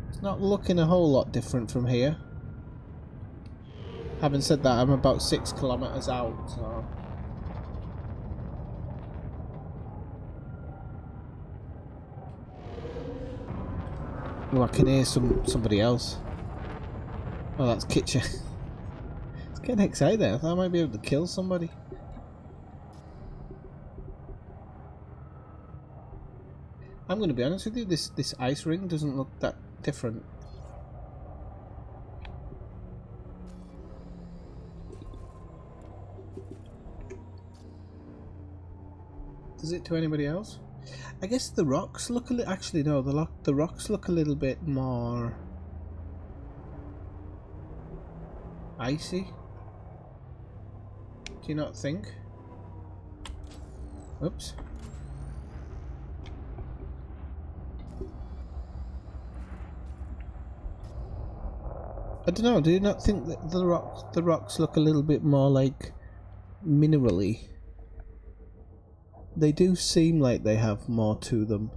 It's not looking a whole lot different from here. Having said that, I'm about 6 kilometers out, so... Oh, I can hear somebody else. Oh, that's Kitcher. It's getting excited there. I thought I might be able to kill somebody. I'm going to be honest with you, this ice ring doesn't look that different. Does it to anybody else? I guess the rocks look a little... Actually, no, the rocks look a little bit more... icy. Do you not think? Oops. I don't know, do you not think that the rocks look a little bit more like minerally? They do seem like they have more to them.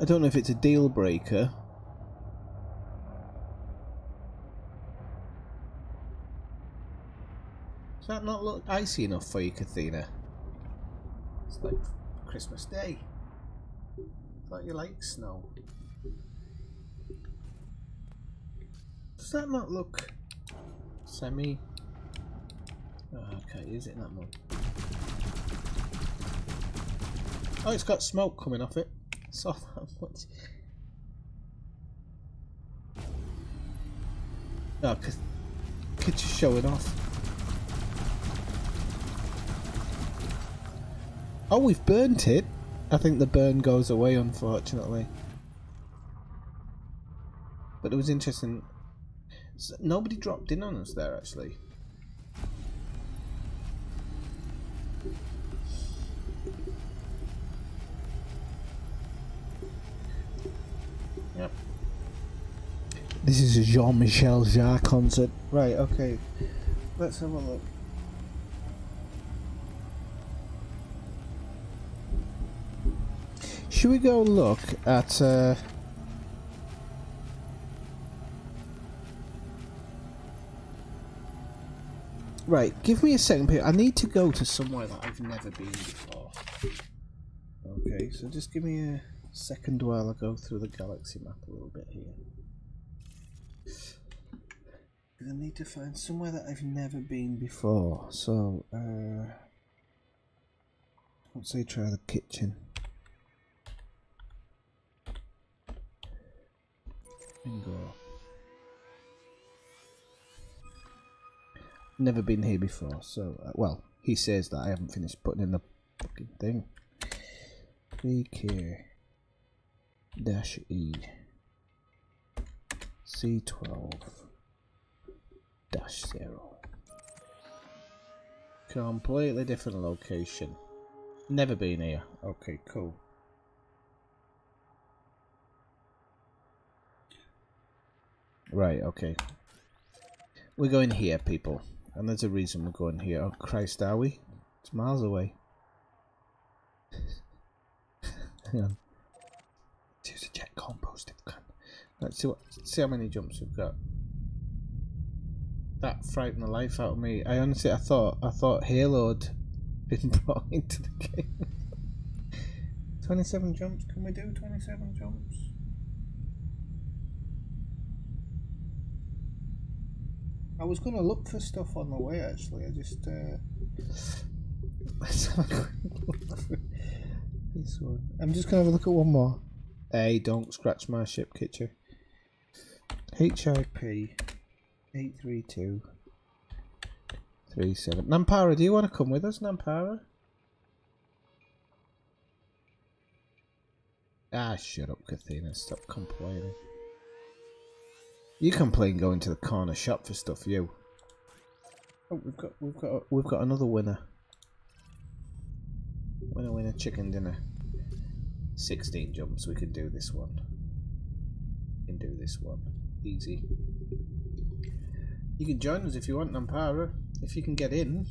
I don't know if it's a deal breaker. Does that not look icy enough for you, Kathina? It's like Christmas Day. I thought you like snow. Does that not look semi? Oh, okay, is it that one? Oh, it's got smoke coming off it. Saw that much. Oh, kids are showing off. Oh, we've burnt it. I think the burn goes away, unfortunately. But it was interesting. Nobody dropped in on us there, actually. Yep. This is a Jean-Michel Jarre concert. Right, okay. Let's have a look. Should we go look at... Right, give me a second, Peter. I need to go to somewhere that I've never been before. Okay, so just give me a second while I go through the galaxy map a little bit here. I need to find somewhere that I've never been before. So, let's say try the kitchen. Bingo. Never been here before, so well, he says that. I haven't finished putting in the fucking thing. VK -E C12-0. Completely different location. Never been here. Okay, cool. Right, okay. We're going here, people. And there's a reason we're going here. Oh Christ, are we? It's miles away. Hang on. Let's use a jet compost if we can. Let's see how many jumps we've got. That frightened the life out of me. I honestly, I thought Halo'd been brought into the game. 27 jumps. Can we do 27 jumps? I was going to look for stuff on the way, actually. I just let's have a quick look for this one. I'm just going to have a look at one more. Hey, don't scratch my ship, Kitcher. HIP 83237. Nampara, do you want to come with us, Nampara? Ah, shut up, Kathina. Stop complaining. You complain going to the corner shop for stuff, you. Oh, we've got another winner. Winner, chicken dinner. 16 jumps. We can do this one. We can do this one. Easy. You can join us if you want, Nampara. If you can get in.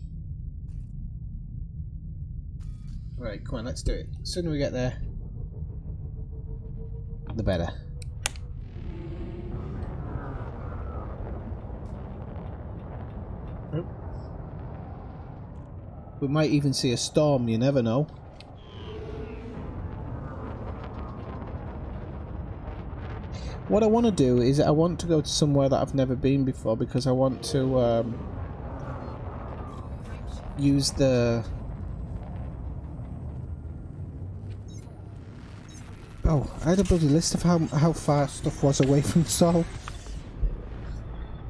Right, come on, let's do it. The sooner we get there, the better. We might even see a storm, you never know. What I want to do is I want to go to somewhere that I've never been before because I want to use the... Oh, I had a bloody list of how far stuff was away from Sol.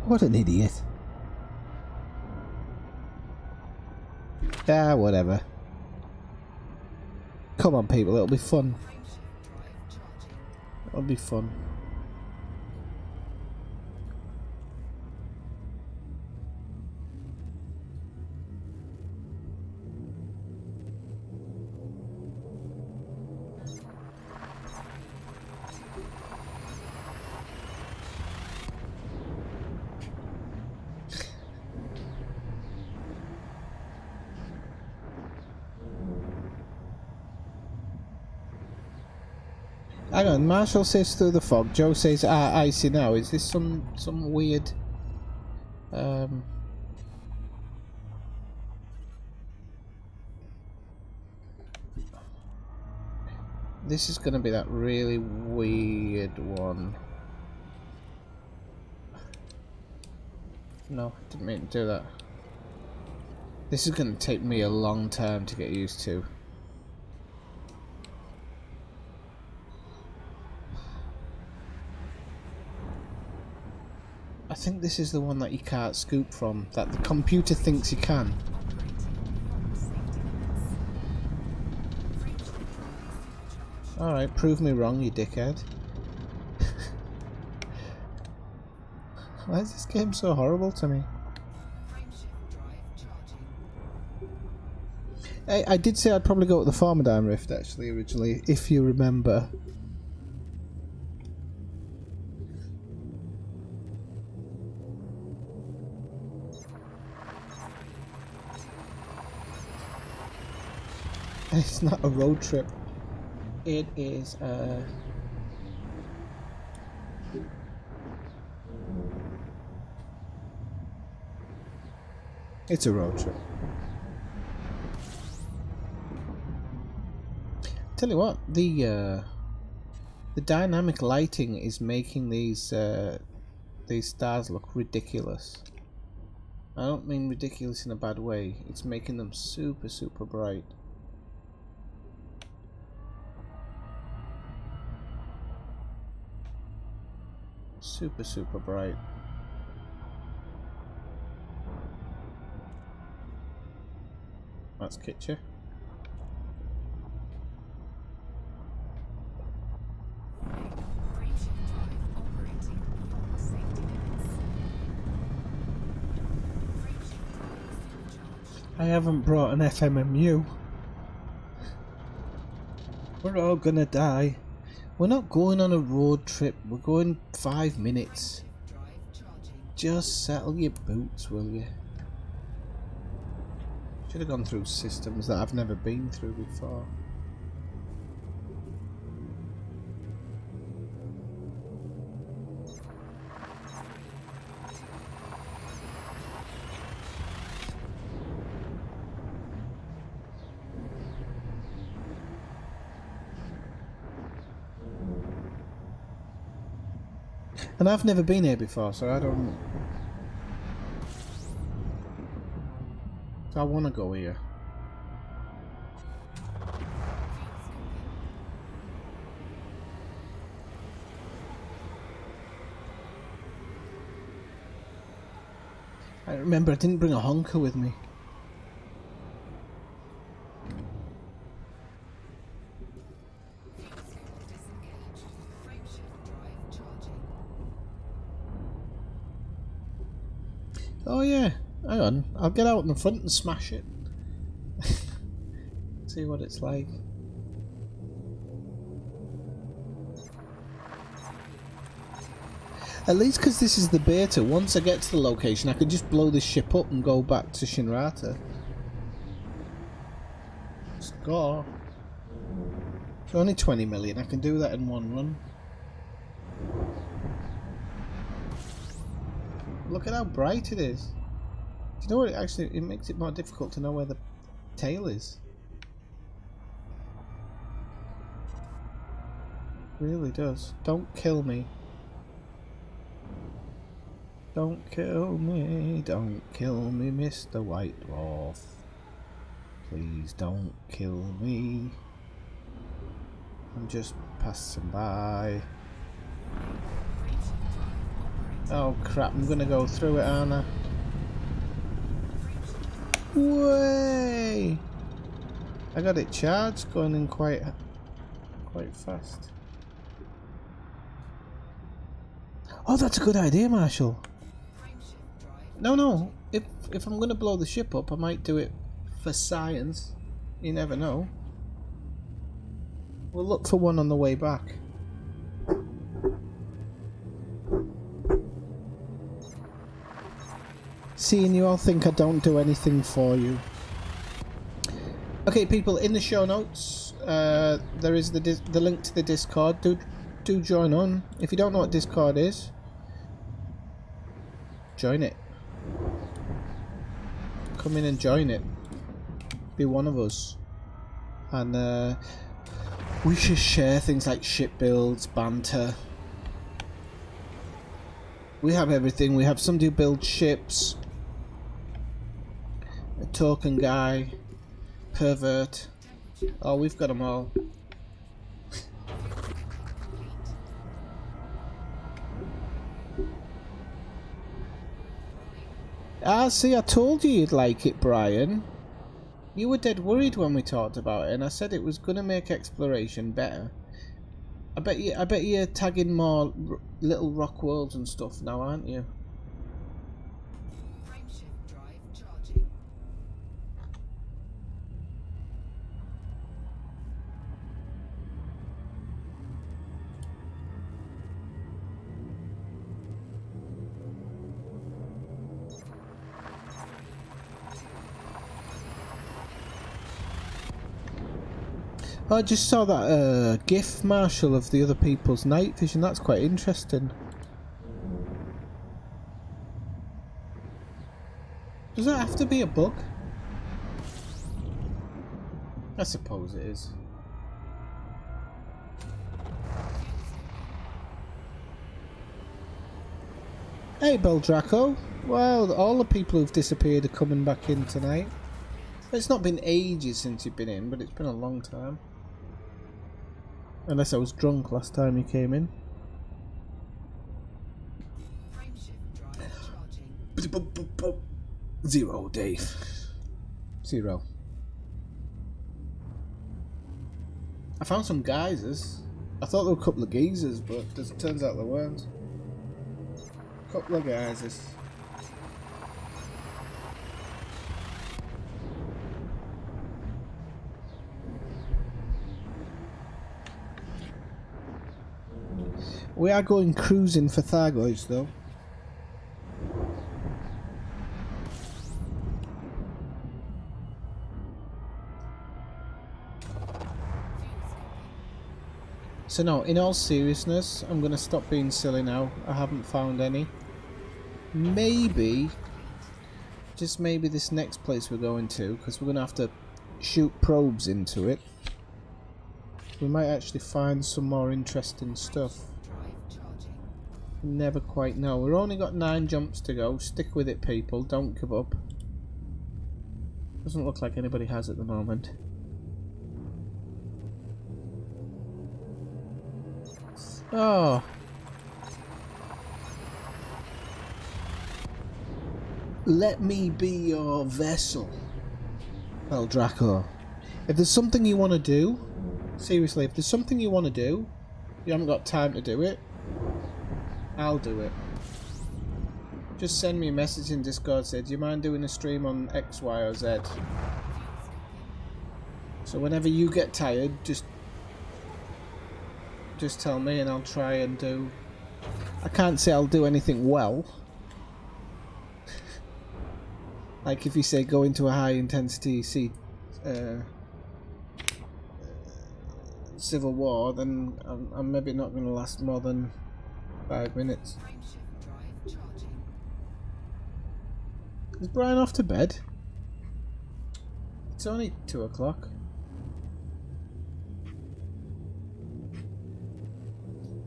What an idiot. Ah, whatever. Come on, people, it'll be fun. It'll be fun. Hang on, Marshall says through the fog. Joe says, I see now. Is this some weird... This is going to be that really weird one. No, didn't mean to do that. This is going to take me a long time to get used to. I think this is the one that you can't scoop from, that the computer thinks you can. Alright, prove me wrong, you dickhead. Why is this game so horrible to me? I did say I'd probably go to the Farmadine Rift actually originally, if you remember. It's not a road trip. It is it's a road trip. Tell you what, the dynamic lighting is making these stars look ridiculous. I don't mean ridiculous in a bad way. It's making them super bright. Super bright. That's Kitcher. I haven't brought an FMMU. We're all gonna die. We're not going on a road trip, we're going 5 minutes. Just settle your boots, will you? Should have gone through systems that I've never been through before. And I've never been here before, so I don't... So I want to go here. I remember I didn't bring a honker with me. Oh yeah, hang on, I'll get out in the front and smash it. See what it's like. At least because this is the beta, once I get to the location I can just blow this ship up and go back to Shinrata. Score. It's only 20 million, I can do that in one run. Look at how bright it is. Do you know what? It makes it more difficult to know where the tail is. It really does. Don't kill me. Don't kill me. Don't kill me, Mr. White Dwarf. Please don't kill me. I'm just passing by. Oh crap, I'm gonna go through it, aren't I? Way! I got it charged, going in quite fast. Oh, that's a good idea, Marshall. No. If I'm gonna blow the ship up, I might do it for science. You never know. We'll look for one on the way back. Seeing you all think I don't do anything for you. Okay, people, in the show notes, there is the link to the Discord. Do join on. If you don't know what Discord is, join it. Come in and join it. Be one of us. And we should share things like ship builds, banter. We have everything. We have somebody who builds ships, a token guy, pervert. Oh, we've got them all. Ah, see, I told you you'd like it, Brian. You were dead worried when we talked about it, and I said it was gonna make exploration better. I bet you're tagging more little rock worlds and stuff now, aren't you? Frameshift drive charging. I just saw that GIF, Marshall, of the other people's night vision. That's quite interesting. Does that have to be a bug? I suppose it is. Hey, Beldraco. Well, all the people who've disappeared are coming back in tonight. It's not been ages since you've been in, but it's been a long time. Unless I was drunk last time you came in. Frameshift drive charging. Zero, Dave. Zero. I found some geysers. I thought there were a couple of geezers, but it turns out there weren't. Couple of geysers. We are going cruising for Thargoids, though. So no, in all seriousness, I'm going to stop being silly now. I haven't found any. Maybe, just maybe this next place we're going to, because we're going to have to shoot probes into it. We might actually find some more interesting stuff. Never quite know. We've only got 9 jumps to go. Stick with it, people. Don't give up. Doesn't look like anybody has at the moment. Oh. Let me be your vessel. Well, Draco, if there's something you want to do, seriously, if there's something you want to do, you haven't got time to do it, I'll do it. Just send me a message in Discord, say, do you mind doing a stream on X, Y, or Z? So whenever you get tired, just tell me and I'll try and do... I can't say I'll do anything well. Like if you say go into a high intensity civil war, then I'm maybe not going to last more than 5 minutes. Is Brian off to bed? It's only 2 o'clock.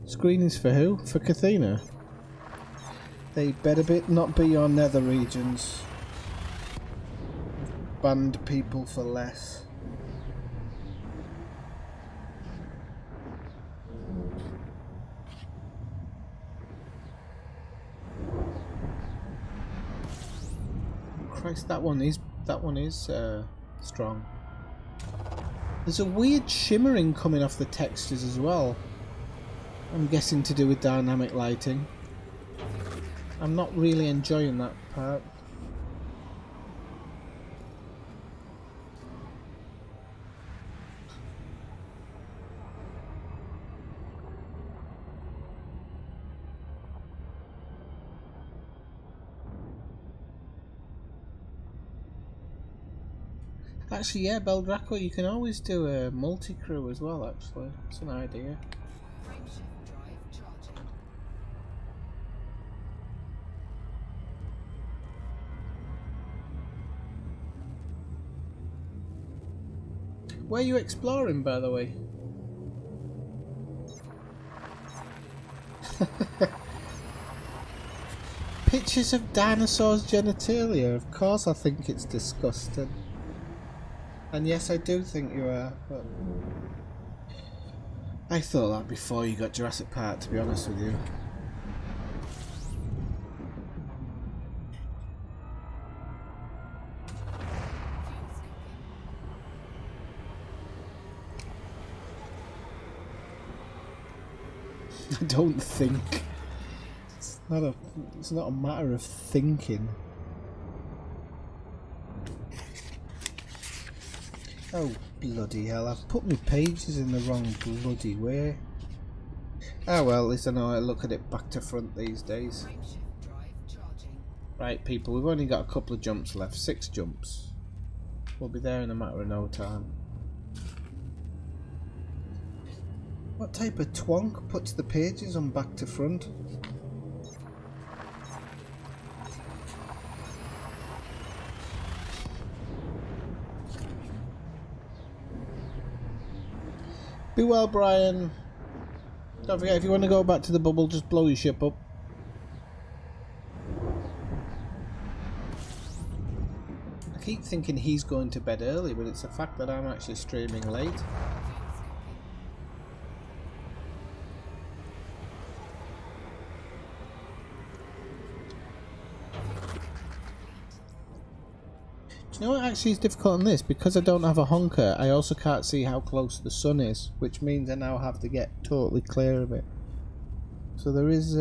Screenings for who? For Cathena? They better not be your nether regions. Banned people for less. Christ, that one is strong. There's a weird shimmering coming off the textures as well. I'm guessing to do with dynamic lighting. I'm not really enjoying that part. Actually, yeah, Beldraco, you can always do a multi-crew as well, actually. It's an idea. Frameshift drive charging. Where are you exploring, by the way? Pictures of dinosaurs' genitalia. Of course I think it's disgusting. And yes, I do think you are, but... I thought that before you got Jurassic Park, to be honest with you. I don't think. It's not a matter of thinking. Oh bloody hell, I've put my pages in the wrong bloody way. Oh well, at least I know how to look at it back to front these days. Frameshift drive charging. Right people, we've only got a couple of jumps left, 6 jumps. We'll be there in a matter of no time. What type of twonk puts the pages on back to front? Be well, Brian. Don't forget, if you want to go back to the bubble, just blow your ship up. I keep thinking he's going to bed early, but it's a fact that I'm actually streaming late. Do you know what actually is difficult on this? Because I don't have a honker, I also can't see how close the sun is, which means I now have to get totally clear of it. So there is,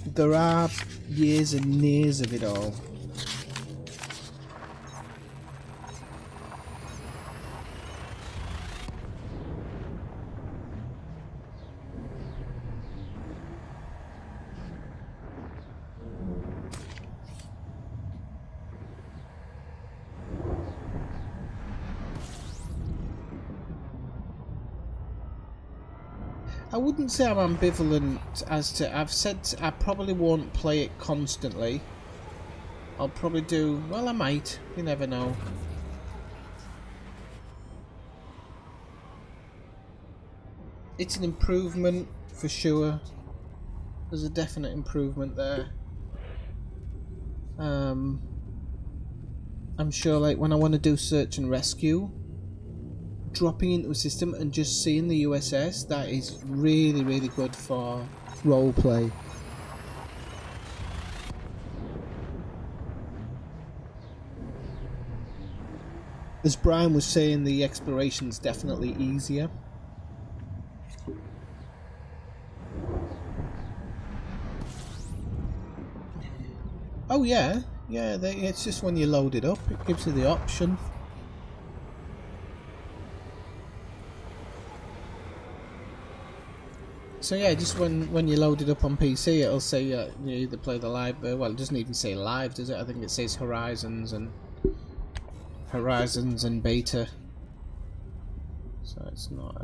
there are years and years of it all. I wouldn't say I'm ambivalent as to... I've said I probably won't play it constantly. I'll probably do... Well, I might. You never know. It's an improvement for sure. There's a definite improvement there. I'm sure, like, when I want to do search and rescue, dropping into a system and just seeing the USS, that is really, really good for roleplay. As Brian was saying, the exploration's definitely easier. Oh yeah, yeah, it's just when you load it up, it gives you the option. So yeah, just when you load it up on PC, it'll say you either play the live. Well, it doesn't even say live, does it? I think it says Horizons and beta. So it's not.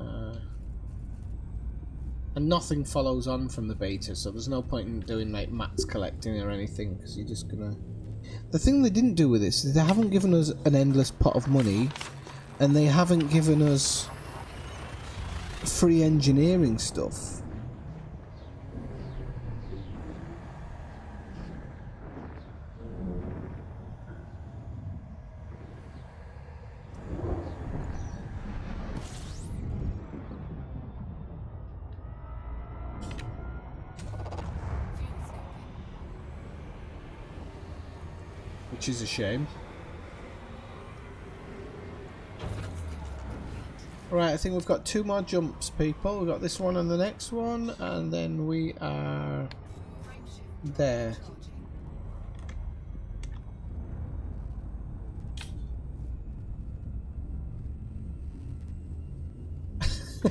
And nothing follows on from the beta, so there's no point in doing like mats collecting or anything, because you're just gonna. The thing they didn't do with this is they haven't given us an endless pot of money, and they haven't given us free engineering stuff. Which is a shame. Right, I think we've got 2 more jumps, people. We've got this one and the next one, and then we are there.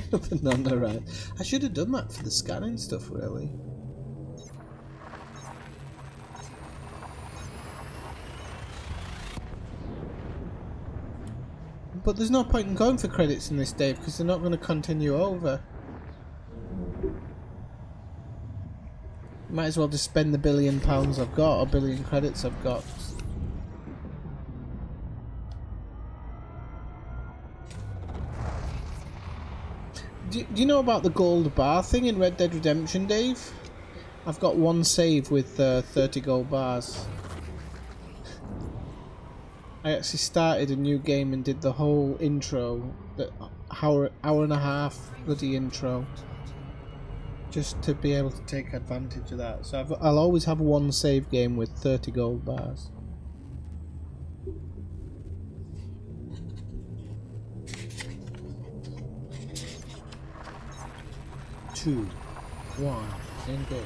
The none arrived. I should have done that for the scanning stuff, really. But there's no point in going for credits in this, Dave, because they're not going to continue over. Might as well just spend the £1 billion I've got, or £1 billion credits I've got. Do you know about the gold bar thing in Red Dead Redemption, Dave? I've got one save with 30 gold bars. I actually started a new game and did the whole intro, the hour and a half bloody intro, just to be able to take advantage of that. So I'll always have one save game with 30 gold bars. Two, one, engage.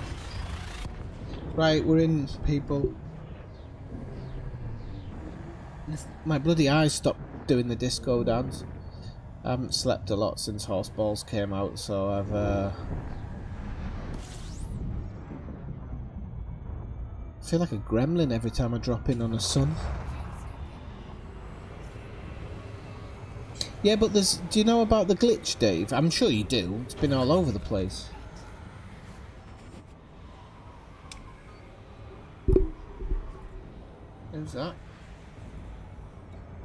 Right, we're in, people. My bloody eyes stopped doing the disco dance. I haven't slept a lot since Horseballs came out, so I've I feel like a gremlin every time I drop in on a sun. Yeah, but do you know about the glitch, Dave? I'm sure you do. It's been all over the place. Who's that?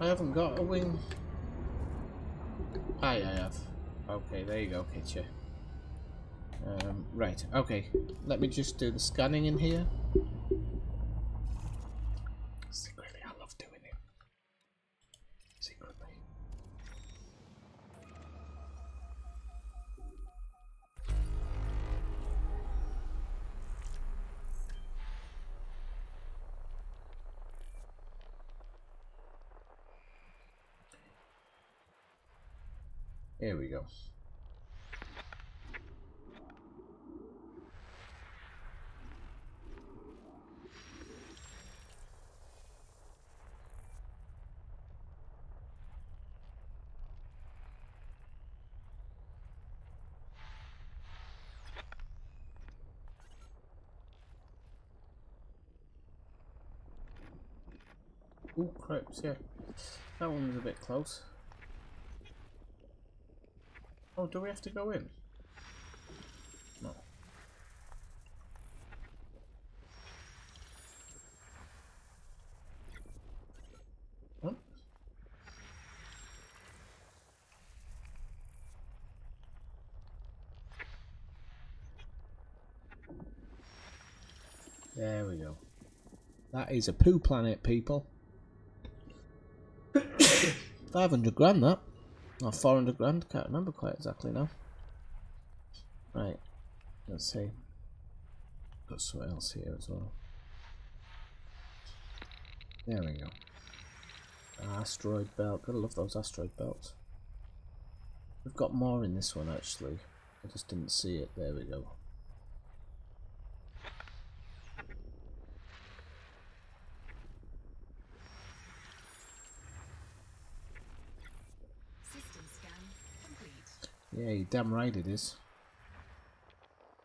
I haven't got a wing. Aye, I have. Okay, there you go, Kitcher. Right, okay. Let me just do the scanning in here. Secretly, I love doing it. Secretly. Here we go. Ooh, cripes, yeah. That one was a bit close. Oh, do we have to go in? No. What? There we go. That is a poo planet, people. 500 grand that. Or 400 grand, can't remember quite exactly now. Right, let's see. Got something else here as well. There we go. Asteroid belt, gotta love those asteroid belts. We've got more in this one actually. I just didn't see it, there we go. Yeah, you're damn right it is.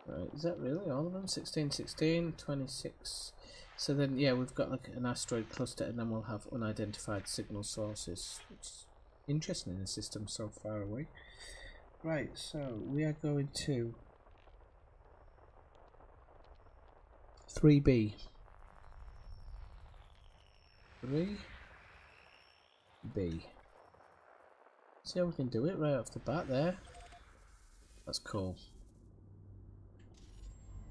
Right, is that really all of them? 16, 16, 26. So then, yeah, we've got like an asteroid cluster and then we'll have unidentified signal sources. Which is interesting in a system so far away. Right, so we are going to 3B. 3B. See how we can do it right off the bat there. That's cool.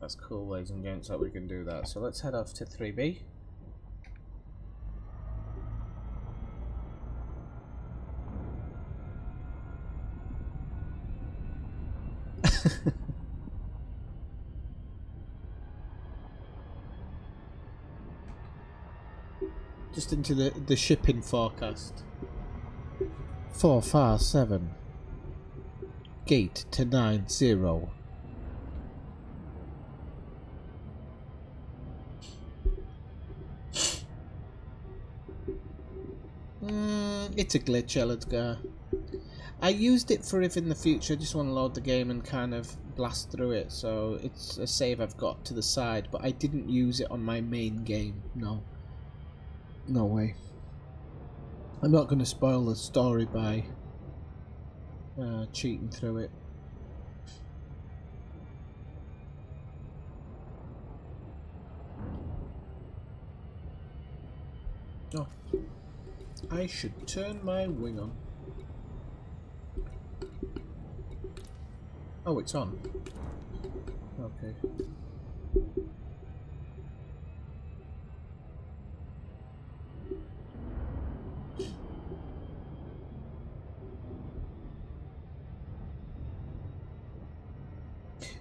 That's cool, ladies and gents, that we can do that. So let's head off to 3B. Just into the shipping forecast. 457. Gate to 90. It's a glitch, Elidgar. I used it for if in the future I just want to load the game and kind of blast through it, so it's a save I've got to the side, but I didn't use it on my main game, no. No way. I'm not going to spoil the story by cheating through it. Oh, I should turn my wing on. Oh, it's on. Okay.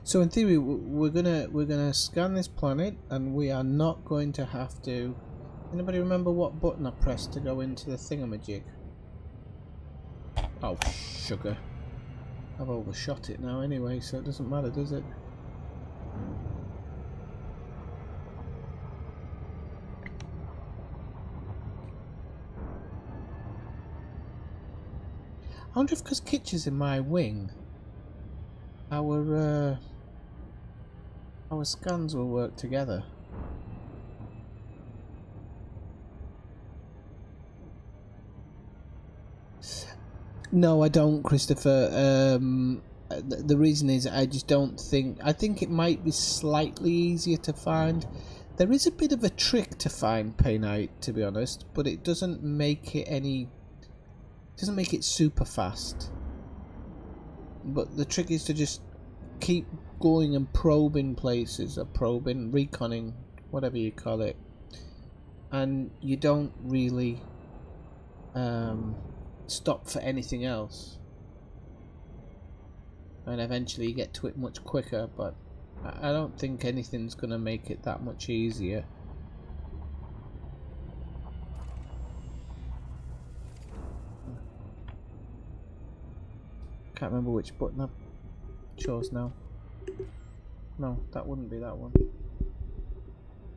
So in theory, we're gonna scan this planet, and we are not going to have to. Anybody remember what button I pressed to go into the thingamajig? Oh, sugar! I've overshot it now anyway, so it doesn't matter, does it? I wonder if because Kitch is in my wing, our scans will work together. No, I don't, Christopher. The reason is I just don't think... I think it might be slightly easier to find. There is a bit of a trick to find Painite, to be honest, but it doesn't make it any... It doesn't make it super fast. But the trick is to just keep going and probing places, or probing, reconning, whatever you call it. And you don't really stop for anything else. And eventually you get to it much quicker, but I don't think anything's going to make it that much easier. Can't remember which button I chose now. No, that wouldn't be that one.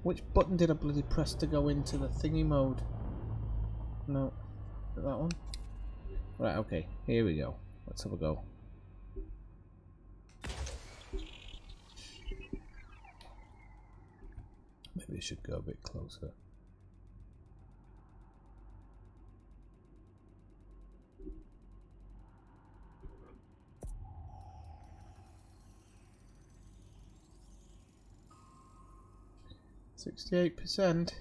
Which button did I bloody press to go into the thingy mode? No, that one? Right, okay, here we go. Let's have a go. Maybe I should go a bit closer. %.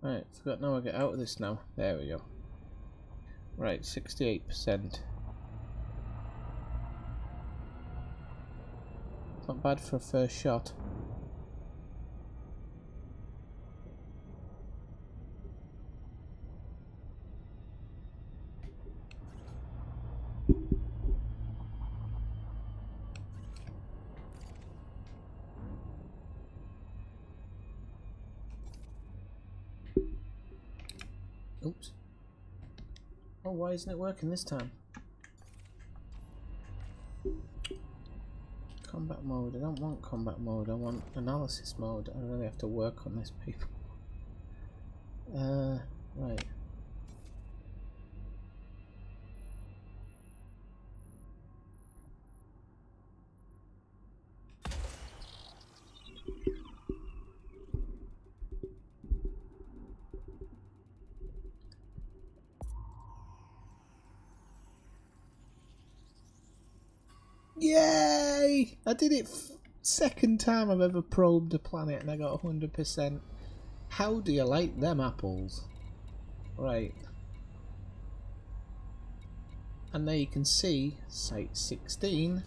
Right, forgot how I get out of this now. There we go. Right, 68%. Not bad for a first shot. Oops. Oh, why isn't it working this time? Combat mode. I don't want combat mode. I want analysis mode. I really have to work on this, people. Right. Yay! I did it second time I've ever probed a planet and I got 100%. How do you like them apples? Right. And there you can see Site 16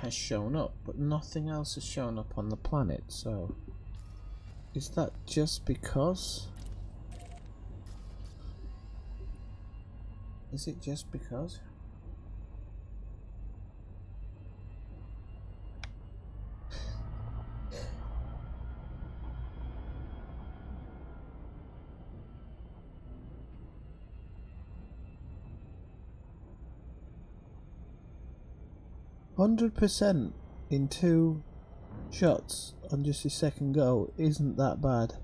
has shown up, but nothing else has shown up on the planet, so... Is that just because? Is it just because? %, in 2 shots on just your second go isn't that bad.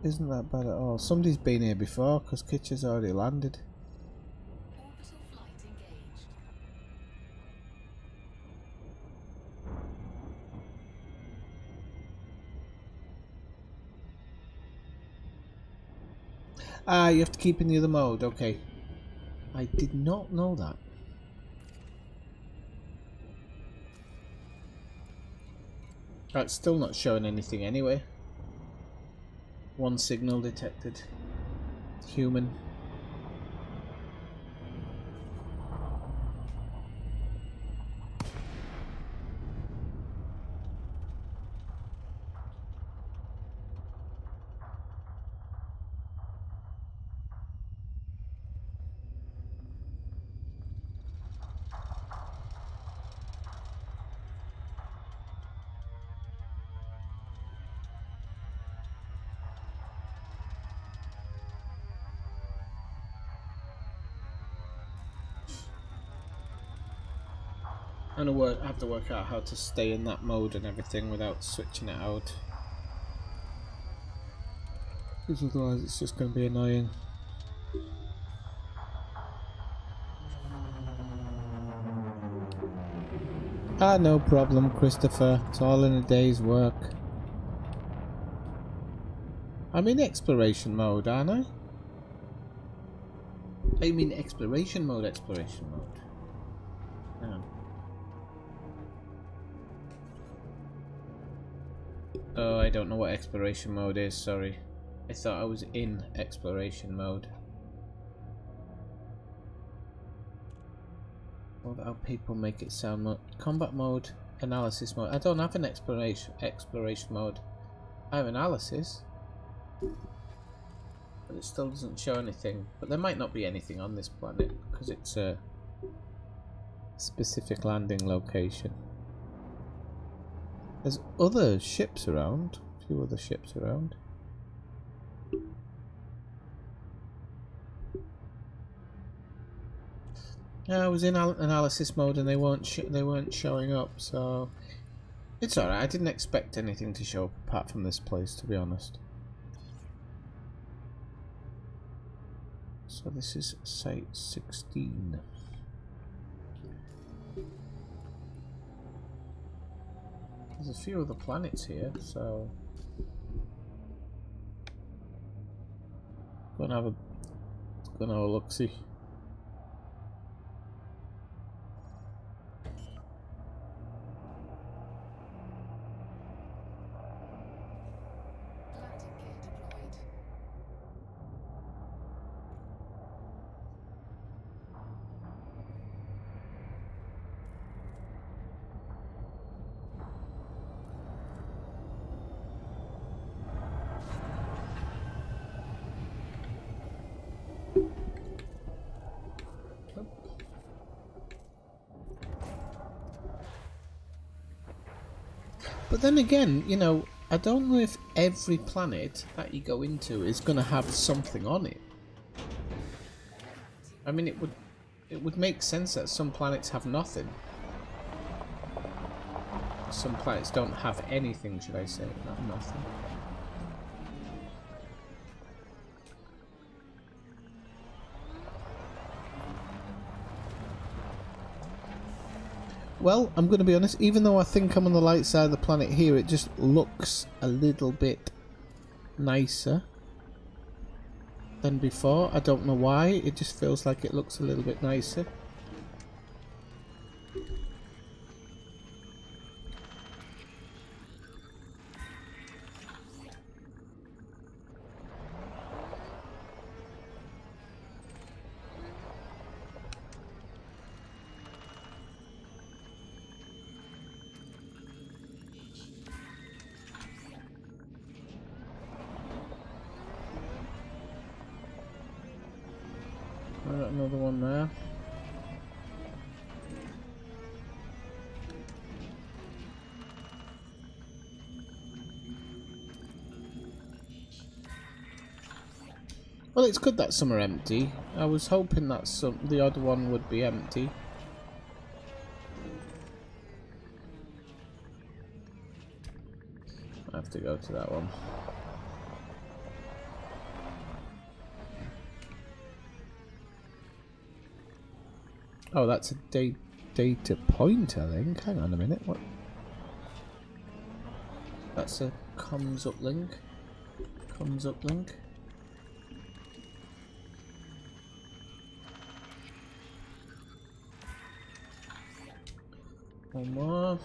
Isn't that bad at all. Somebody's been here before because Kitcher's already landed. Orbital flight engaged. Ah, you have to keep in the other mode. Okay. I did not know that. That's still not showing anything anyway. One signal detected. Human. I have to work out how to stay in that mode and everything without switching it out. Because otherwise it's just going to be annoying. Ah, no problem, Christopher. It's all in a day's work. I'm in exploration mode, aren't I? I mean exploration mode, Hang on. Oh, I don't know what exploration mode is, sorry. I thought I was in exploration mode. What about people make it sound more combat mode, analysis mode. I don't have an exploration mode. I have analysis. But it still doesn't show anything. But there might not be anything on this planet because it's a specific landing location. There's other ships around. A few other ships around. Yeah, I was in analysis mode and they weren't showing up, so it's alright. I didn't expect anything to show up apart from this place, to be honest. So this is Site 16. There's a few other planets here, so gonna have a look-see. But then again, you know, I don't know if every planet that you go into is going to have something on it. I mean, it would make sense that some planets have nothing. Some planets don't have anything, should I say, not nothing. Well, I'm going to be honest, even though I think I'm on the light side of the planet here, it just looks a little bit nicer than before. I don't know why, it just feels like it looks a little bit nicer. Another one there. Well, it's good that some are empty. I was hoping that the odd one would be empty. I have to go to that one. Oh, that's a data point, I think. Hang on a minute. What? That's a comes up link. Comes up link. One more.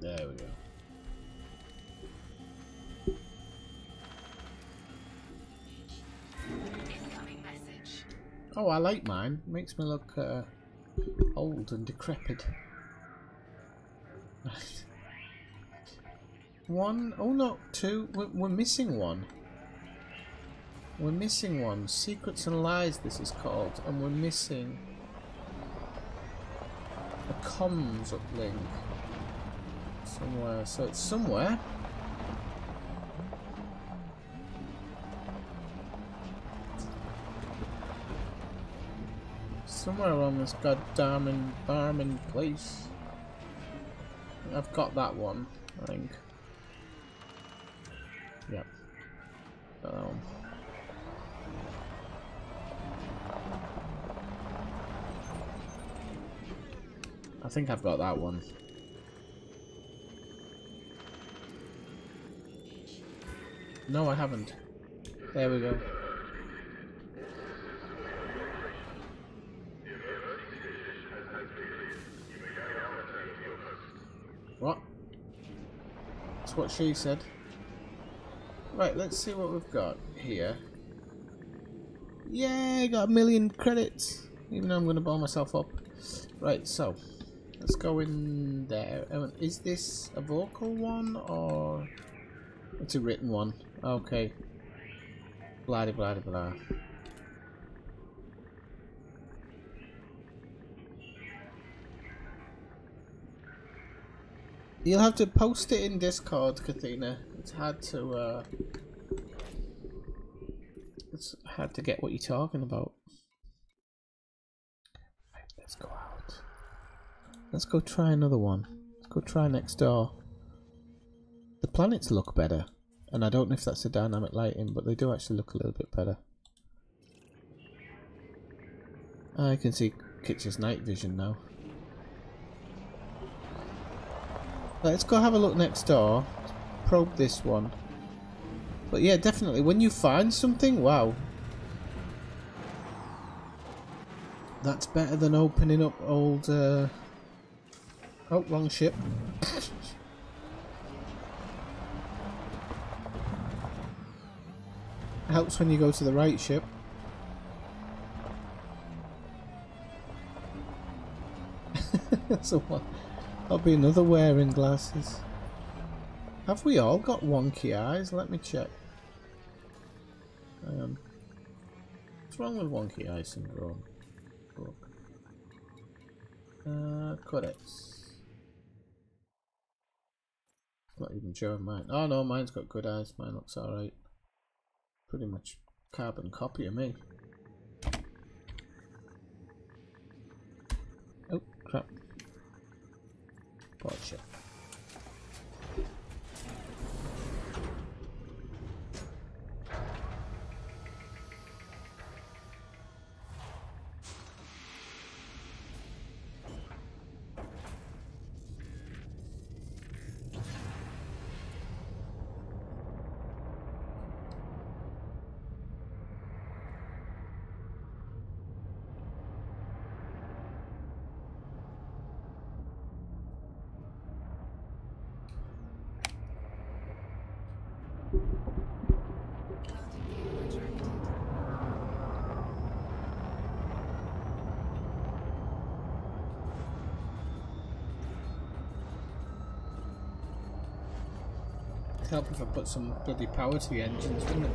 There we go. Incoming message. Oh, I like mine. Makes me look old and decrepit. Right. One. Oh no, two. We're missing one. We're missing one. Secrets and Lies, this is called, and we're missing a comms uplink somewhere. So it's somewhere. Somewhere around this goddamn barman place. I've got that one, I think. Yep. Got that one. I think I've got that one. No, I haven't. There we go. What? That's what she said. Right, let's see what we've got here. Yay, got 1,000,000 credits! Even though I'm going to blow myself up. Right, so let's go in there. Is this a vocal one or it's a written one? Okay. Blah blah blah blah. You'll have to post it in Discord, Kathina. It's hard to get what you're talking about. Right, let's go out. Let's go try another one. Let's go try next door. The planets look better, and I don't know if that's the dynamic lighting, but they do actually look a little bit better. I can see Kitchen's night vision now. Let's go have a look next door. Probe this one. But yeah, definitely, when you find something, wow. That's better than opening up old... Oh, wrong ship. Helps when you go to the right ship. So what? That'll be another wearing glasses. Have we all got wonky eyes? Let me check. What's wrong with wonky eye syndrome? Look. Codex. Not even showing mine. Oh no, mine's got good eyes. Mine looks alright. Pretty much carbon copy of me. Oh crap. Gotcha. Help if I put some bloody power to the engines, wouldn't it?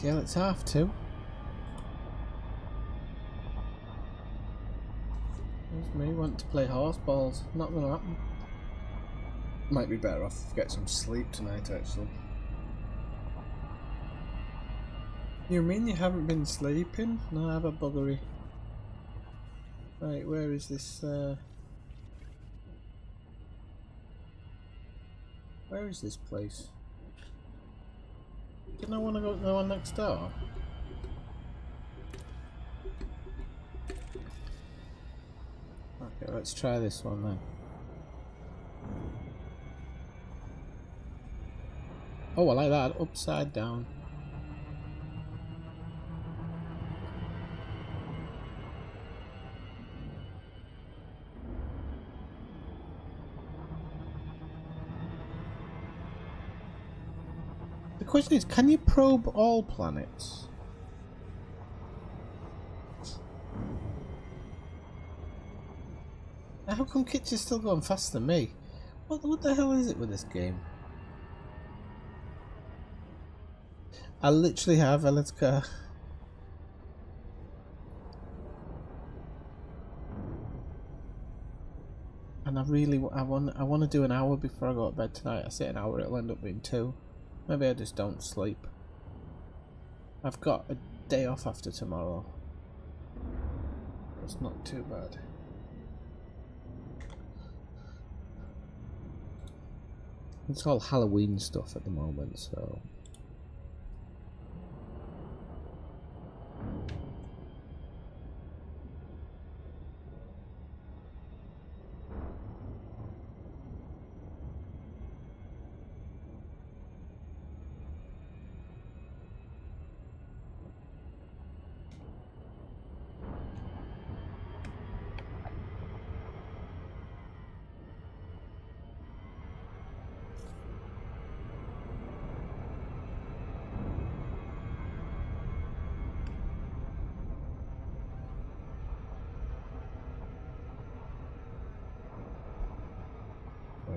Yeah, let's have to. There's me want to play horseballs. Not gonna happen. Might be better off get some sleep tonight, actually. You mean you haven't been sleeping? No, I have a buggery. Right, where is this, where is this place? Didn't I want to go to the one next door? Okay, let's try this one then. Oh, I like that. Upside down. The question is, can you probe all planets? How come Kitch is still going faster than me? What the hell is it with this game? I literally have a let's go. And I want to do an hour before I go to bed tonight. I say an hour, it'll end up being 2. Maybe I just don't sleep. I've got a day off after tomorrow. It's not too bad. It's all Halloween stuff at the moment, so...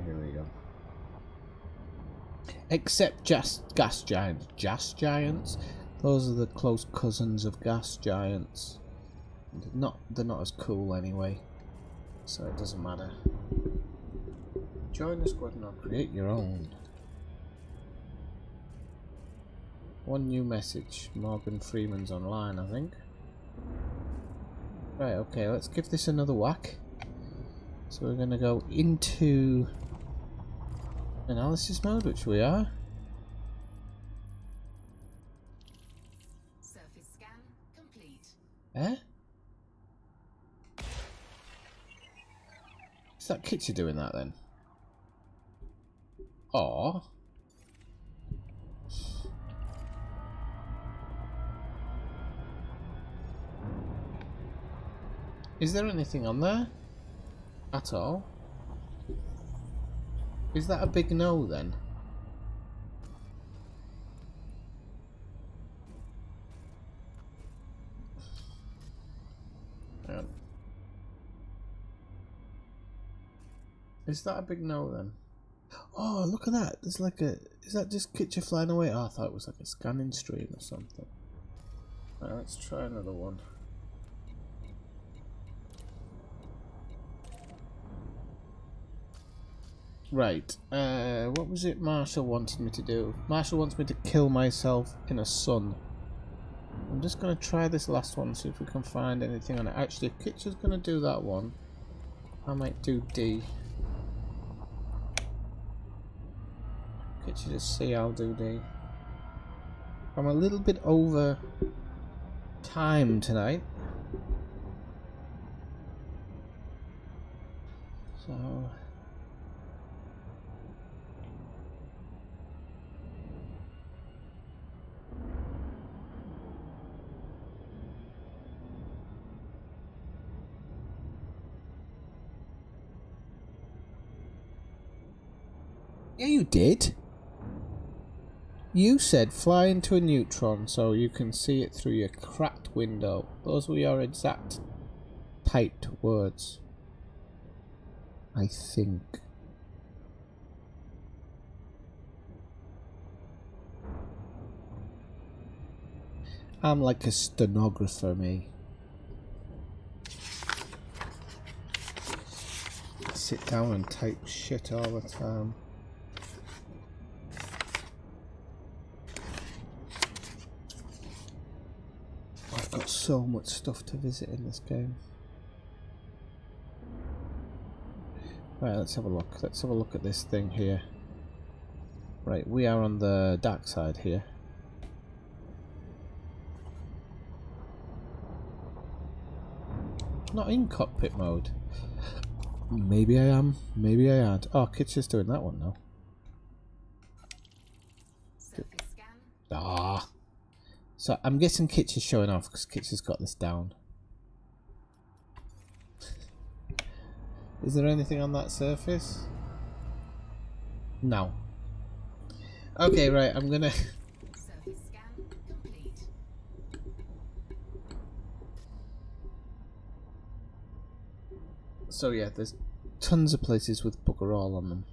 Here we go. Except gas giants. Gas giants? Those are the close cousins of gas giants. They're not as cool anyway. So it doesn't matter. Join the squad and create your own. One new message. Morgan Freeman's online, I think. Right, okay, let's give this another whack. So we're gonna go into analysis mode, which we are. Surface scan complete. Eh? Is that Kitcher doing that then? Aww. Is there anything on there? At all? Is that a big no then? Hang on. Is that a big no then? Oh, look at that. There's like a... Is that just Kitcher flying away? Oh, I thought it was like a scanning stream or something. Alright, let's try another one. Right, what was it Marshall wanted me to do? Marshall wants me to kill myself in a sun. I'm just going to try this last one, see if we can find anything on it. Actually, if Kitcher's going to do that one, I might do D. Kitcher just C, I'll do D. I'm a little bit over time tonight. So... Yeah, you did. You said fly into a neutron so you can see it through your cracked window. Those were your exact typed words. I think. I'm like a stenographer, me. I sit down and type shit all the time. so much stuff to visit in this game. Right, let's have a look. Let's have a look at this thing here. Right, we are on the dark side here. Not in cockpit mode. Maybe I am, maybe I aren't. Oh, Kit's just doing that one now. Surface scan. Ah. So I'm guessing Kitch is showing off because Kitch has got this down. Is there anything on that surface? No. Okay, right, I'm gonna... Surface scan complete. So yeah, there's tons of places with bugger all on them.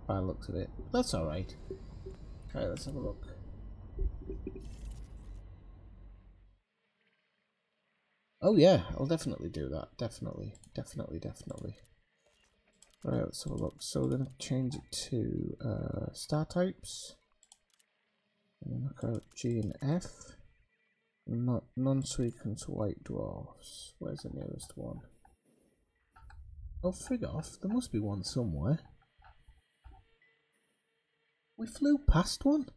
By the looks of it. That's alright. Alright, let's have a look. Oh yeah, I'll definitely do that. Definitely. Right, let's have a look. So we're going to change it to star types. And look out G and F. Not non-sequence white dwarfs. Where's the nearest one? Oh, frig off. There must be one somewhere. We flew past one?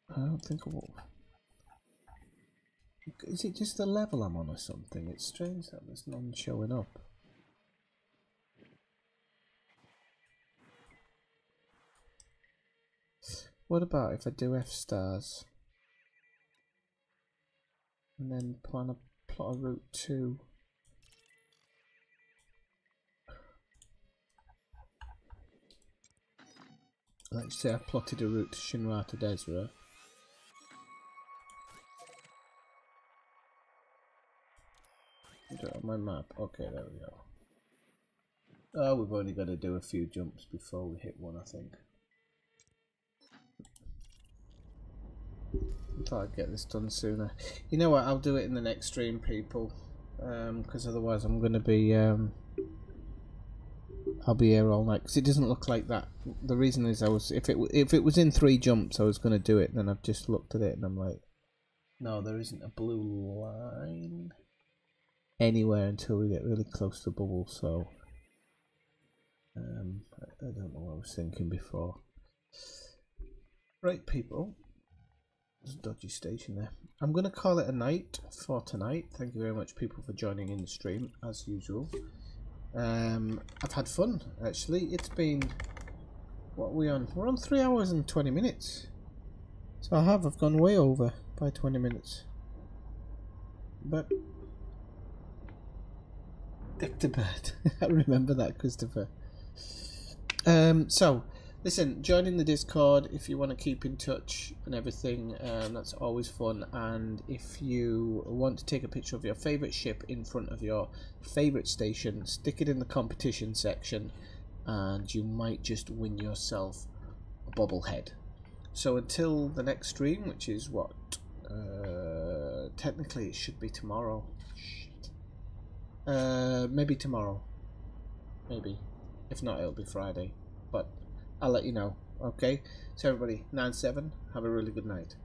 I don't think I will. Is it just the level I'm on or something? It's strange that there's none showing up. What about if I do F stars and then plot a route to... Let's say I plotted a route to Shinra to Desra. Do it on my map. Okay, there we go. Oh, we've only got to do a few jumps before we hit one, I think. I thought I'd get this done sooner. You know what? I'll do it in the next stream, people. Because otherwise I'm going to be... I'll be here all night. Because it doesn't look like that. The reason is if it was in 3 jumps, I was going to do it. And then I've just looked at it and I'm like, no, there isn't a blue line anywhere until we get really close to bubble. So I don't know what I was thinking before. Right, people. There's a dodgy station there. I'm going to call it a night for tonight. Thank you very much, people, for joining in the stream as usual. I've had fun, actually. It's been... What are we on? We're on 3 hours and 20 minutes. So I've gone way over by 20 minutes. But... Dick to bird. I remember that, Christopher. So, listen, join in the Discord if you want to keep in touch and everything. That's always fun. And if you want to take a picture of your favourite ship in front of your favourite station, stick it in the competition section and you might just win yourself a bobblehead. So until the next stream, which is what? Technically it should be tomorrow. Shit. Maybe tomorrow. Maybe. If not, it'll be Friday. But I'll let you know. Okay? So everybody, 9-7, have a really good night.